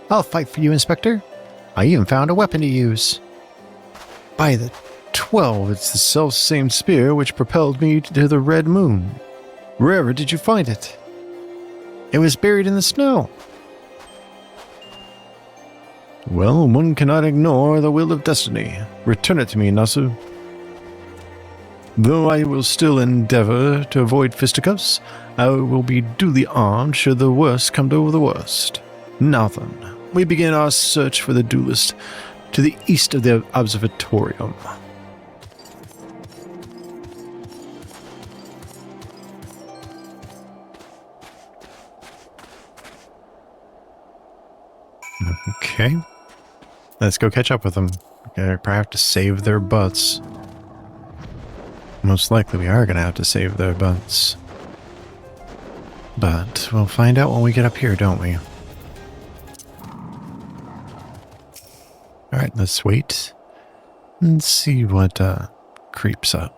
I'll fight for you, Inspector. I even found a weapon to use. By the 12, it's the self-same spear which propelled me to the Red Moon. Wherever did you find it? It was buried in the snow. Well, one cannot ignore the will of destiny. Return it to me, Nasu. Though I will still endeavor to avoid fisticuffs, I will be duly armed should the worst come to the worst. Now then, we begin our search for the duelist to the east of the observatorium. Okay. Let's go catch up with them. Okay, probably have to save their butts. Most likely we are going to have to save their butts. But we'll find out when we get up here, don't we? Alright, let's wait and see what creeps up.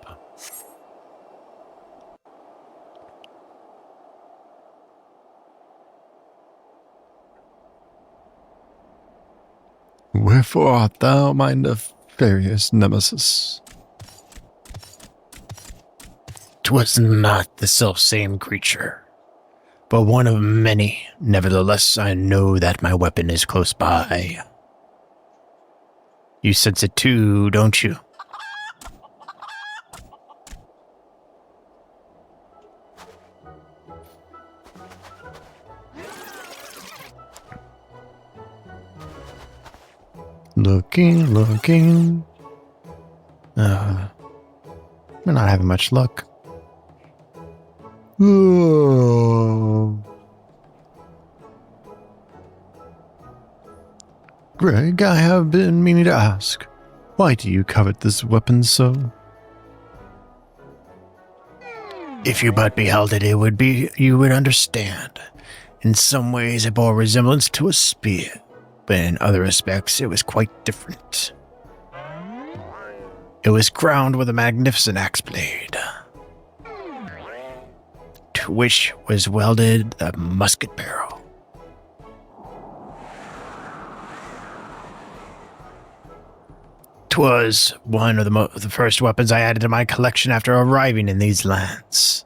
Wherefore art thou my nefarious nemesis? 'Twas not the self-same creature, but one of many. Nevertheless, I know that my weapon is close by. You sense it too, don't you? Looking. We're not having much luck. Oh. Greg, I have been meaning to ask, why do you covet this weapon so? If you but beheld it, you would understand. In some ways it bore resemblance to a spear, but in other respects it was quite different. It was crowned with a magnificent axe blade, to which was welded a musket barrel. 'Twas one of the first weapons I added to my collection after arriving in these lands.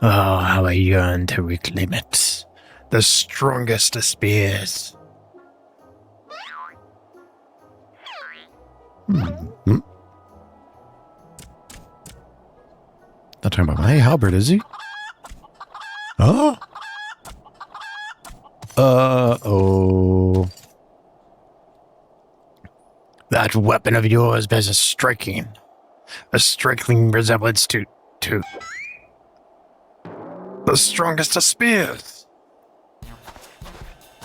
Oh, how I yearn to reclaim it. The strongest of spears. Not talking about my halberd, is he? Oh? Uh-oh. That weapon of yours bears a striking resemblance to... The strongest of spears.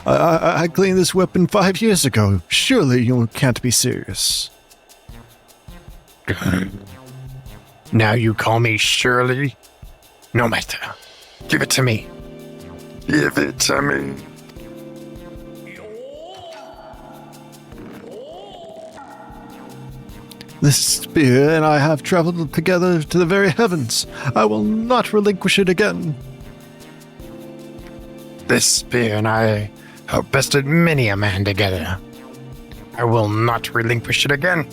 I cleaned this weapon 5 years ago. Surely you can't be serious. Now you call me Shirley? No matter. Give it to me. Give it to me. This spear and I have traveled together to the very heavens. I will not relinquish it again. This spear and I have bested many a man together. I will not relinquish it again.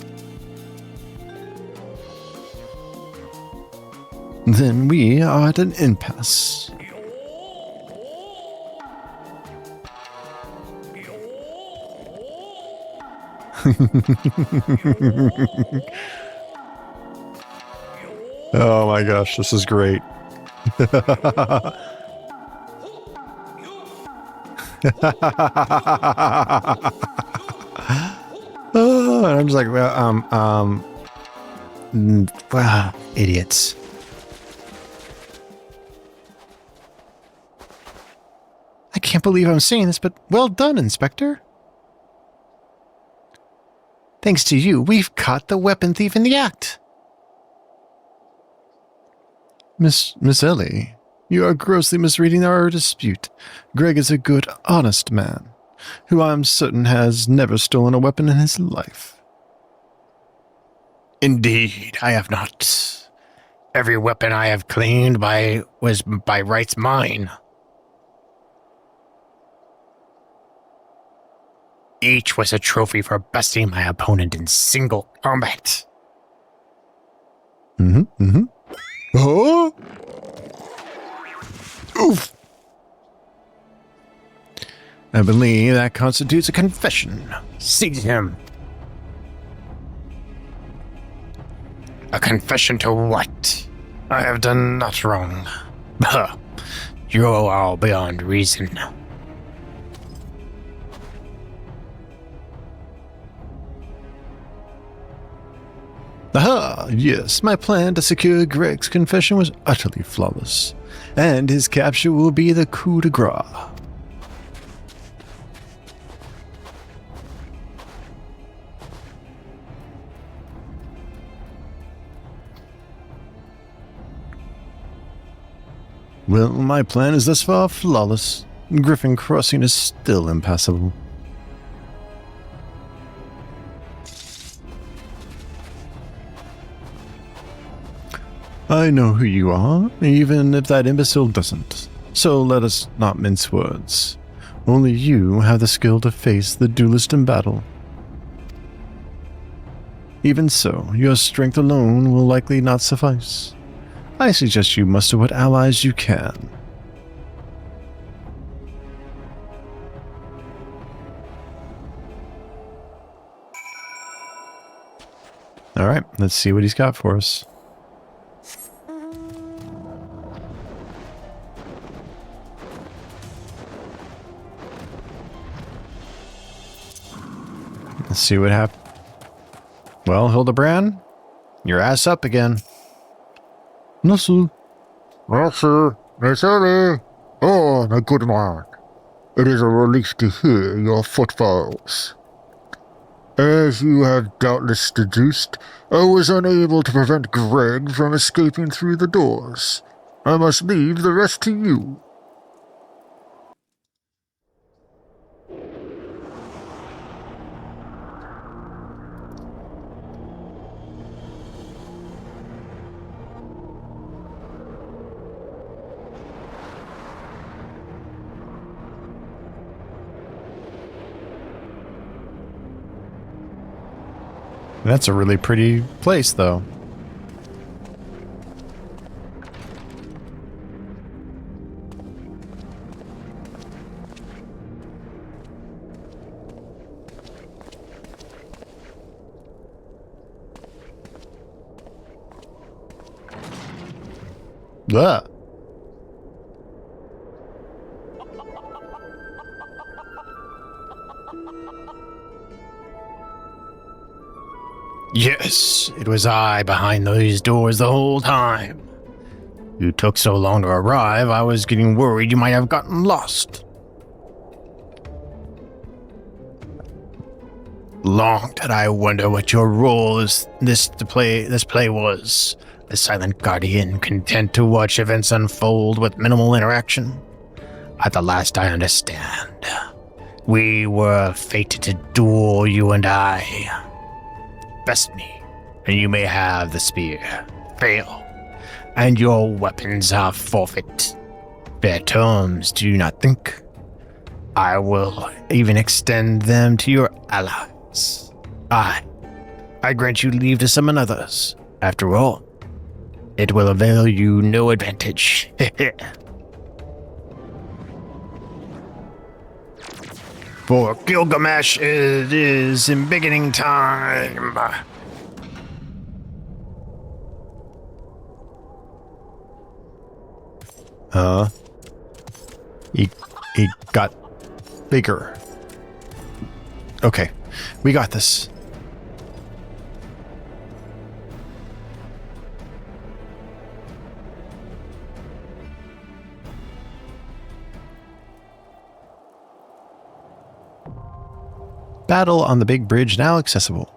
Then we are at an impasse. Oh my gosh, this is great. Oh, and I'm just like, well, idiots. I can't believe I'm saying this, but well done, Inspector. Thanks to you, we've caught the weapon thief in the act. Miss Ellie, you are grossly misreading our dispute. Greg is a good, honest man, who I'm certain has never stolen a weapon in his life. Indeed, I have not. Every weapon I have cleaned was by rights mine. Each was a trophy for besting my opponent in single combat. Oh! Oof! I believe that constitutes a confession. Seize him. A confession to what? I have done not wrong. You're all beyond reason. Aha! Yes, my plan to secure Greg's confession was utterly flawless, and his capture will be the coup de grace. Well, my plan is thus far flawless. Griffin Crossing is still impassable. I know who you are, even if that imbecile doesn't. So let us not mince words. Only you have the skill to face the duelist in battle. Even so, your strength alone will likely not suffice. I suggest you muster what allies you can. Alright, let's see what he's got for us. Let's see what happened. Well, Hildibrand, your ass up again. No, sir. Well, sir, Miss Ellie. Oh, my good man. It is a relief to hear your footfalls. As you have doubtless deduced, I was unable to prevent Greg from escaping through the doors. I must leave the rest to you. That's a really pretty place, though. Ugh. Yes, it was I behind those doors the whole time. You took so long to arrive, I was getting worried you might have gotten lost. Long did I wonder what your role is this play was. A silent guardian content to watch events unfold with minimal interaction. At the last I understand. We were fated to duel, you and I. Best me, and you may have the spear. Fail, and your weapons are forfeit. Fair terms, do you not think? I will even extend them to your allies. I grant you leave to summon others. After all, it will avail you no advantage. For Gilgamesh, it is embiggening time. He got bigger. Okay, we got this. Battle on the big bridge now accessible.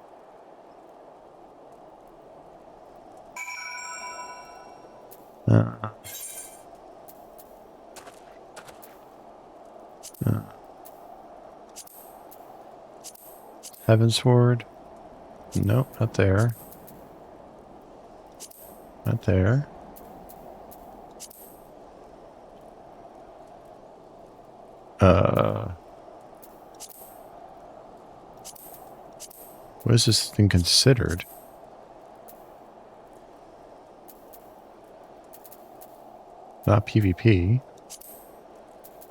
Heaven's Sword. Nope, not there. Not there. What is this thing considered? Not PvP.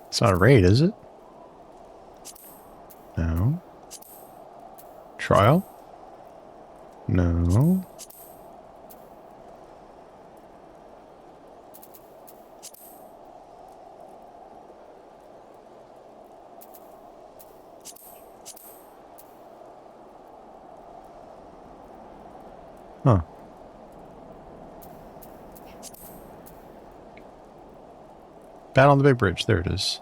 It's not a raid, is it? No. Trial? No. Huh. Battle on the big bridge. There it is.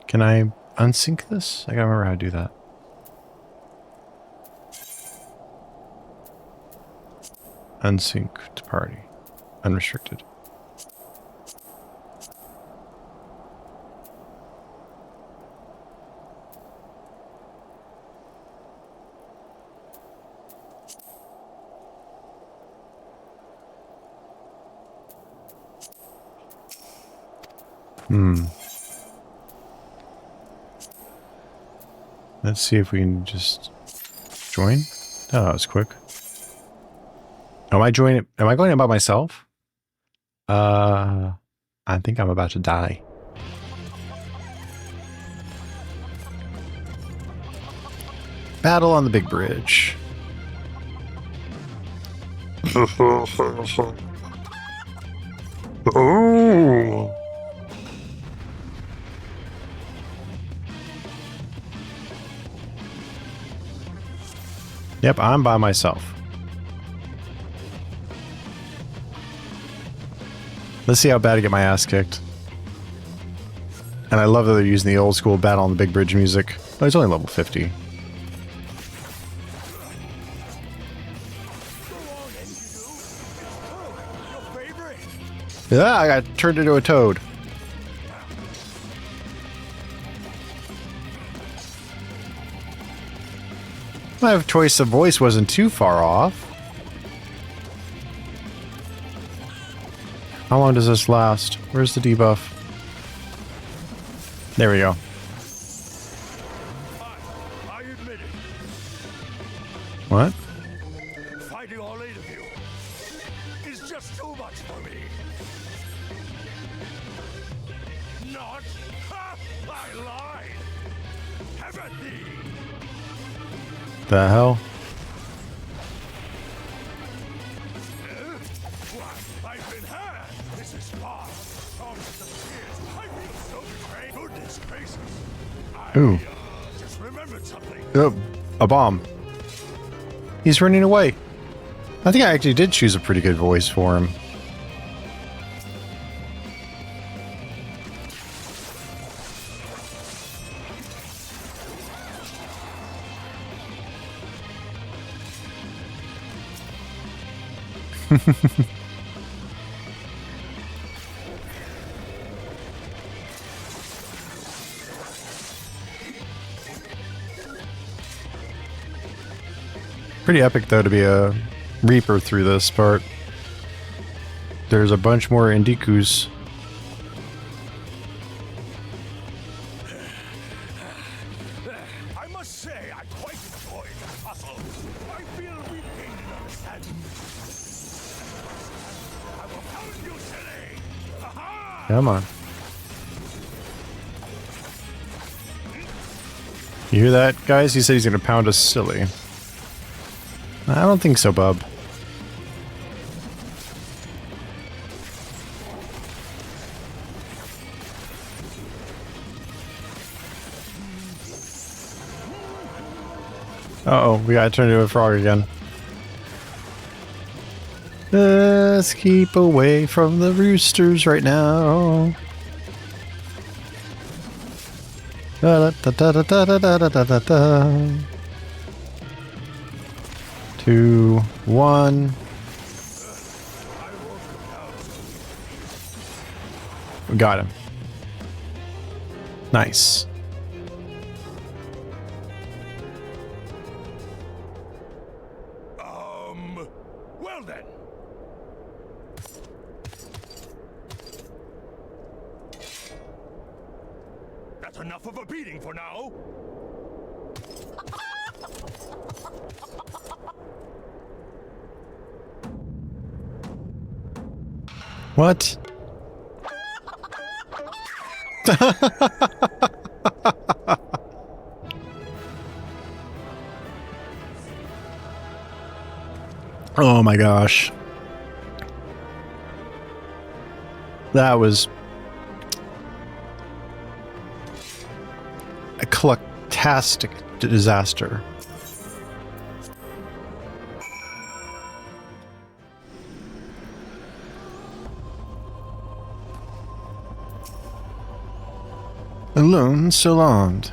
Can I unsync this? I gotta remember how to do that. Unsync to party. Unrestricted. Let's see if we can just join. Oh, that was quick. Am I joining? Am I going by myself? I think I'm about to die. Battle on the big bridge. Oh. Yep, I'm by myself. Let's see how bad I get my ass kicked. And I love that they're using the old school Battle on the Big Bridge music. Oh, it's only level 50. Yeah, I got turned into a toad. My choice of voice wasn't too far off. How long does this last? Where's the debuff? There we go. I admit it. What? Fighting all 8 of you is just too much for me. Not? Ha! I lied. Haven't thee? The hell? I've been had. This is far. Oh, the tears. I feel so betrayed. Goodness gracious. Ooh. Just remembered something. Oh, a bomb. He's running away. I think I actually did choose a pretty good voice for him. Pretty epic though to be a Reaper through this part. There's a bunch more Indikus. I must say, I quite enjoy the puzzle. I feel we gained an understanding. I will pound you today. Ha-ha! Come on. You hear that, guys? He said he's gonna pound us silly. I don't think so, bub. Uh-oh, we gotta turn into a frog again. Let's keep away from the roosters right now. Da da da da da da da da da da. 2, 1. We got him. Nice. Well then. That's enough of a beating for now. What? Oh my gosh. That was a clucktastic disaster. Alone, so long.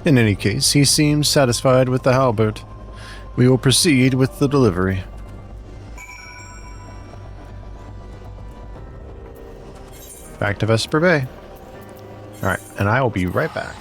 In any case, he seems satisfied with the halberd. We will proceed with the delivery. Back to Vesper Bay. Alright, and I will be right back.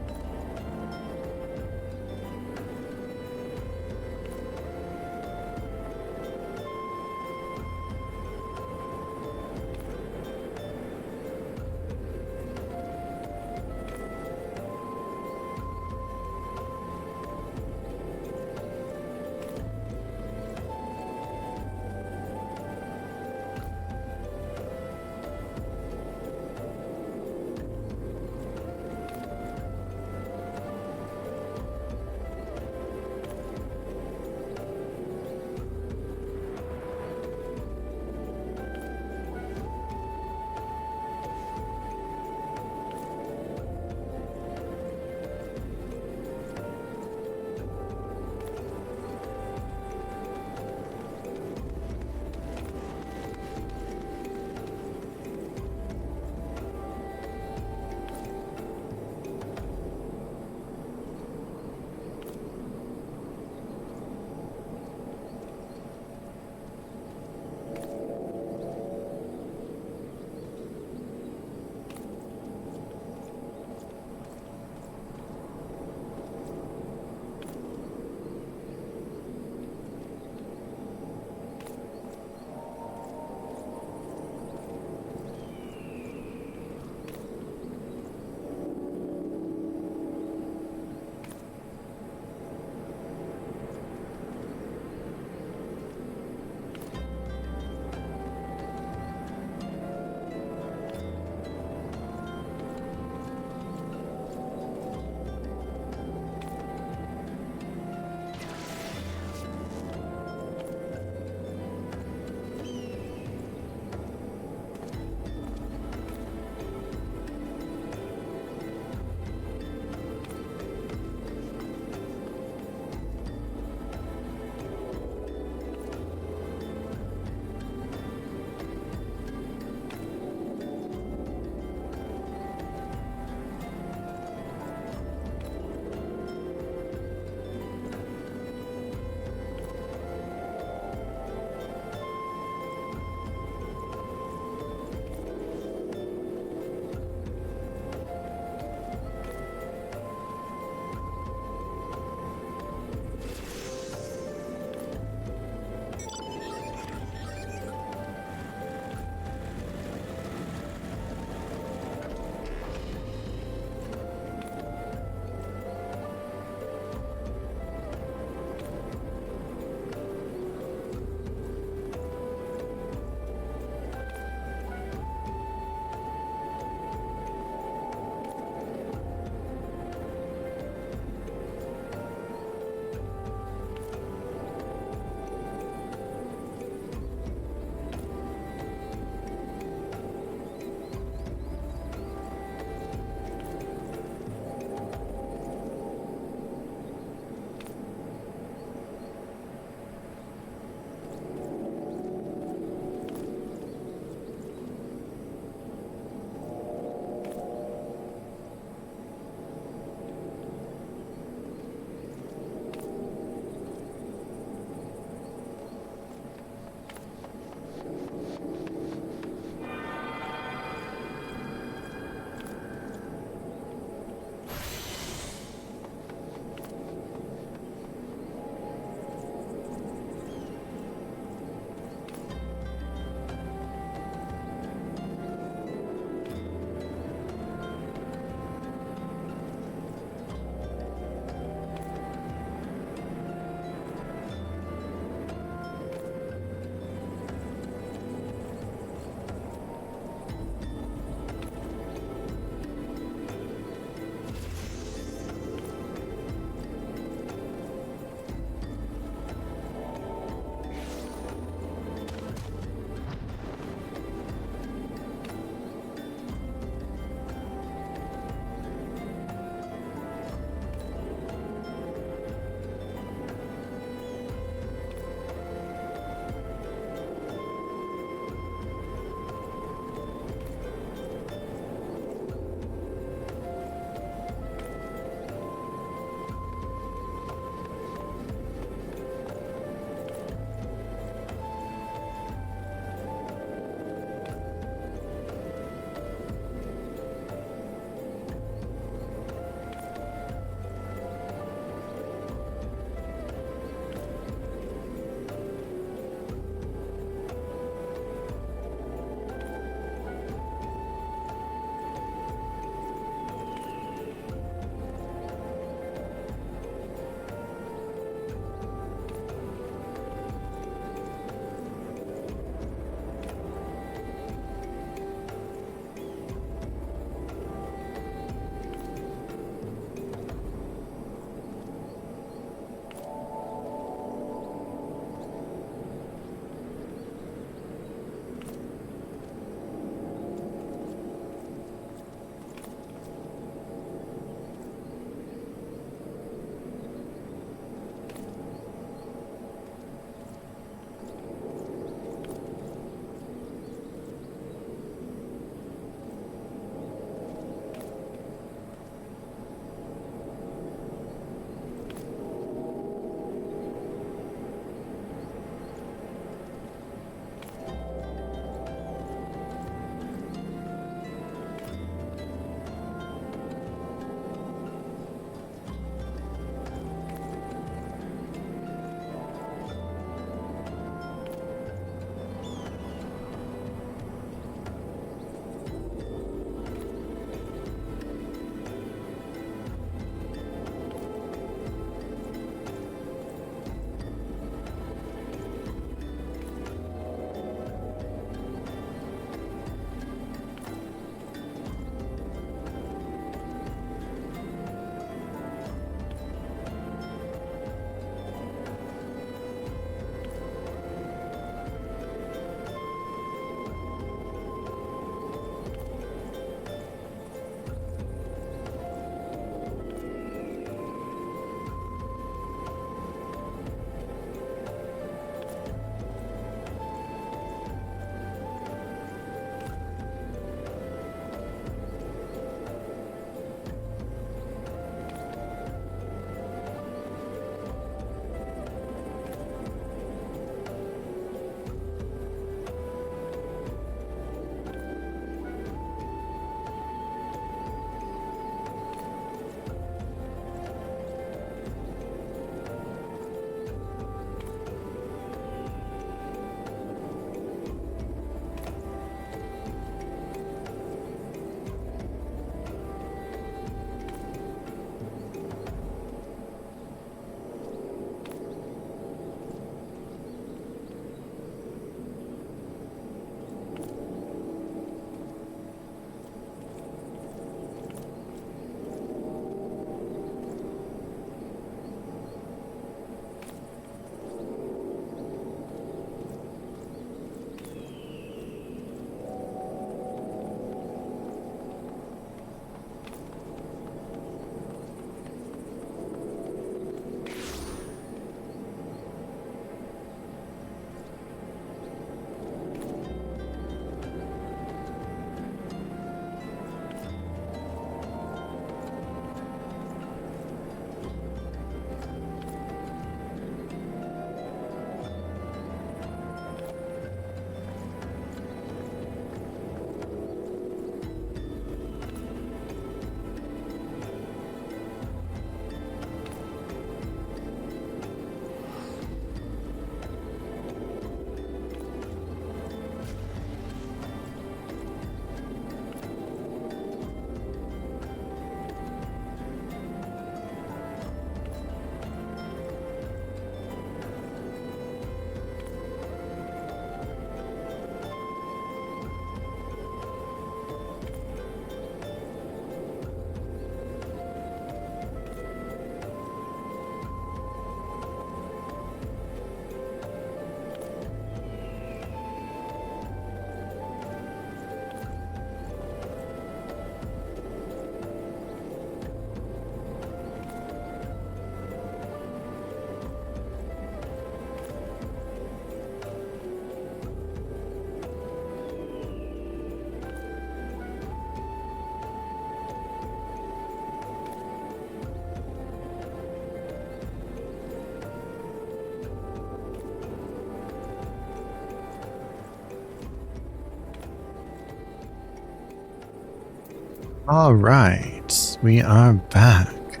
All right, we are back.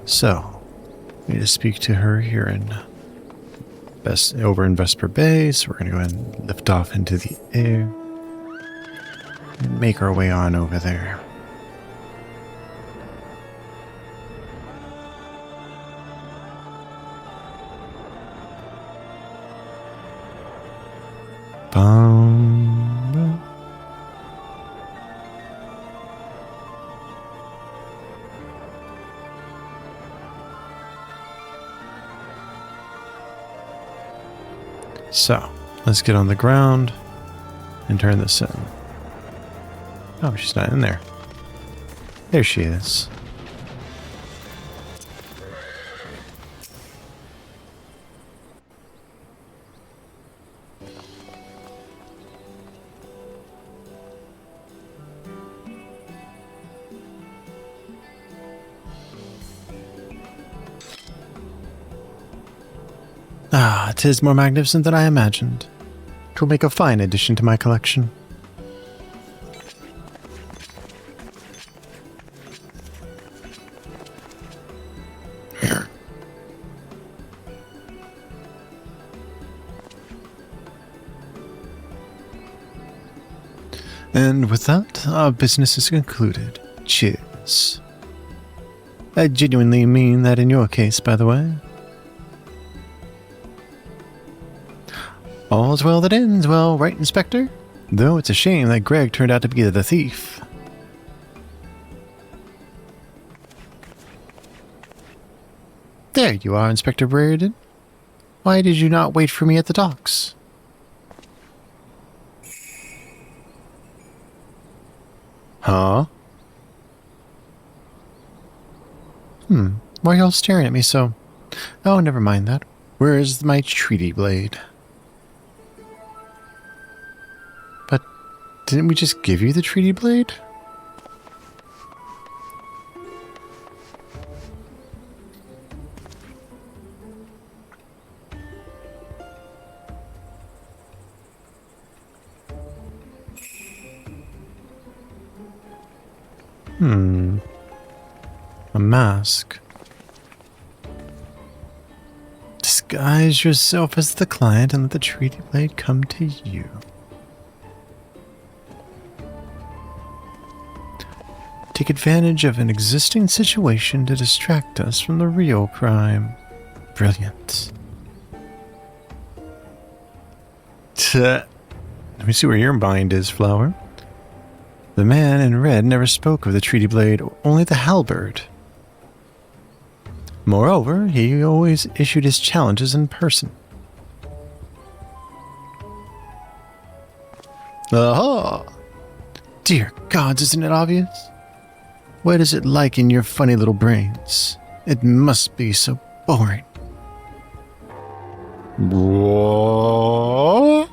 So, we need to speak to her here in over in Vesper Bay. So we're going to go ahead and lift off into the air and make our way on over there. Bum. So, let's get on the ground and turn this in. Oh, she's not in there. There she is. Ah, 'tis more magnificent than I imagined. 'Twill make a fine addition to my collection. And with that, our business is concluded. Cheers. I genuinely mean that in your case, by the way. All's well that ends well, right, Inspector? Though it's a shame that Greg turned out to be the thief. There you are, Inspector Brereton. Why did you not wait for me at the docks? Huh? Why are y'all staring at me so? Oh, never mind that. Where is my treaty blade? But didn't we just give you the treaty blade? A mask. Disguise yourself as the client and let the treaty blade come to you. Take advantage of an existing situation to distract us from the real crime. Brilliant. Let me see where your mind is, Flower. The man in red never spoke of the treaty blade, only the halberd. Moreover, he always issued his challenges in person. Aha! Dear gods, isn't it obvious? What is it like in your funny little brains? It must be so boring. What?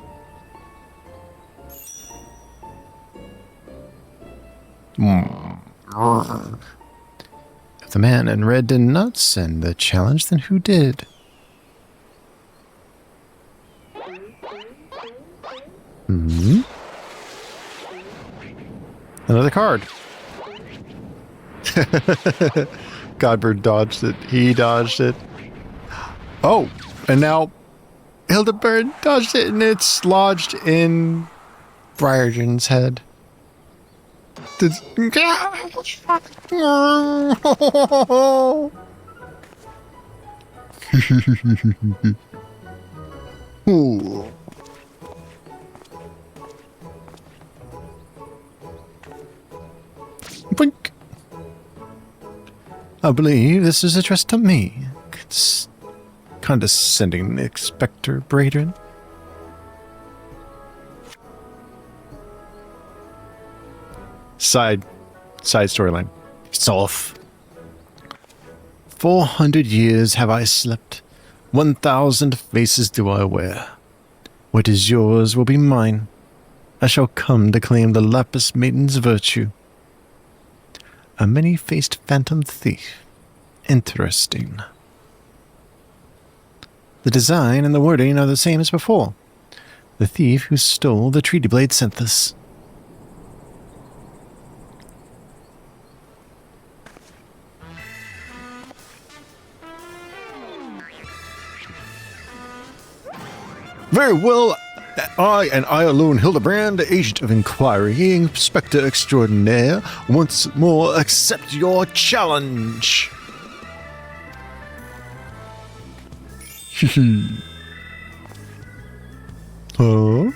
If the man in red did not send the challenge, then who did? Another card. Godbird dodged it. He dodged it. Oh, and now Hildibrand dodged it, and it's lodged in Briarden's head. Ooh. Blink. I believe this is addressed to me. It's condescending, Inspector Braden. Side storyline. It's off. 400 years have I slept. 1,000 faces do I wear. What is yours will be mine. I shall come to claim the Lapis Maiden's virtue. A many-faced phantom thief. Interesting. The design and the wording are the same as before. The thief who stole the treaty blade sent this. Very well. I and I alone, Hildibrand, agent of inquiry, inspector extraordinaire, once more accept your challenge. Huh?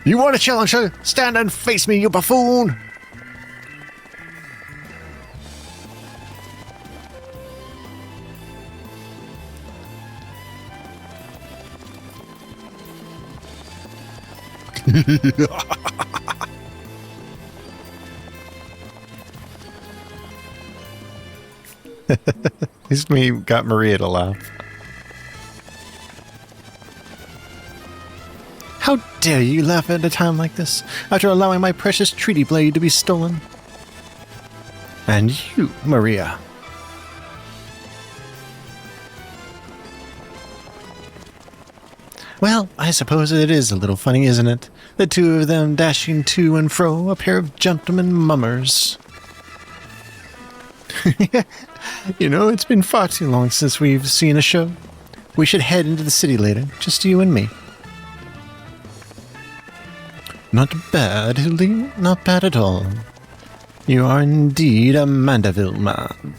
You want a challenge, huh? Stand and face me, you buffoon! At least we got Maria to laugh. How dare you laugh at a time like this, after allowing my precious treaty blade to be stolen? And you, Maria. Well, I suppose it is a little funny, isn't it? The two of them dashing to and fro, a pair of gentlemen mummers. You know, it's been far too long since we've seen a show. We should head into the city later, just you and me. Not bad, Hildy. Not bad at all. You are indeed a Mandeville man.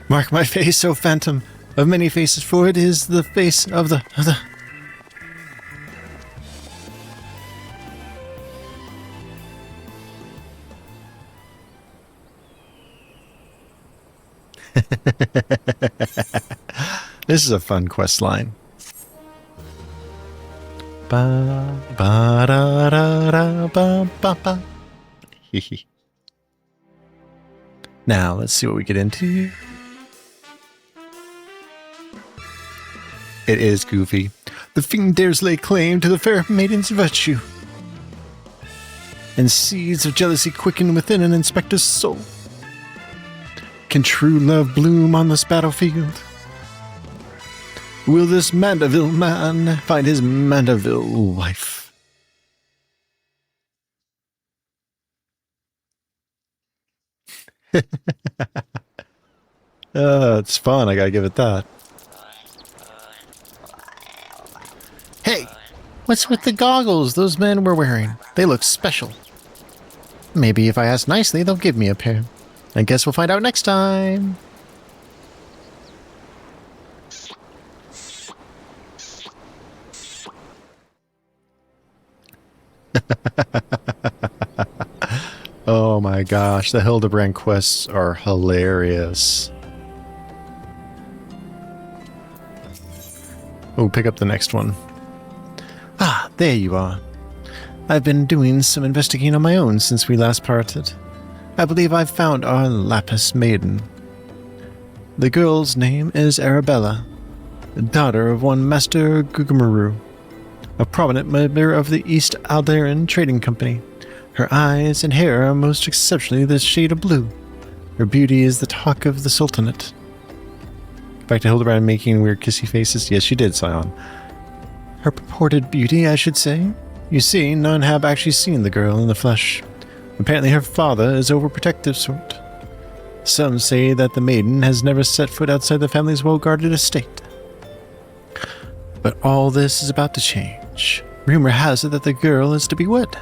Mark, my face, O phantom of many faces, for it is the face of the... This is a fun quest line. Ba ba da da da ba ba ba. Now let's see what we get into. It is goofy. The fiend dares lay claim to the fair maiden's virtue, and seeds of jealousy quicken within an inspector's soul. Can true love bloom on this battlefield? Will this Mandeville man find his Mandeville wife? It's fun, I gotta give it that. Hey, what's with the goggles those men were wearing? They look special. Maybe if I ask nicely, they'll give me a pair. I guess we'll find out next time. Oh my gosh, the Hildibrand quests are hilarious. Oh, pick up the next one. Ah, there you are. I've been doing some investigating on my own since we last parted. I believe I've found our Lapis Maiden. The girl's name is Arabella, the daughter of one Master Gugamaru, a prominent member of the East Alderan Trading Company. Her eyes and hair are most exceptionally the shade of blue. Her beauty is the talk of the Sultanate. Back to Hildibrand making weird kissy faces. Yes, she did, Scion. Her purported beauty, I should say. You see, none have actually seen the girl in the flesh. Apparently her father is overprotective sort. Some say that the maiden has never set foot outside the family's well-guarded estate. But all this is about to change. Rumor has it that the girl is to be wed.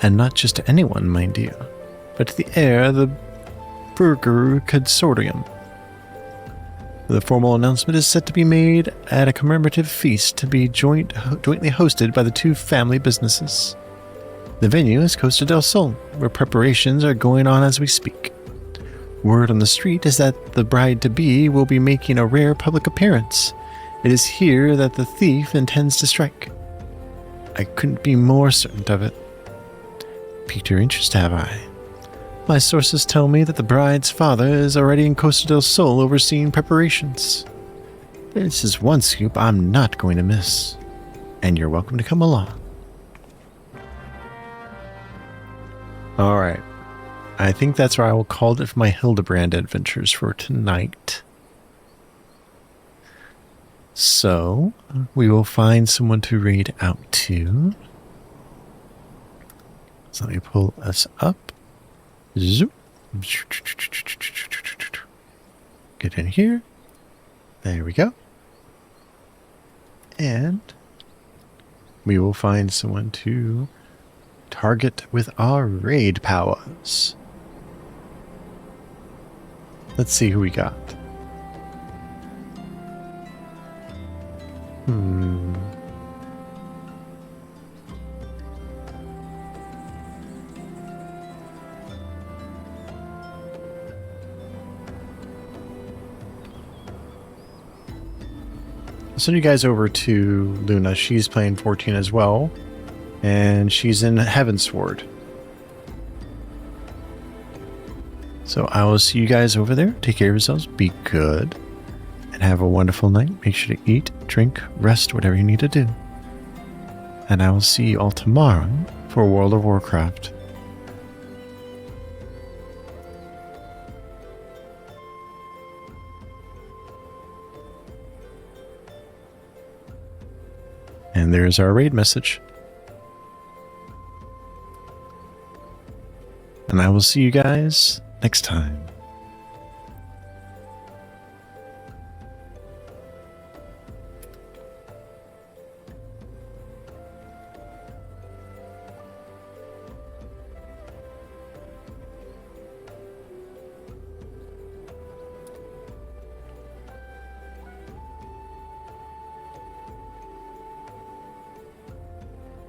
And not just to anyone, mind you, but to the heir of the Burger Consortium. The formal announcement is set to be made at a commemorative feast to be jointly hosted by the two family businesses. The venue is Costa del Sol, where preparations are going on as we speak. Word on the street is that the bride-to-be will be making a rare public appearance. It is here that the thief intends to strike. I couldn't be more certain of it. Piqued your interest, have I? My sources tell me that the bride's father is already in Costa del Sol overseeing preparations. This is one scoop I'm not going to miss. And you're welcome to come along. Alright. I think that's where I will call it for my Hildibrand adventures for tonight. So, we will find someone to raid out to. So let me pull us up. Zoop. Get in here. There we go. And we will find someone to target with our raid powers. Let's see who we got. I'll send you guys over to Luna. She's playing 14 as well. And she's in Heavensward. So I will see you guys over there. Take care of yourselves. Be good. And have a wonderful night. Make sure to eat, drink, rest, whatever you need to do. And I will see you all tomorrow for World of Warcraft. And there's our raid message. And I will see you guys next time.